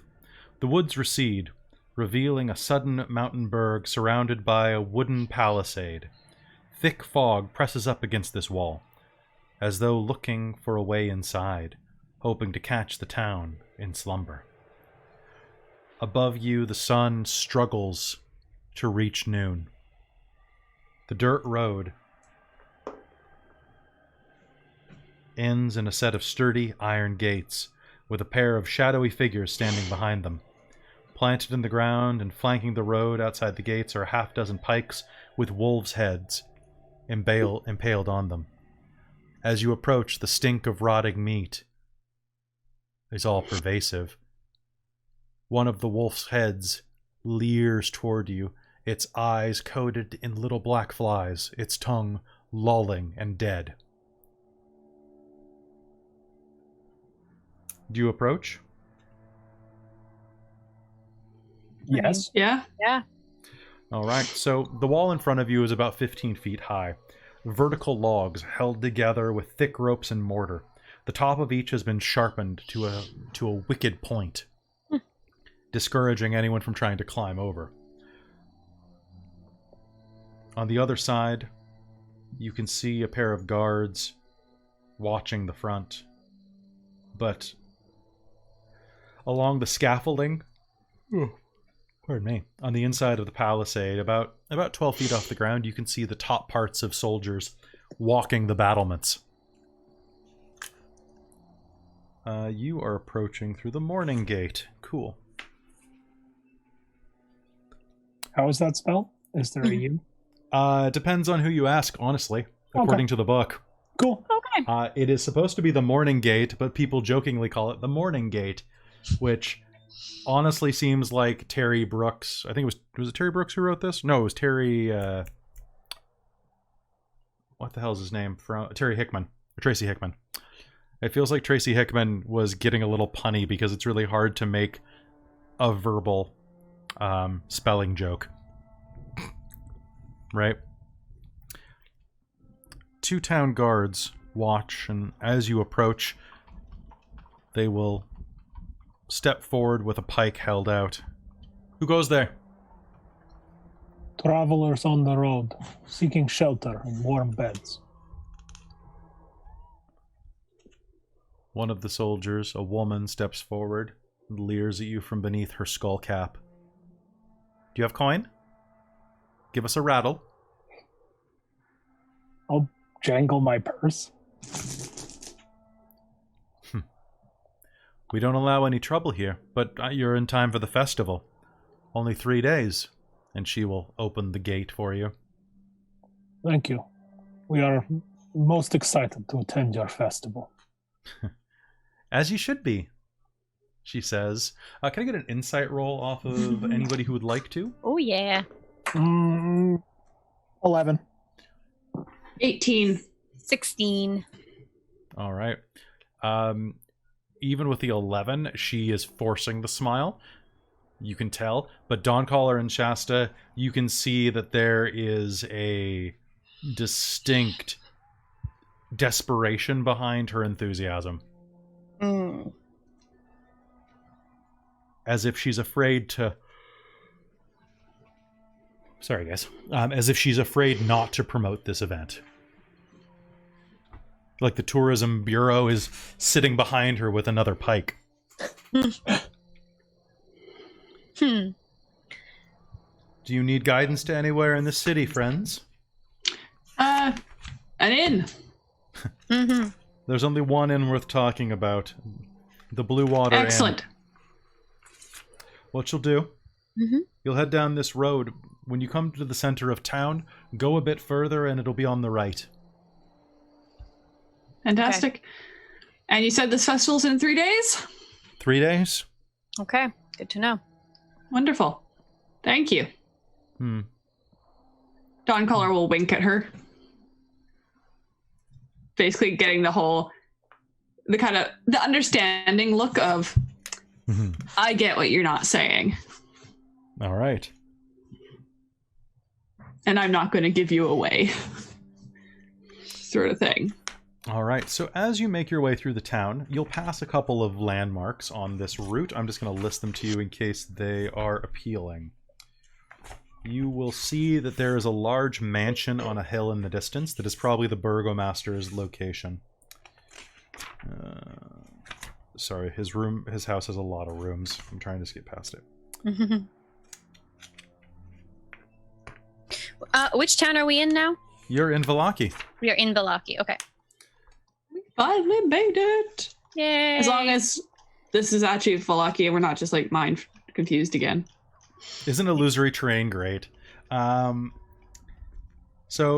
The woods recede, revealing a sudden mountain berg surrounded by a wooden palisade. Thick fog presses up against this wall, as though looking for a way inside, hoping to catch the town in slumber. Above you, the sun struggles to reach noon. The dirt road ends in a set of sturdy iron gates, with a pair of shadowy figures standing behind them. Planted in the ground and flanking the road outside the gates are a half-dozen pikes with wolves' heads impaled on them. As you approach, the stink of rotting meat is all pervasive. One of the wolf's heads leers toward you, its eyes coated in little black flies, its tongue lolling and dead. Do you approach? Yes. Yeah. Yeah. All right, so the wall in front of you is about 15 feet high. Vertical logs held together with thick ropes and mortar. The top of each has been sharpened to a wicked point, discouraging anyone from trying to climb over. On the other side, you can see a pair of guards watching the front. But along the scaffolding, pardon me, on the inside of the palisade, about 12 feet off the ground, you can see the top parts of soldiers walking the battlements. You are approaching through the morning gate. Cool. How is that spelled? Is there a U? It depends on who you ask, honestly, according to the book. Cool. Okay. It is supposed to be the morning gate, but people jokingly call it the morning gate, which honestly seems like Terry Brooks. I think was it Terry Brooks who wrote this? No, it was Terry. What the hell is his name? Terry Hickman or Tracy Hickman. It feels like Tracy Hickman was getting a little punny because it's really hard to make a verbal spelling joke. Right? 2 town guards watch, and as you approach, they will step forward with a pike held out. Who goes there? Travelers on the road, seeking shelter and warm beds. One of the soldiers, a woman, steps forward and leers at you from beneath her skull cap. Do you have coin? Give us a rattle. I'll jangle my purse. We don't allow any trouble here, but you're in time for the festival. Only 3 days, and she will open the gate for you. Thank you. We are most excited to attend your festival. As you should be, she says. Can I get an insight roll off of anybody who would like to? Oh, yeah. 11. 18. 16. All right. Even with the 11, she is forcing the smile. You can tell. But Dawncaller and Shasta, you can see that there is a distinct desperation behind her enthusiasm. Mm. As if she's afraid to... Sorry, guys. As if she's afraid not to promote this event. Like the tourism bureau is sitting behind her with another pike. Hmm. Do you need guidance to anywhere in the city, friends? An inn. Mm-hmm. There's only one inn worth talking about. The Blue Water Inn. Excellent. What you'll do, Mm-hmm. you'll head down this road. When you come to the center of town, go a bit further and it'll be on the right. Fantastic. And you said this festival's in 3 days? 3 days? Okay, good to know. Wonderful. Thank you. Dawncaller will wink at her. Basically getting the understanding look of, I get what you're not saying. All right. And I'm not going to give you away. Sort of thing. All right, so as you make your way through the town, you'll pass a couple of landmarks on this route. I'm just going to list them to you in case they are appealing. You will see that there is a large mansion on a hill in the distance that is probably the burgomaster's location. Sorry, his house has a lot of rooms. I'm trying to skip past it. Which town are we in now? You're in Vallaki. We are in Vallaki. Okay. Finally made it. Yay. As long as this is actually Vallaki and we're not just like mind confused again. Isn't illusory terrain great? So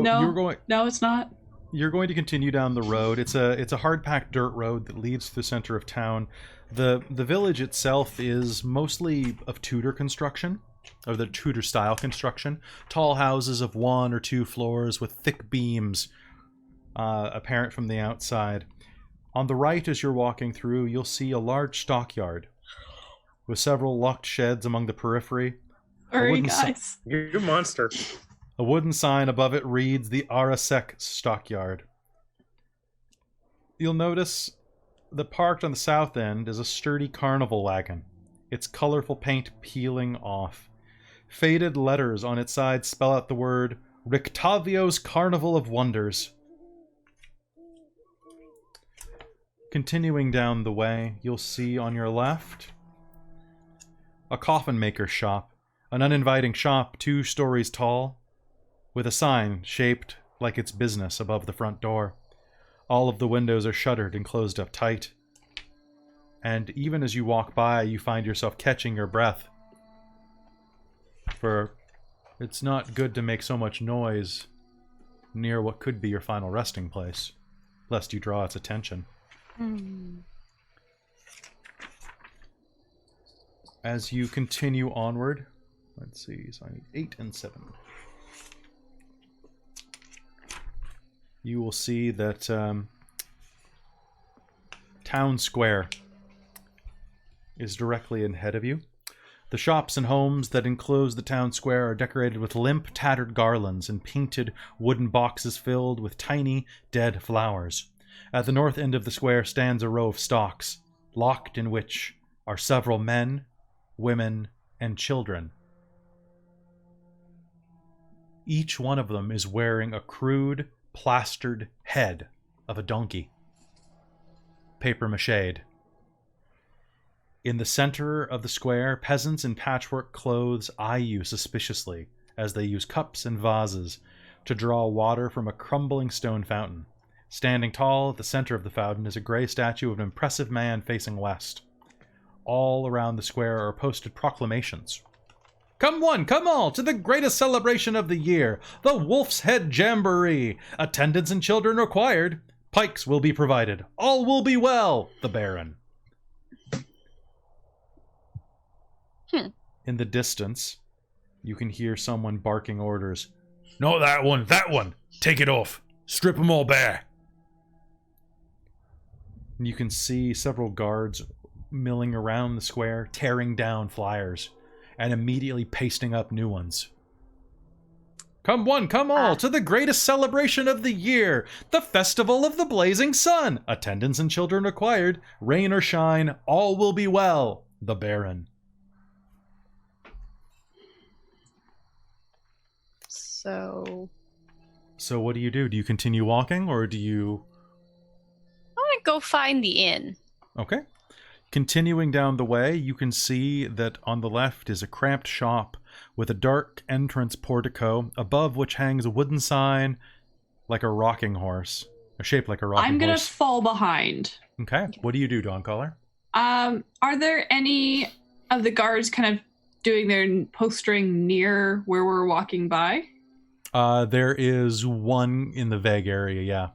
No. you're going. No, it's not. You're going to continue down the road. It's a hard-packed dirt road that leads to the center of town. The village itself is mostly of Tudor construction, or the Tudor style construction. Tall houses of 1 or 2 floors with thick beams apparent from the outside. On the right, as you're walking through, you'll see a large stockyard with several locked sheds among the periphery. Hurry, guys. You monster. A wooden sign above it reads the Arasek Stockyard. You'll notice that parked on the south end is a sturdy carnival wagon, its colorful paint peeling off. Faded letters on its side spell out the word Rictavio's Carnival of Wonders. Continuing down the way, you'll see on your left a coffin maker's shop, an uninviting shop 2 stories tall, with a sign shaped like its business above the front door. All of the windows are shuttered and closed up tight. And even as you walk by, you find yourself catching your breath. For it's not good to make so much noise near what could be your final resting place, lest you draw its attention. As you continue onward, let's see, so I need 8 and 7. You will see that town square is directly ahead of you. The shops and homes that enclose the town square are decorated with limp, tattered garlands and painted wooden boxes filled with tiny, dead flowers. At the north end of the square stands a row of stocks, locked in which are several men, women, and children. Each one of them is wearing a crude, plastered head of a donkey, papier-mâchéd. In the center of the square, peasants in patchwork clothes eye you suspiciously as they use cups and vases to draw water from a crumbling stone fountain. Standing tall at the center of the fountain is a gray statue of an impressive man facing west. All around the square are posted proclamations. Come one, come all, to the greatest celebration of the year, the Wolf's Head Jamboree. Attendants and children required. Pikes will be provided. All will be well, the Baron. In the distance, you can hear someone barking orders. Not that one, that one! Take it off! Strip them all bare! And you can see several guards milling around the square, tearing down flyers, and immediately pasting up new ones. Come one, come all, to the greatest celebration of the year, the Festival of the Blazing Sun! Attendants and children required. Rain or shine, all will be well, the Baron. So what do you do? Do you continue walking, or do you... I want to go find the inn. Okay. Continuing down the way, you can see that on the left is a cramped shop with a dark entrance portico, above which hangs a wooden sign like a rocking horse. Shaped like a rocking horse. I'm gonna fall behind. Okay. What do you do, Dawncaller? Are there any of the guards kind of doing their postering near where we're walking by? There is one in the vague area, yeah.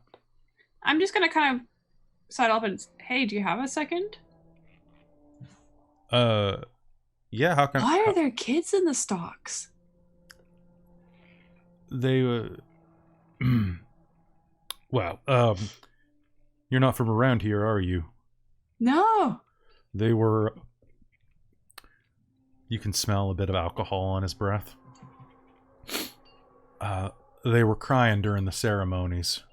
I'm just gonna kind of side up and, hey, do you have a second? Yeah, how can... Why are there kids in the stocks? They, well, you're not from around here, are you? No. They were... You can smell a bit of alcohol on his breath. They were crying during the ceremonies.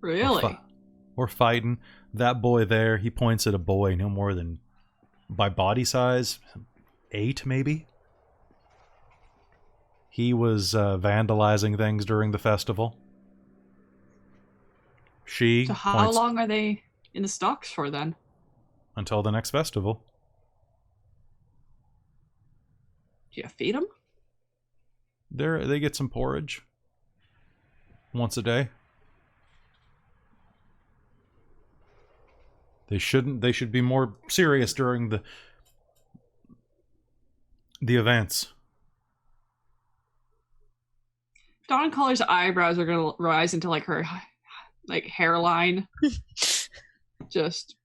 Really? Or fighting. That boy there, he points at a boy no more than, by body size, 8 maybe? He was vandalizing things during the festival. She So how long are they in the stocks for then? Until the next festival. Do you feed them? They get some porridge. Once a day. They should be more serious during the events. Dawncolor's eyebrows are gonna rise into like her hairline. Just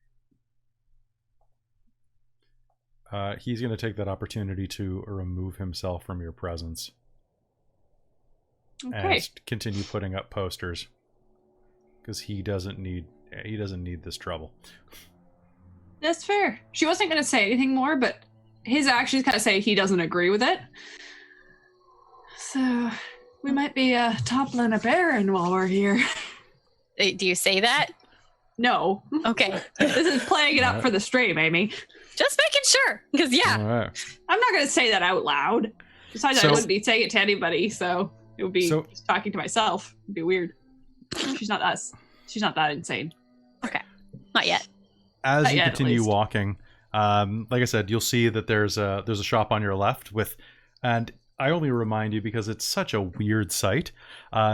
he's going to take that opportunity to remove himself from your presence. okay. And continue putting up posters. Because he doesn't need this trouble. That's fair. She wasn't gonna say anything more, but his actions kind of say he doesn't agree with it. So we might be toppling a baron while we're here. Do you say that? No. Okay. This is playing it up for the stream, Amy. Just making sure. Because, yeah. All right. I'm not going to say that out loud. Besides, I wouldn't be saying it to anybody, so it would be just talking to myself. It'd be weird. She's not that insane. Okay. Not yet. As you continue walking, like I said, you'll see that there's a shop on your left with, and I only remind you because it's such a weird sight.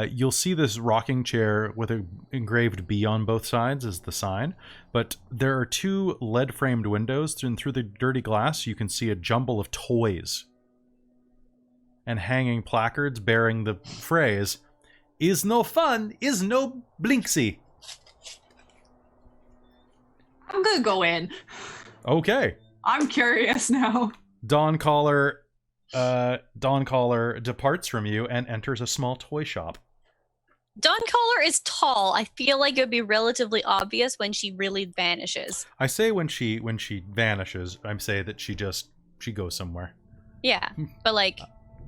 You'll see this rocking chair with an engraved B on both sides as the sign, but there are 2 lead-framed windows, and through the dirty glass you can see a jumble of toys and hanging placards bearing the phrase, "Is no fun, is no blinksy." I'm gonna go in. Okay. I'm curious now. Dawncaller departs from you and enters a small toy shop. Dawncaller is tall. I feel like it would be relatively obvious when she really vanishes. I say when she vanishes, I say that she goes somewhere. Yeah, but like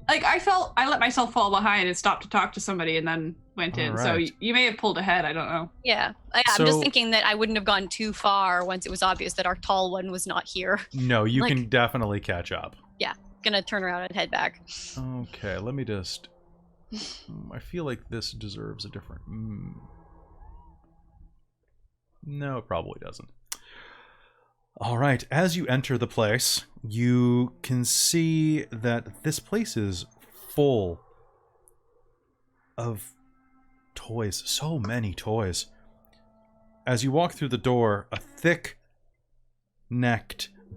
I let myself fall behind and stopped to talk to somebody and then went in. Right. So you may have pulled ahead. I don't know. Yeah, I'm just thinking that I wouldn't have gone too far once it was obvious that our tall one was not here. No, you can definitely catch up. Yeah, gonna turn around and head back. Okay, let me just... I feel like this deserves a different... No, it probably doesn't. All right, as you enter the place, you can see that this place is full of toys. So many toys. As you walk through the door, a thick-necked,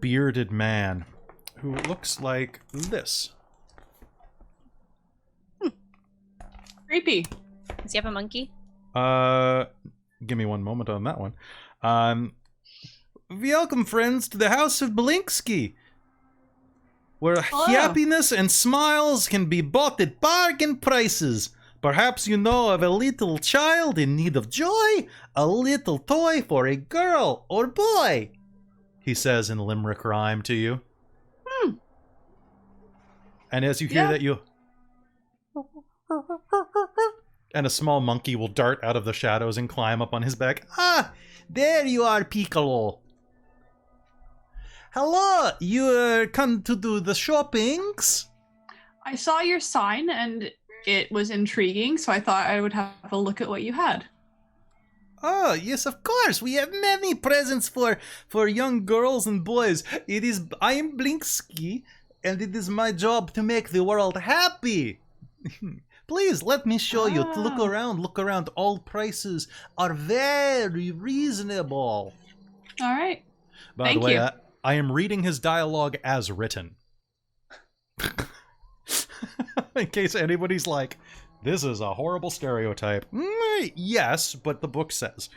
bearded man who looks like this. Creepy. Does he have a monkey? Give me one moment on that one. Welcome, friends, to the House of Belinsky, where happiness and smiles can be bought at bargain prices. Perhaps you know of a little child in need of joy, a little toy for a girl or boy, he says in limerick rhyme to you. And as you hear that, you... And a small monkey will dart out of the shadows and climb up on his back. Ah, there you are, Piccolo. Hello, you come to do the shoppings? I saw your sign and it was intriguing, so I thought I would have a look at what you had. Oh, yes, of course. We have many presents for young girls and boys. I am Blinksky, and it is my job to make the world happy. Please, let me show you. Look around. All prices are very reasonable. All right. By the way, I am reading his dialogue as written. In case anybody's like, this is a horrible stereotype. Yes, but the book says.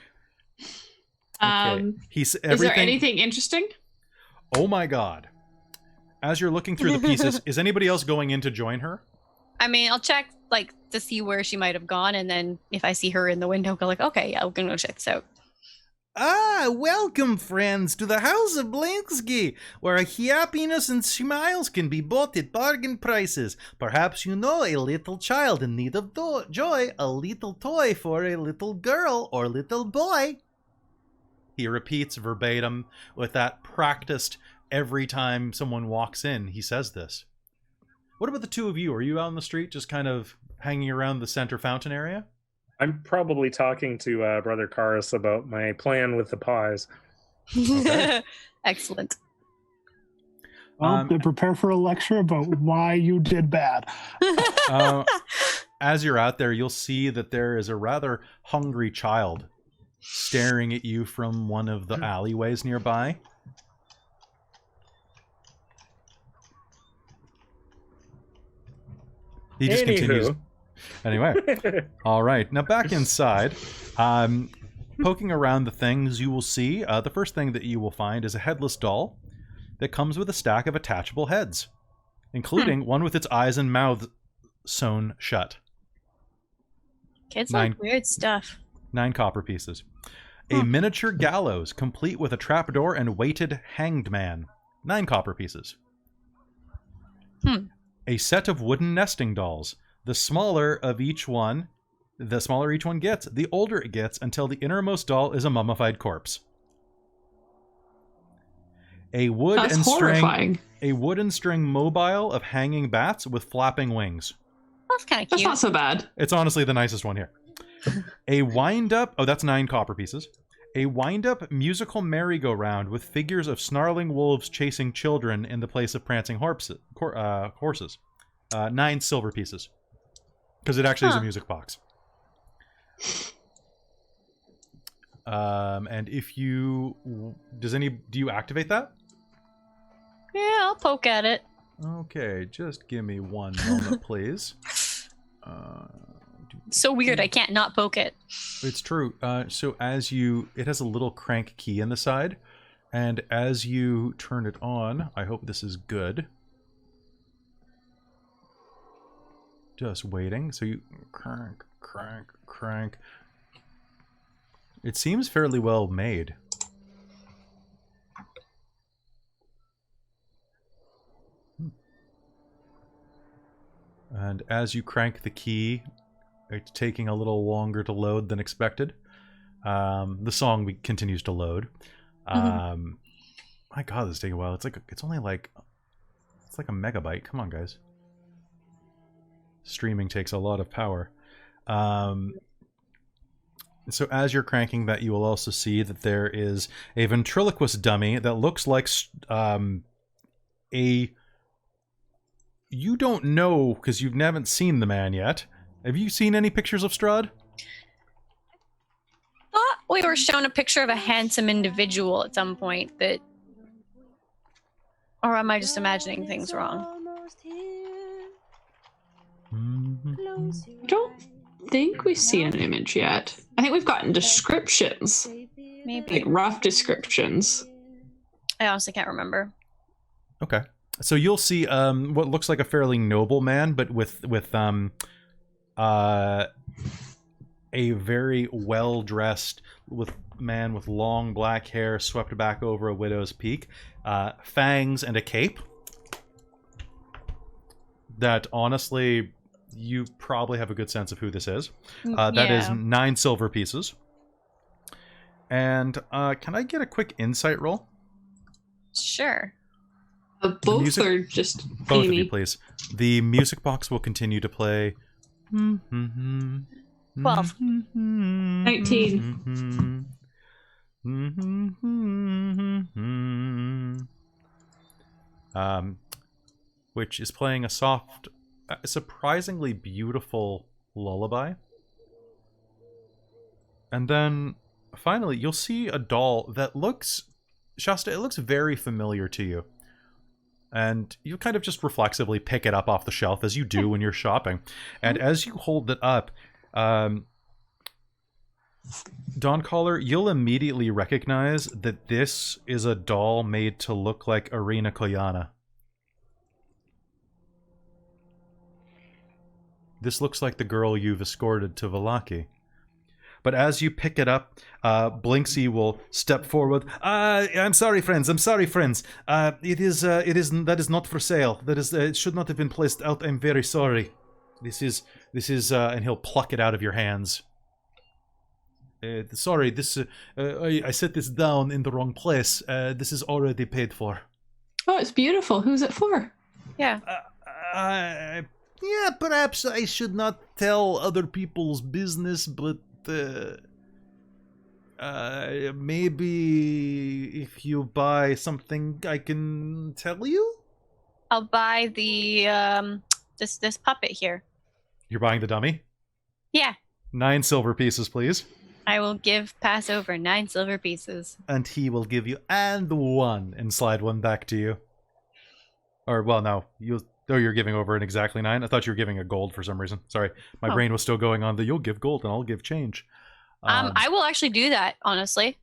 Okay. Is there anything interesting? Oh my god. As you're looking through the pieces, is anybody else going in to join her? I mean, I'll check to see where she might have gone, and then if I see her in the window, go like, okay, yeah, we're gonna go check this out. Welcome, friends, to the House of Blinksky, where happiness and smiles can be bought at bargain prices. Perhaps you know a little child in need of joy, a little toy for a little girl or little boy. He repeats verbatim with that practiced every time someone walks in. He says this. What about the two of you? Are you out on the street just kind of hanging around the center fountain area? I'm probably talking to Brother Karis about my plan with the pies. Okay. Excellent. Well, then prepare for a lecture about why you did bad. As you're out there, you'll see that there is a rather hungry child staring at you from one of the alleyways nearby. He just continues. Anyway, all right. Now back inside, poking around the things, you will see the first thing that you will find is a headless doll that comes with a stack of attachable heads, including one with its eyes and mouth sewn shut. Kids like weird stuff. 9 copper pieces. A miniature gallows, complete with a trapdoor and weighted hanged man. 9 copper pieces. A set of wooden nesting dolls. The smaller each one gets, the older it gets, until the innermost doll is a mummified corpse. A wood and string mobile of hanging bats with flapping wings. That's kind of cute. That's not so bad. It's honestly the nicest one here. A wind-up... Oh, that's 9 copper pieces. A wind-up musical merry-go-round with figures of snarling wolves chasing children in the place of prancing horses. 9 silver pieces. Because it actually is a music box. And if you... Do you activate that? Yeah, I'll poke at it. Okay, just give me one moment, please. So weird, I can't not poke it. It's true. So as you... It has a little crank key in the side. And as you turn it on, I hope this is good. Just waiting. So you crank. crank. It seems fairly well made. And as you crank the key, it's taking a little longer to load than expected. The song continues to load. My God, this is taking a while. It's only like a megabyte. Come on, guys. Streaming takes a lot of power. So as you're cranking that, you will also see that there is a ventriloquist dummy that looks like You don't know, because you haven't seen the man yet. Have you seen any pictures of Strahd? Thought we were shown a picture of a handsome individual at some point that... Or am I just imagining things wrong? I don't think we've seen an image yet. I think we've gotten descriptions. Maybe. Like rough descriptions. I honestly can't remember. Okay. So you'll see what looks like a fairly noble man, but with a very well-dressed man with long black hair swept back over a widow's peak, fangs, and a cape. That, honestly, you probably have a good sense of who this is. That is 9 silver pieces. And can I get a quick insight roll? Sure. Both are just both of you, please. The music box will continue to play. 12. 19. Which is playing a soft, surprisingly beautiful lullaby. And then, finally, you'll see a doll that looks... Shasta, it looks very familiar to you. And you kind of just reflexively pick it up off the shelf, as you do when you're shopping. And as you hold it up, Dawncaller, you'll immediately recognize that this is a doll made to look like Irina Koyana. This looks like the girl you've escorted to Vallaki. But as you pick it up, Blinksy will step forward. I'm sorry, friends. That is not for sale. It should not have been placed out. I'm very sorry. This is, and he'll pluck it out of your hands. Sorry, I set this down in the wrong place. This is already paid for. Oh, it's beautiful. Who's it for? Yeah. Yeah, perhaps I should not tell other people's business, but maybe if you buy something, I can tell you? I'll buy the, this puppet here. You're buying the dummy? Yeah. 9 silver pieces, please. I will give Passover 9 silver pieces. And he will give you, and 1, and slide 1 back to you. Or, well, no, you're giving over an exactly 9? I thought you were giving a gold for some reason. Sorry. My brain was still going on the you'll give gold and I'll give change. I will actually do that, honestly.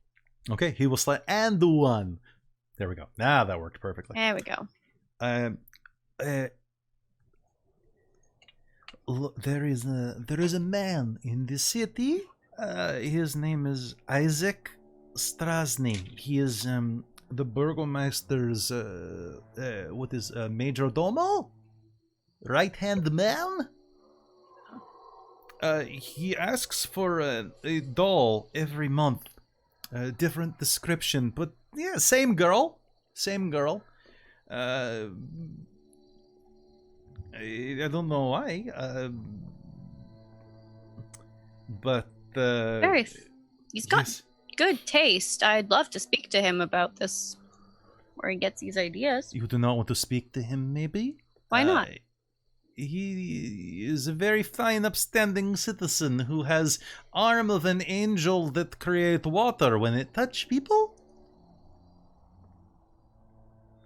Okay, he will slide and 1. There we go. Now that worked perfectly. There we go. There is a man in the city. His name is Isaac Strasny. He is the Burgomaster's major domo? Right-hand man? He asks for a doll every month. Different description, but yeah, same girl. I don't know why. But he's got good taste. I'd love to speak to him about this, where he gets these ideas. You do not want to speak to him, maybe? Why not? He is a very fine, upstanding citizen who has arm of an angel that create water when it touch people.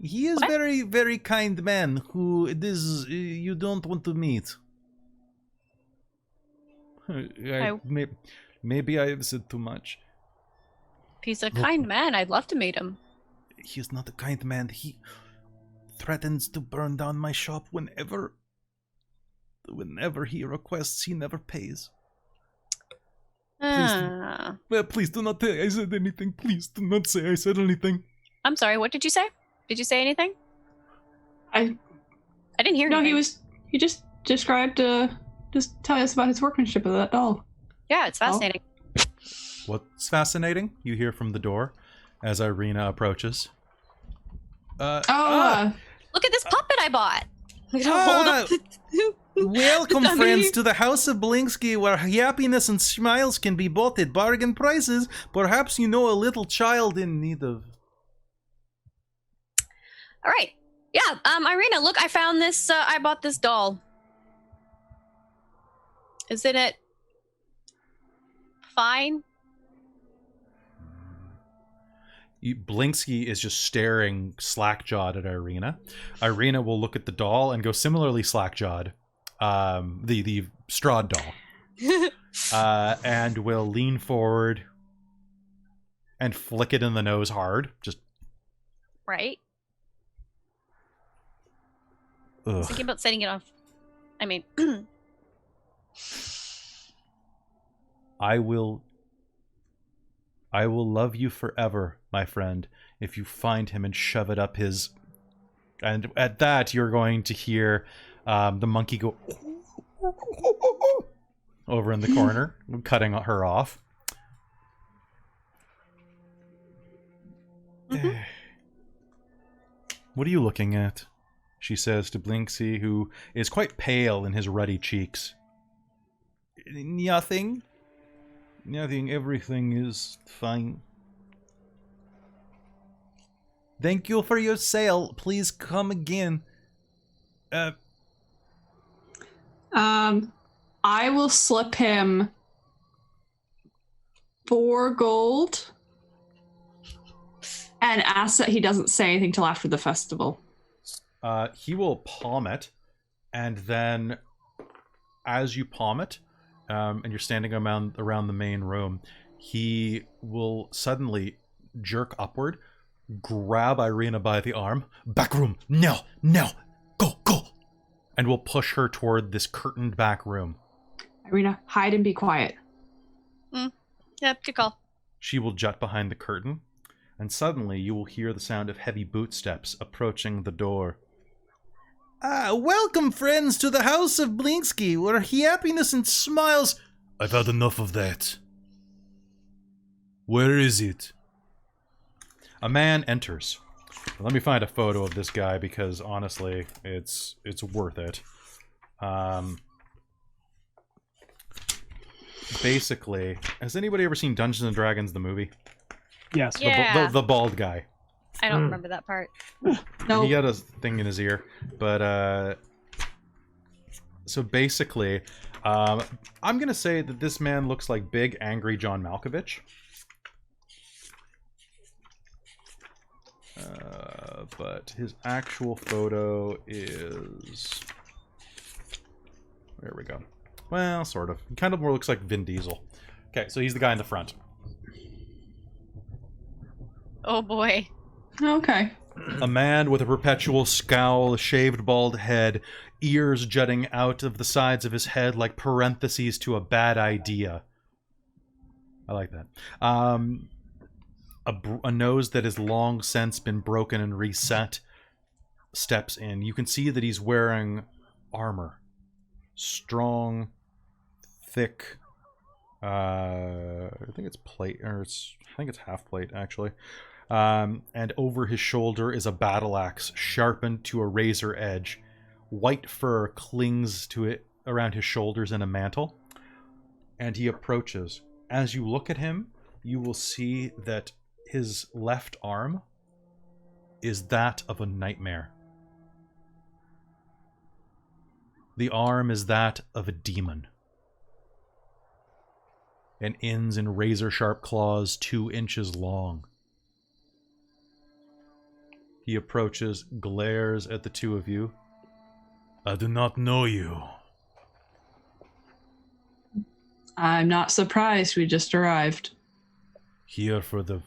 He is very, very kind man who you don't want to meet. Maybe I have said too much. If he's a kind man, I'd love to meet him. He is not a kind man. He threatens to burn down my shop whenever he requests. He never pays. Please do not say I said anything. Please do not say I said anything. I'm sorry, what did you say? Did you say anything? I didn't hear anything. No, he just described, just telling us about his workmanship of that doll. Yeah, it's fascinating. What's fascinating? You hear from the door as Irina approaches. Look at this puppet I bought. I'm gonna hold up Welcome, friends, to the House of Blinsky, where happiness and smiles can be bought at bargain prices. Perhaps you know a little child in need of... All right. Yeah, Irina, look, I found this, I bought this doll. Isn't it fine? Blinsky is just staring slack-jawed at Irina. Irina will look at the doll and go similarly slack-jawed. The Strahd doll. And will lean forward and flick it in the nose hard. Just... Right. Ugh. I was thinking about setting it off. I mean... I will love you forever, my friend, if you find him and shove it up his... And at that, you're going to hear the monkey go... over in the corner, cutting her off. Mm-hmm. What are you looking at? She says to Blinksy, who is quite pale in his ruddy cheeks. Nothing. Nothing. Everything is fine. Thank you for your sale. Please come again. I will slip him 4 gold and ask that he doesn't say anything till after the festival. He will palm it, and then as you palm it, and you're standing around the main room, he will suddenly jerk upward, grab Irina by the arm, back room, no, go, and will push her toward this curtained back room. Irina, hide and be quiet. Yeah, good call. She will jut behind the curtain, and suddenly you will hear the sound of heavy bootsteps approaching the door. Welcome, friends, to the House of Blinsky, where happiness and smiles... I've had enough of that. Where is it? A man enters. Let me find a photo of this guy, because honestly, it's worth it. Basically, has anybody ever seen Dungeons and Dragons, the movie? Yes. Yeah. The bald guy. I don't remember that part. No. He got a thing in his ear, but so basically, I'm gonna say that this man looks like big, angry John Malkovich. But his actual photo is... There we go. Well, sort of. He kind of more looks like Vin Diesel. Okay, so he's the guy in the front. Oh boy. Okay. A man with a perpetual scowl, a shaved bald head, ears jutting out of the sides of his head like parentheses to a bad idea. I like that. A nose that has long since been broken and reset steps in. You can see that he's wearing armor. Strong, thick, I think it's plate, or I think it's half plate, actually. And over his shoulder is a battle axe sharpened to a razor edge. White fur clings to it around his shoulders in a mantle. And he approaches. As you look at him, you will see that his left arm is that of a nightmare. The arm is that of a demon. And ends in razor-sharp claws 2 inches long. He approaches, glares at the two of you. I do not know you. I'm not surprised. We just arrived. Here for the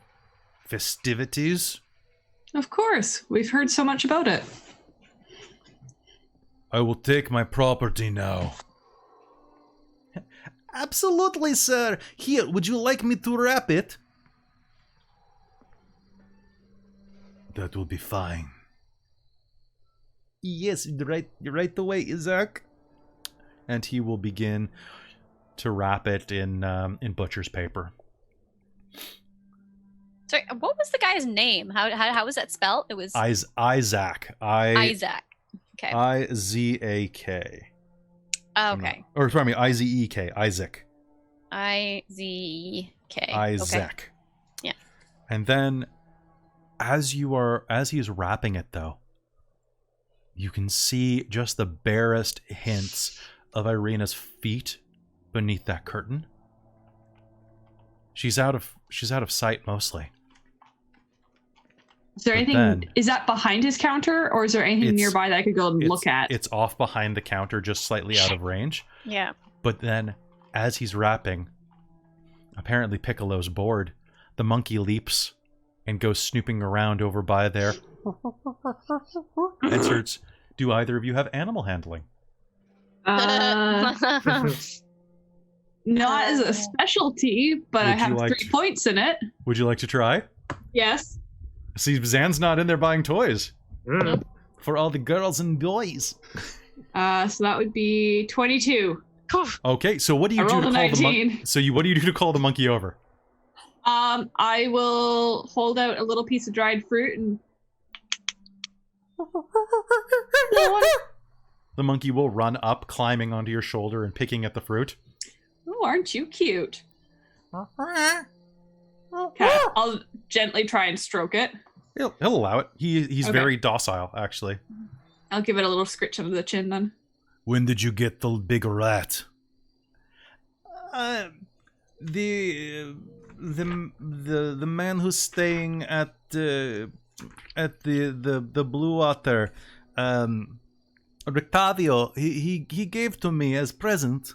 festivities? Of course. We've heard so much about it. I will take my property now. Absolutely, sir. Here, would you like me to wrap it? That will be fine. Yes, right away, Isaac. And he will begin to wrap it in butcher's paper. Sorry, what was the guy's name? How was that spelled? It was Isaac. Isaac. Okay. Izak. Okay. Or pardon me, Izek. Isaac. Izek. Isaac. Okay. Yeah. And then, as he is wrapping it, though, you can see just the barest hints of Irina's feet beneath that curtain. She's out of sight mostly. Is there anything? Is that behind his counter, or is there anything nearby that I could go and look at? It's off behind the counter, just slightly out of range. Yeah. But then, as he's wrapping, apparently Piccolo's bored. The monkey leaps and goes snooping around over by there. And starts, do either of you have animal handling? Not as a specialty, but I have 3 points in it. Would you like to try? Yes. See, Zan's not in there buying toys. Mm. For all the girls and boys. So that would be 22. Okay, so what do you do to call the monkey? What do you do to call the monkey over? I will hold out a little piece of dried fruit and the monkey will run up, climbing onto your shoulder and picking at the fruit. Oh, aren't you cute? Okay, I'll gently try and stroke it. He'll allow it. He's very docile, actually. I'll give it a little scritch under the chin then. When did you get the big rat? The man who's staying at the Blue Water, Rictavio, he gave to me as present.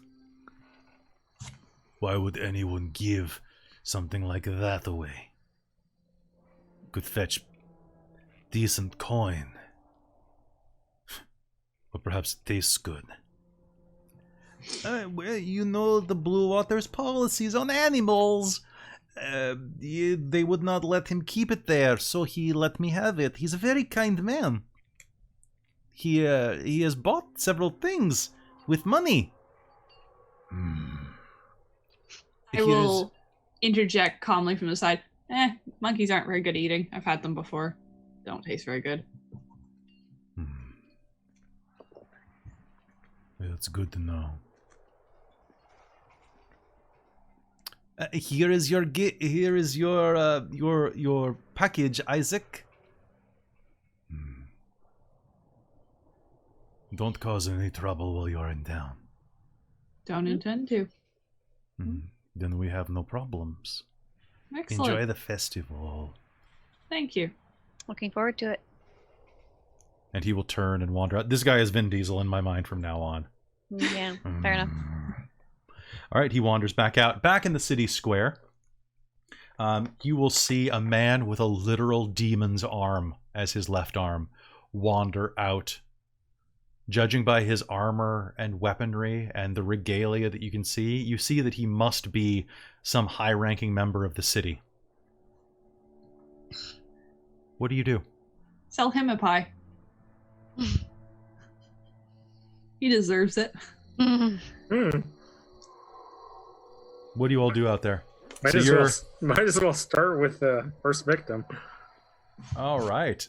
Why would anyone give something like that away? Could fetch decent coin. Or perhaps it tastes good. Well, you know the Blue Water's policies on animals. They would not let him keep it there, so he let me have it. He's a very kind man. He has bought several things with money. I will interject calmly from the side. Monkeys aren't very good at eating. I've had them before. Don't taste very good. That's good to know. Here is your your package, Isaac. Don't cause any trouble while you're in town. Don't intend to. Then we have no problems. Excellent. Enjoy the festival. Thank you. Looking forward to it. And he will turn and wander out. This guy is Vin Diesel in my mind from now on. Yeah, fair enough. All right, he wanders back out. Back in the city square, you will see a man with a literal demon's arm as his left arm wander out. Judging by his armor and weaponry and the regalia that you see that he must be some high-ranking member of the city. What do you do? Sell him a pie. He deserves it. What do you all do out there? Might as well start with the first victim. All right.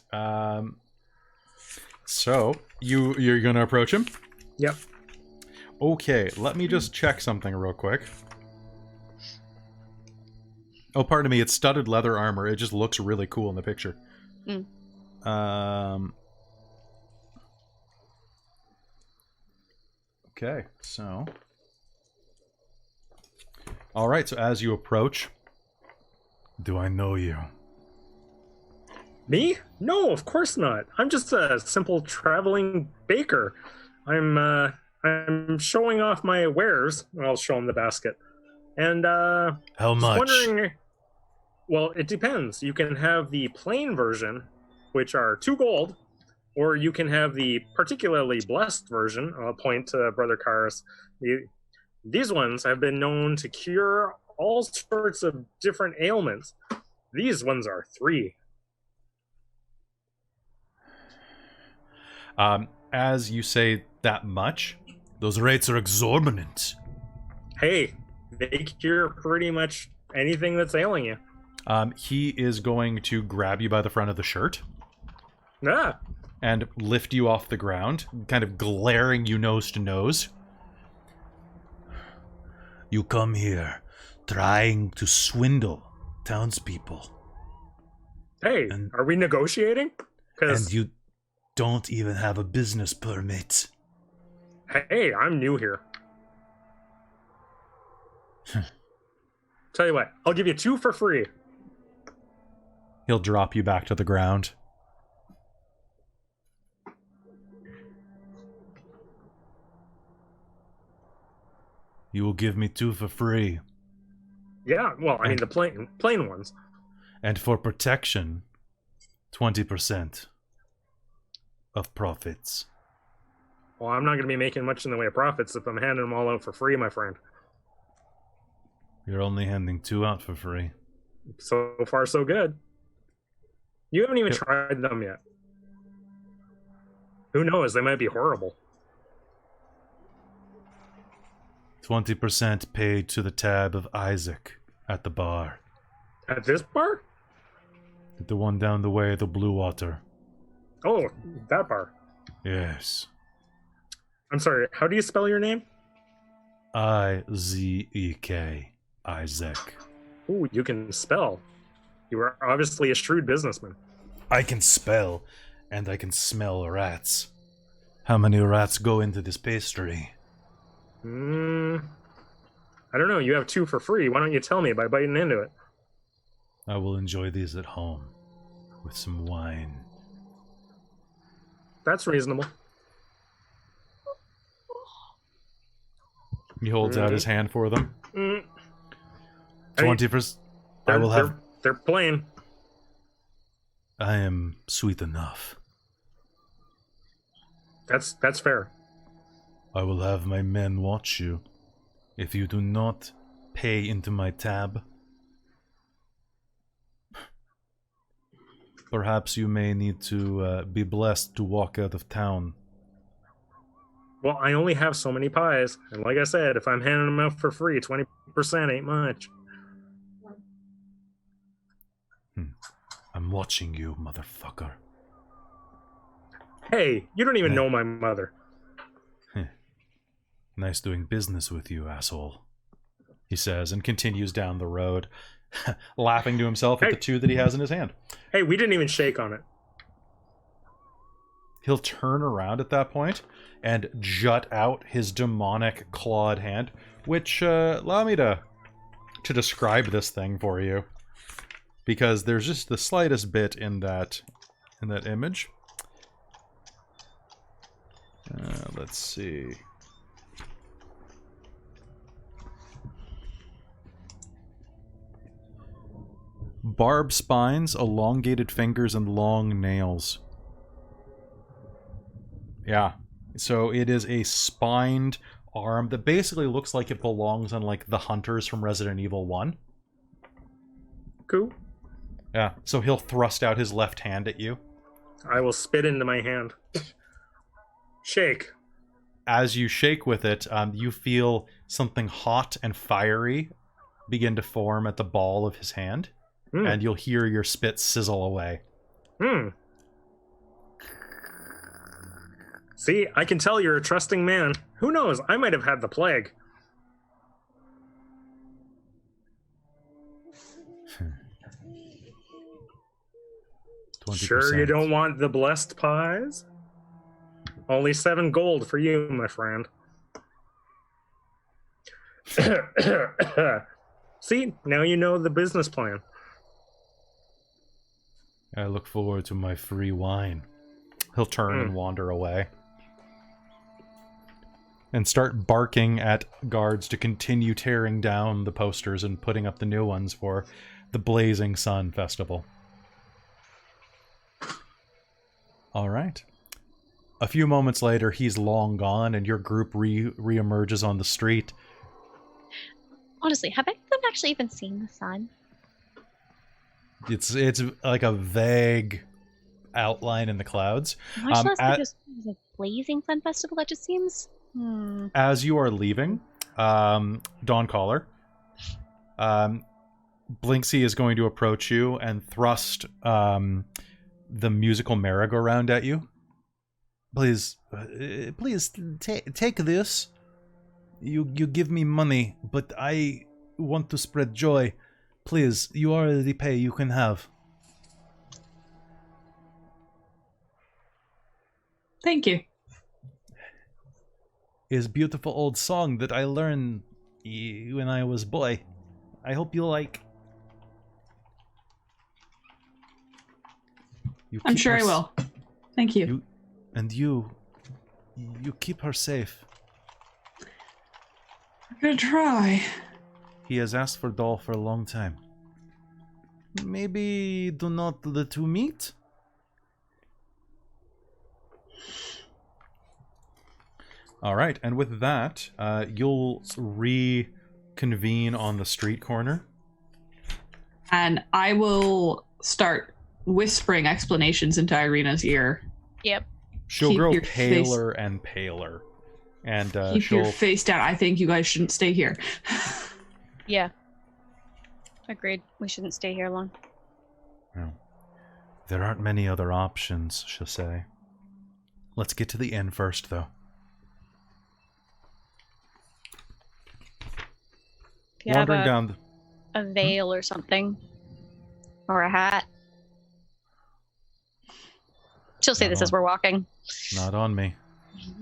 So you're gonna approach him? Yep. Okay, let me just check something real quick. Oh, pardon me, it's studded leather armor. It just looks really cool in the picture. Okay, so... Alright, so as you approach... Do I know you? Me? No, of course not. I'm just a simple traveling baker. I'm showing off my wares. I'll show him the basket. And how much? Wondering, well, it depends. You can have the plain version, which are 2 gold, or you can have the particularly blessed version. I'll point to Brother Karis. These ones have been known to cure all sorts of different ailments. These ones are 3. As you say that much, those rates are exorbitant. Hey, they cure pretty much anything that's ailing you. He is going to grab you by the front of the shirt. Ah. And lift you off the ground, kind of glaring you nose to nose. You come here trying to swindle townspeople. Hey, are we negotiating? And you don't even have a business permit. Hey, I'm new here. Tell you what, I'll give you 2 for free. He'll drop you back to the ground. You will give me 2 for free. Yeah, well, I mean the plain ones. And for protection, 20% of profits. Well, I'm not going to be making much in the way of profits if I'm handing them all out for free, my friend. You're only handing 2 out for free. So far, so good. You haven't even tried them yet. Who knows? They might be horrible. 20% paid to the tab of Isaac at the bar. At this bar? The one down the way, the Blue Water. Oh, that bar. Yes. I'm sorry, how do you spell your name? I-Z-E-K. Isaac. Ooh, you can spell. You are obviously a shrewd businessman. I can spell, and I can smell rats. How many rats go into this pastry? I don't know. You have 2 for free. Why don't you tell me by biting into it? I will enjoy these at home with some wine. That's reasonable. He holds out his hand for them. 20%. I will have. They're plain. I am sweet enough. That's fair. I will have my men watch you. If you do not pay into my tab, perhaps you may need to be blessed to walk out of town. Well, I only have so many pies, and like I said, if I'm handing them out for free, 20% ain't much. I'm watching you, motherfucker. Hey, you don't even know my mother. Nice doing business with you, asshole. He says, and continues down the road, laughing to himself at the 2 that he has in his hand. Hey, we didn't even shake on it. He'll turn around at that point and jut out his demonic clawed hand, which, allow me to describe this thing for you. Because there's just the slightest bit in that image. Let's see. Barbed spines, elongated fingers, and long nails. Yeah. So it is a spined arm that basically looks like it belongs on, like, the hunters from Resident Evil 1. Cool. Yeah, so he'll thrust out his left hand at you. I will spit into my hand. Shake. As you shake with it, you feel something hot and fiery begin to form at the ball of his hand. And you'll hear your spit sizzle away. See, I can tell you're a trusting man. Who knows? I might have had the plague. Sure you don't want the blessed pies? Only 7 gold for you, my friend. See, now you know the business plan. I look forward to my free wine. He'll turn and wander away. And start barking at guards to continue tearing down the posters and putting up the new ones for the Blazing Sun Festival. Alright. A few moments later, he's long gone, and your group re-emerges on the street, Honestly, have any of them actually even seen the sun? It's like a vague outline in the clouds. Much less because it's a blazing sun festival, that just seems... As you are leaving, Dawncaller, Blinksy is going to approach you and thrust the musical merry-go-round at you. Please, take this. You give me money, but I want to spread joy. Please, you already pay. You can have. Thank you. Is beautiful old song that I learned when I was boy. I hope you like. I'm sure I will. Thank you. You keep her safe. I'm gonna try. He has asked for doll for a long time. Maybe do not the two meet? All right, and with that, you'll reconvene on the street corner. And I will start whispering explanations into Irina's ear. Yep. She'll grow paler and paler. And keep your face down. I think you guys shouldn't stay here. Yeah. Agreed. We shouldn't stay here long. Well, there aren't many other options, she'll say. Let's get to the inn first, though. Wandering down a veil or something. Or a hat. She'll say this as we're walking. Not on me.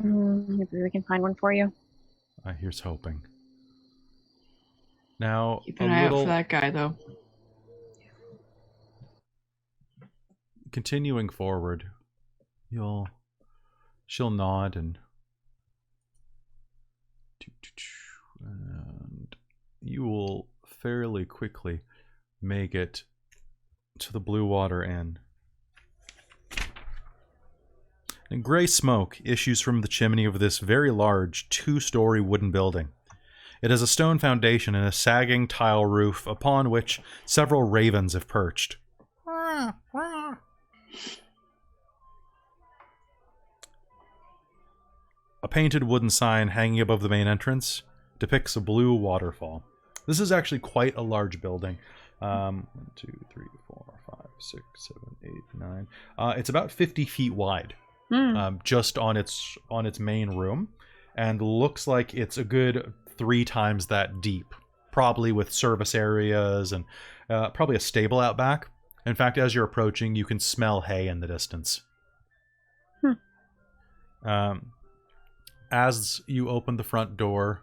Maybe we can find one for you. Here's hoping. Now, keep an eye out for that guy, though. Continuing forward, she'll nod and you will fairly quickly make it to the Blue Water Inn. And gray smoke issues from the chimney of this very large, 2-story wooden building. It has a stone foundation and a sagging tile roof upon which several ravens have perched. A painted wooden sign hanging above the main entrance depicts a blue waterfall. This is actually quite a large building. 1, 2, 3, 4, 5, 6, 7, 8, 9. It's about 50 feet wide. Just on its main room, and looks like it's a good 3 times that deep, probably with service areas and probably a stable out back. In fact, as you're approaching, you can smell hay in the distance. As you open the front door,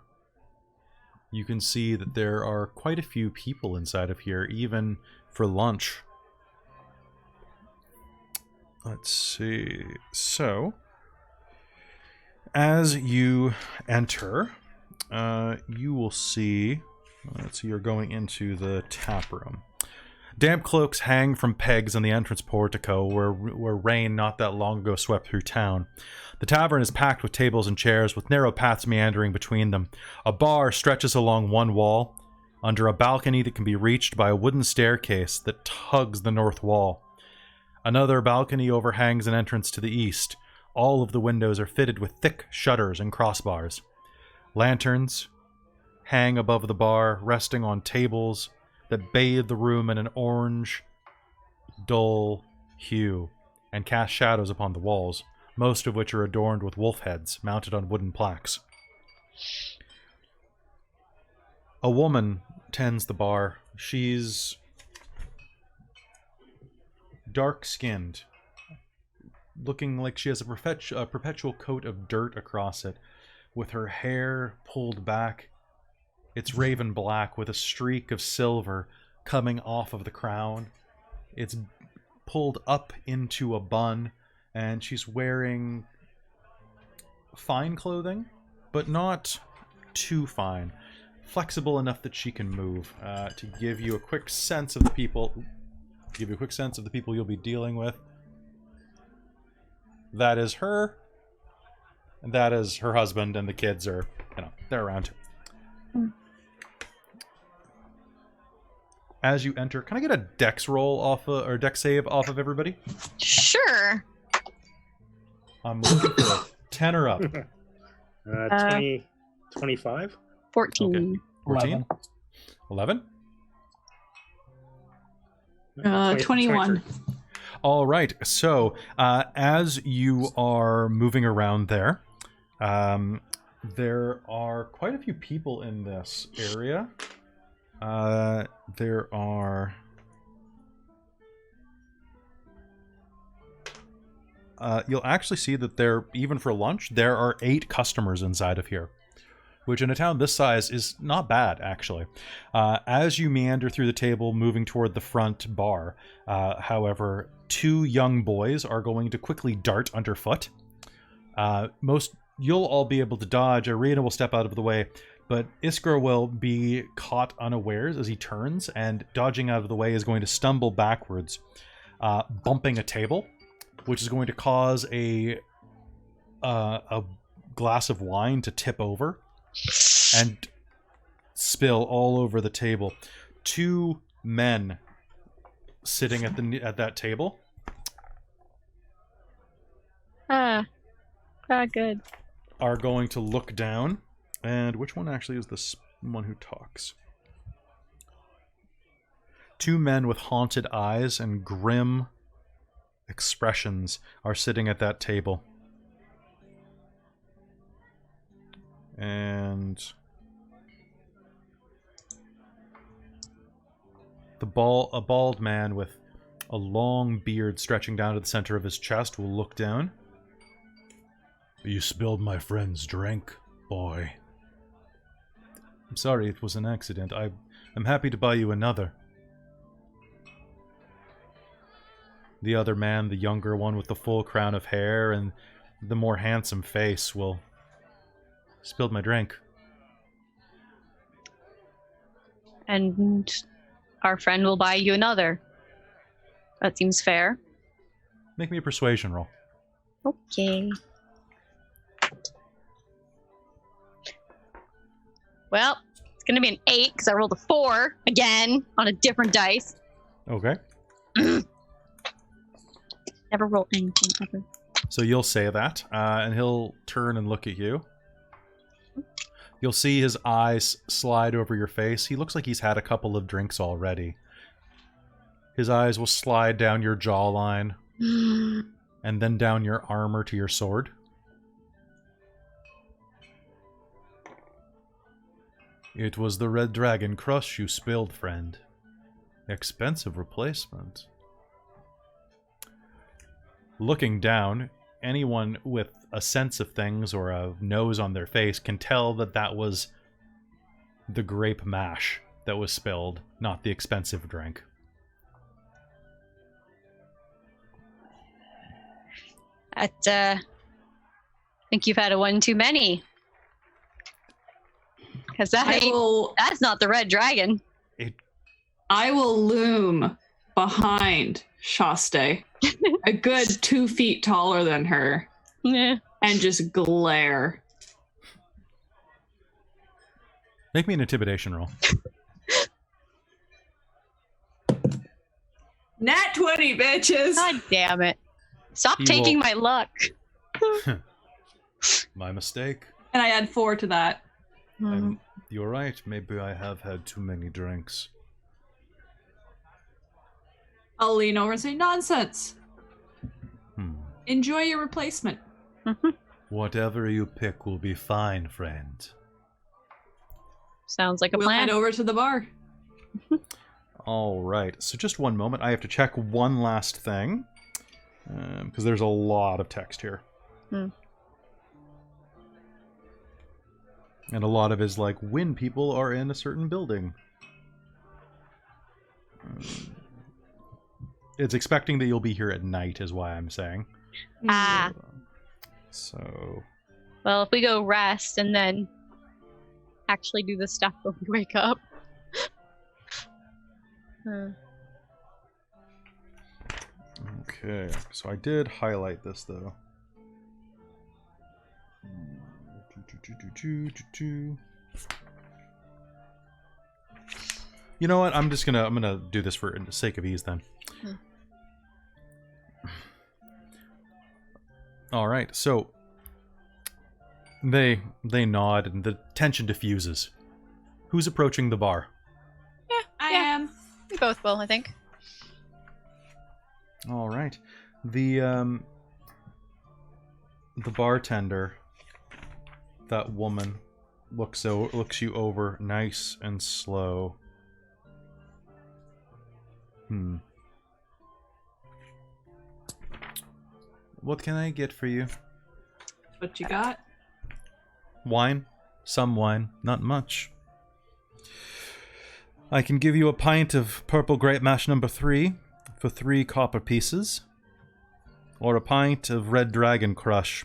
you can see that there are quite a few people inside of here, even for lunch. Let's see. So, as you enter, you will see... Let's see, you're going into the tap room. Damp cloaks hang from pegs on the entrance portico where rain not that long ago swept through town. The tavern is packed with tables and chairs with narrow paths meandering between them. A bar stretches along one wall under a balcony that can be reached by a wooden staircase that tugs the north wall. Another balcony overhangs an entrance to the east. All of the windows are fitted with thick shutters and crossbars. Lanterns hang above the bar, resting on tables that bathe the room in an orange, dull hue and cast shadows upon the walls, most of which are adorned with wolf heads mounted on wooden plaques. A woman tends the bar. She's dark-skinned, looking like she has a perpetual coat of dirt across it, with her hair pulled back. It's raven black with a streak of silver coming off of the crown. It's pulled up into a bun, and she's wearing fine clothing, but not too fine. Flexible enough that she can move. To give you a quick sense of the people... you'll be dealing with. That is her. And that is her husband, and the kids are, they're around. as you enter, can I get a dex roll off or dex save off of everybody? Sure. I'm looking for a 10 or up. 25? 14. Okay. 14? 11? 21. All right. So, as you are moving around there, there are quite a few people in this area. There are... you'll actually see that there, even for lunch, there are 8 customers inside of here, which in a town this size is not bad, actually. As you meander through the table, moving toward the front bar, however, 2 young boys are going to quickly dart underfoot. You'll all be able to dodge. Arena will step out of the way, but Iskra will be caught unawares as he turns, and dodging out of the way is going to stumble backwards, bumping a table, which is going to cause a glass of wine to tip over and spill all over the table. 2 men sitting at that table. Good. Are going to look down, and which one actually is this one who talks? 2 men with haunted eyes and grim expressions are sitting at that table. And a bald man with a long beard stretching down to the center of his chest will look down. You spilled my friend's drink, boy. I'm sorry, it was an accident. I'm happy to buy you another. The other man, the younger one with the full crown of hair and the more handsome face, will... Spilled my drink. And our friend will buy you another. That seems fair. Make me a persuasion roll. Okay. Well, it's going to be an 8 because I rolled a 4 again on a different dice. Okay. Never roll anything ever. So you'll say that, and he'll turn and look at you. You'll see his eyes slide over your face. He looks like he's had a couple of drinks already. His eyes will slide down your jawline, and then down your armor to your sword. It was the Red Dragon Crush you spilled, friend. Expensive replacement. Looking down, anyone with a sense of things or a nose on their face can tell that that was the grape mash that was spilled, not the expensive drink. I think you've had a one too many. Because that's not the Red Dragon. I will loom behind Shaste, a good 2 feet taller than her, and just glare. Make me an intimidation roll. Nat 20, bitches! God damn it. Stop taking my luck. My mistake. And I add 4 to that. You're right. Maybe I have had too many drinks. I'll lean over and say, nonsense. Enjoy your replacement. Whatever you pick will be fine, friend. Sounds like a We'll plan. head over to the bar. All right. So just one moment. I have to check one last thing. Because there's a lot of text here. And a lot of it is like, when people are in a certain building. It's expecting that you'll be here at night, is why I'm saying. So... Well, if we go rest and then actually do the stuff when we wake up. Okay, so I did highlight this, though. You know what? I'm gonna do this for the sake of ease then. All right. So they nod and the tension diffuses. Who's approaching the bar? Yeah, I am. We both will, I think. All right. The bartender, that woman, looks you over nice and slow. What can I get for you? What you got? Wine. Some wine. Not much. I can give you a pint of purple grape mash number 3 for 3 copper pieces. Or a pint of red dragon crush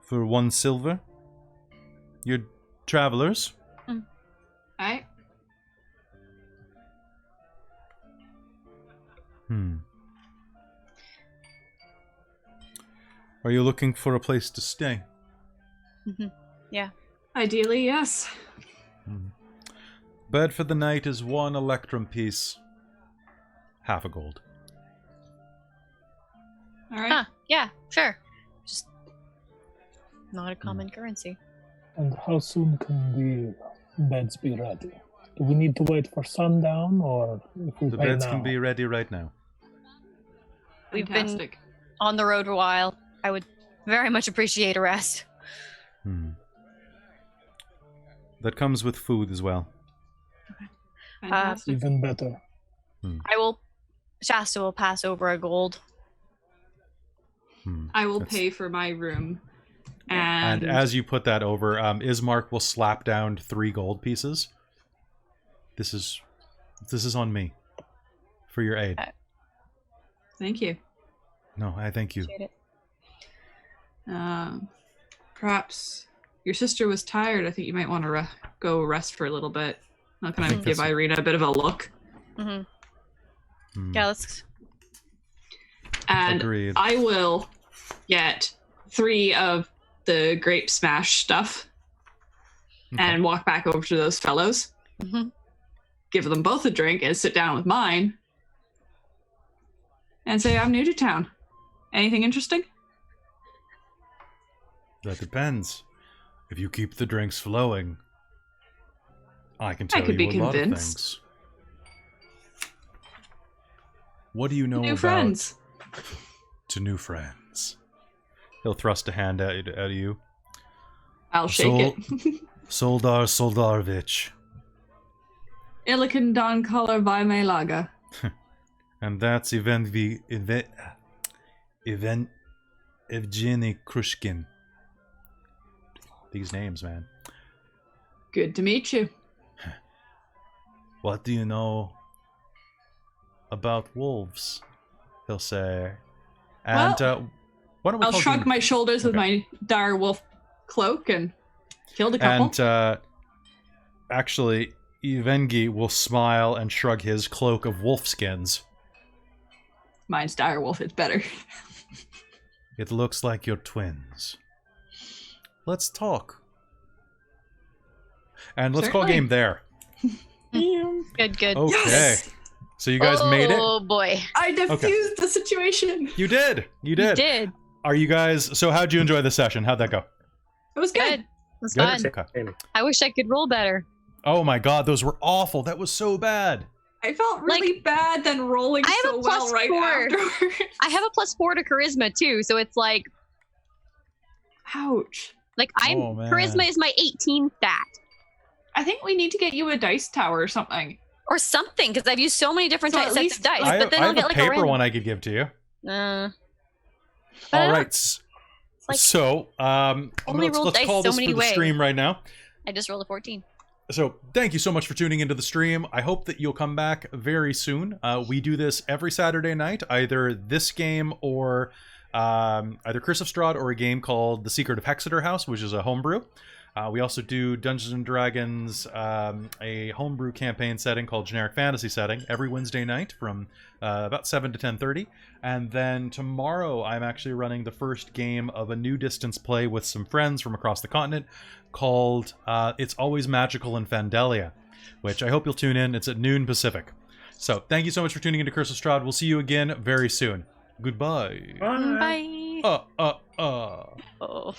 for 1 silver. You're travelers. Alright. Are you looking for a place to stay? Yeah. Ideally, yes. Bed for the night is 1 electrum piece. Half a gold. Alright. Huh. Yeah, sure. Just not a common currency. And how soon can the beds be ready? Do we need to wait for sundown, or if we The pay beds now? can be ready right now. We've Fantastic. been on the road for a while. I would very much appreciate a rest. That comes with food as well. Fantastic. Even better. Shasta will pass over a gold. I will That's- pay for my room. And as you put that over, Ismark will slap down 3 gold pieces. This is on me. For your aid. Thank you. No, I thank you. Appreciate it. Perhaps your sister was tired. I think you might want to go rest for a little bit. How can I think give that's- Irina a bit of a look? Yeah, let's... And Agreed. I will get 3 of the grape smash stuff and walk back over to those fellows. Give them both a drink and sit down with mine and say, I'm new to town. Anything interesting? That depends. If you keep the drinks flowing, I can tell could you be a lot of convinced. things. What do you know New about friends. to new friends? He'll thrust a hand at you. I'll shake it. Soldar Soldarovich. Ilican Don Color by Melaga. And that's Evgeny Krushkin. These names, man. Good to meet you. What do you know about wolves? He'll say. And why don't we I'll call shrug you- my shoulders with Okay. my dire wolf cloak and killed a couple. And actually, Evgeny will smile and shrug his cloak of wolf skins. Mine's dire wolf. It's better. It looks like you're twins. Let's talk. And let's call Certainly. game there. Good. Okay. Yes! So you guys made it? Oh boy. I diffused the situation. You did. You You did. did. Are you guys... So how'd you enjoy the session? How'd that go? It was Good. good. It was Good? fun. Okay. Amy. I wish I could roll better. Oh my god, those were awful. That was so bad. I felt really bad then rolling I have so a well plus right 4. afterwards. I have a +4 to charisma too, so it's like Ouch. Oh, man. charisma is my 18 stat. I think we need to get you a dice tower or something. Or something, because I've used so many different So at sets least- of dice, I but then I'll have get a like paper a random. one I could give to you. But All I right. like- So, Only rolled let's dice call so this many for the ways. stream right now. I just rolled a 14. So, thank you so much for tuning into the stream. I hope that you'll come back very soon. We do this every Saturday night, either this game or either Curse of Strahd or a game called The Secret of Hexeter House, which is a homebrew. We also do Dungeons & Dragons, a homebrew campaign setting called Generic Fantasy Setting, every Wednesday night from about 7 to 10:30. And then tomorrow, I'm actually running the first game of a new distance play with some friends from across the continent called It's Always Magical in Fandelia. which I hope you'll tune in. It's at noon Pacific. So thank you so much for tuning into Curse of Strahd. We'll see you again very soon. Goodbye. Bye. Bye. Oh.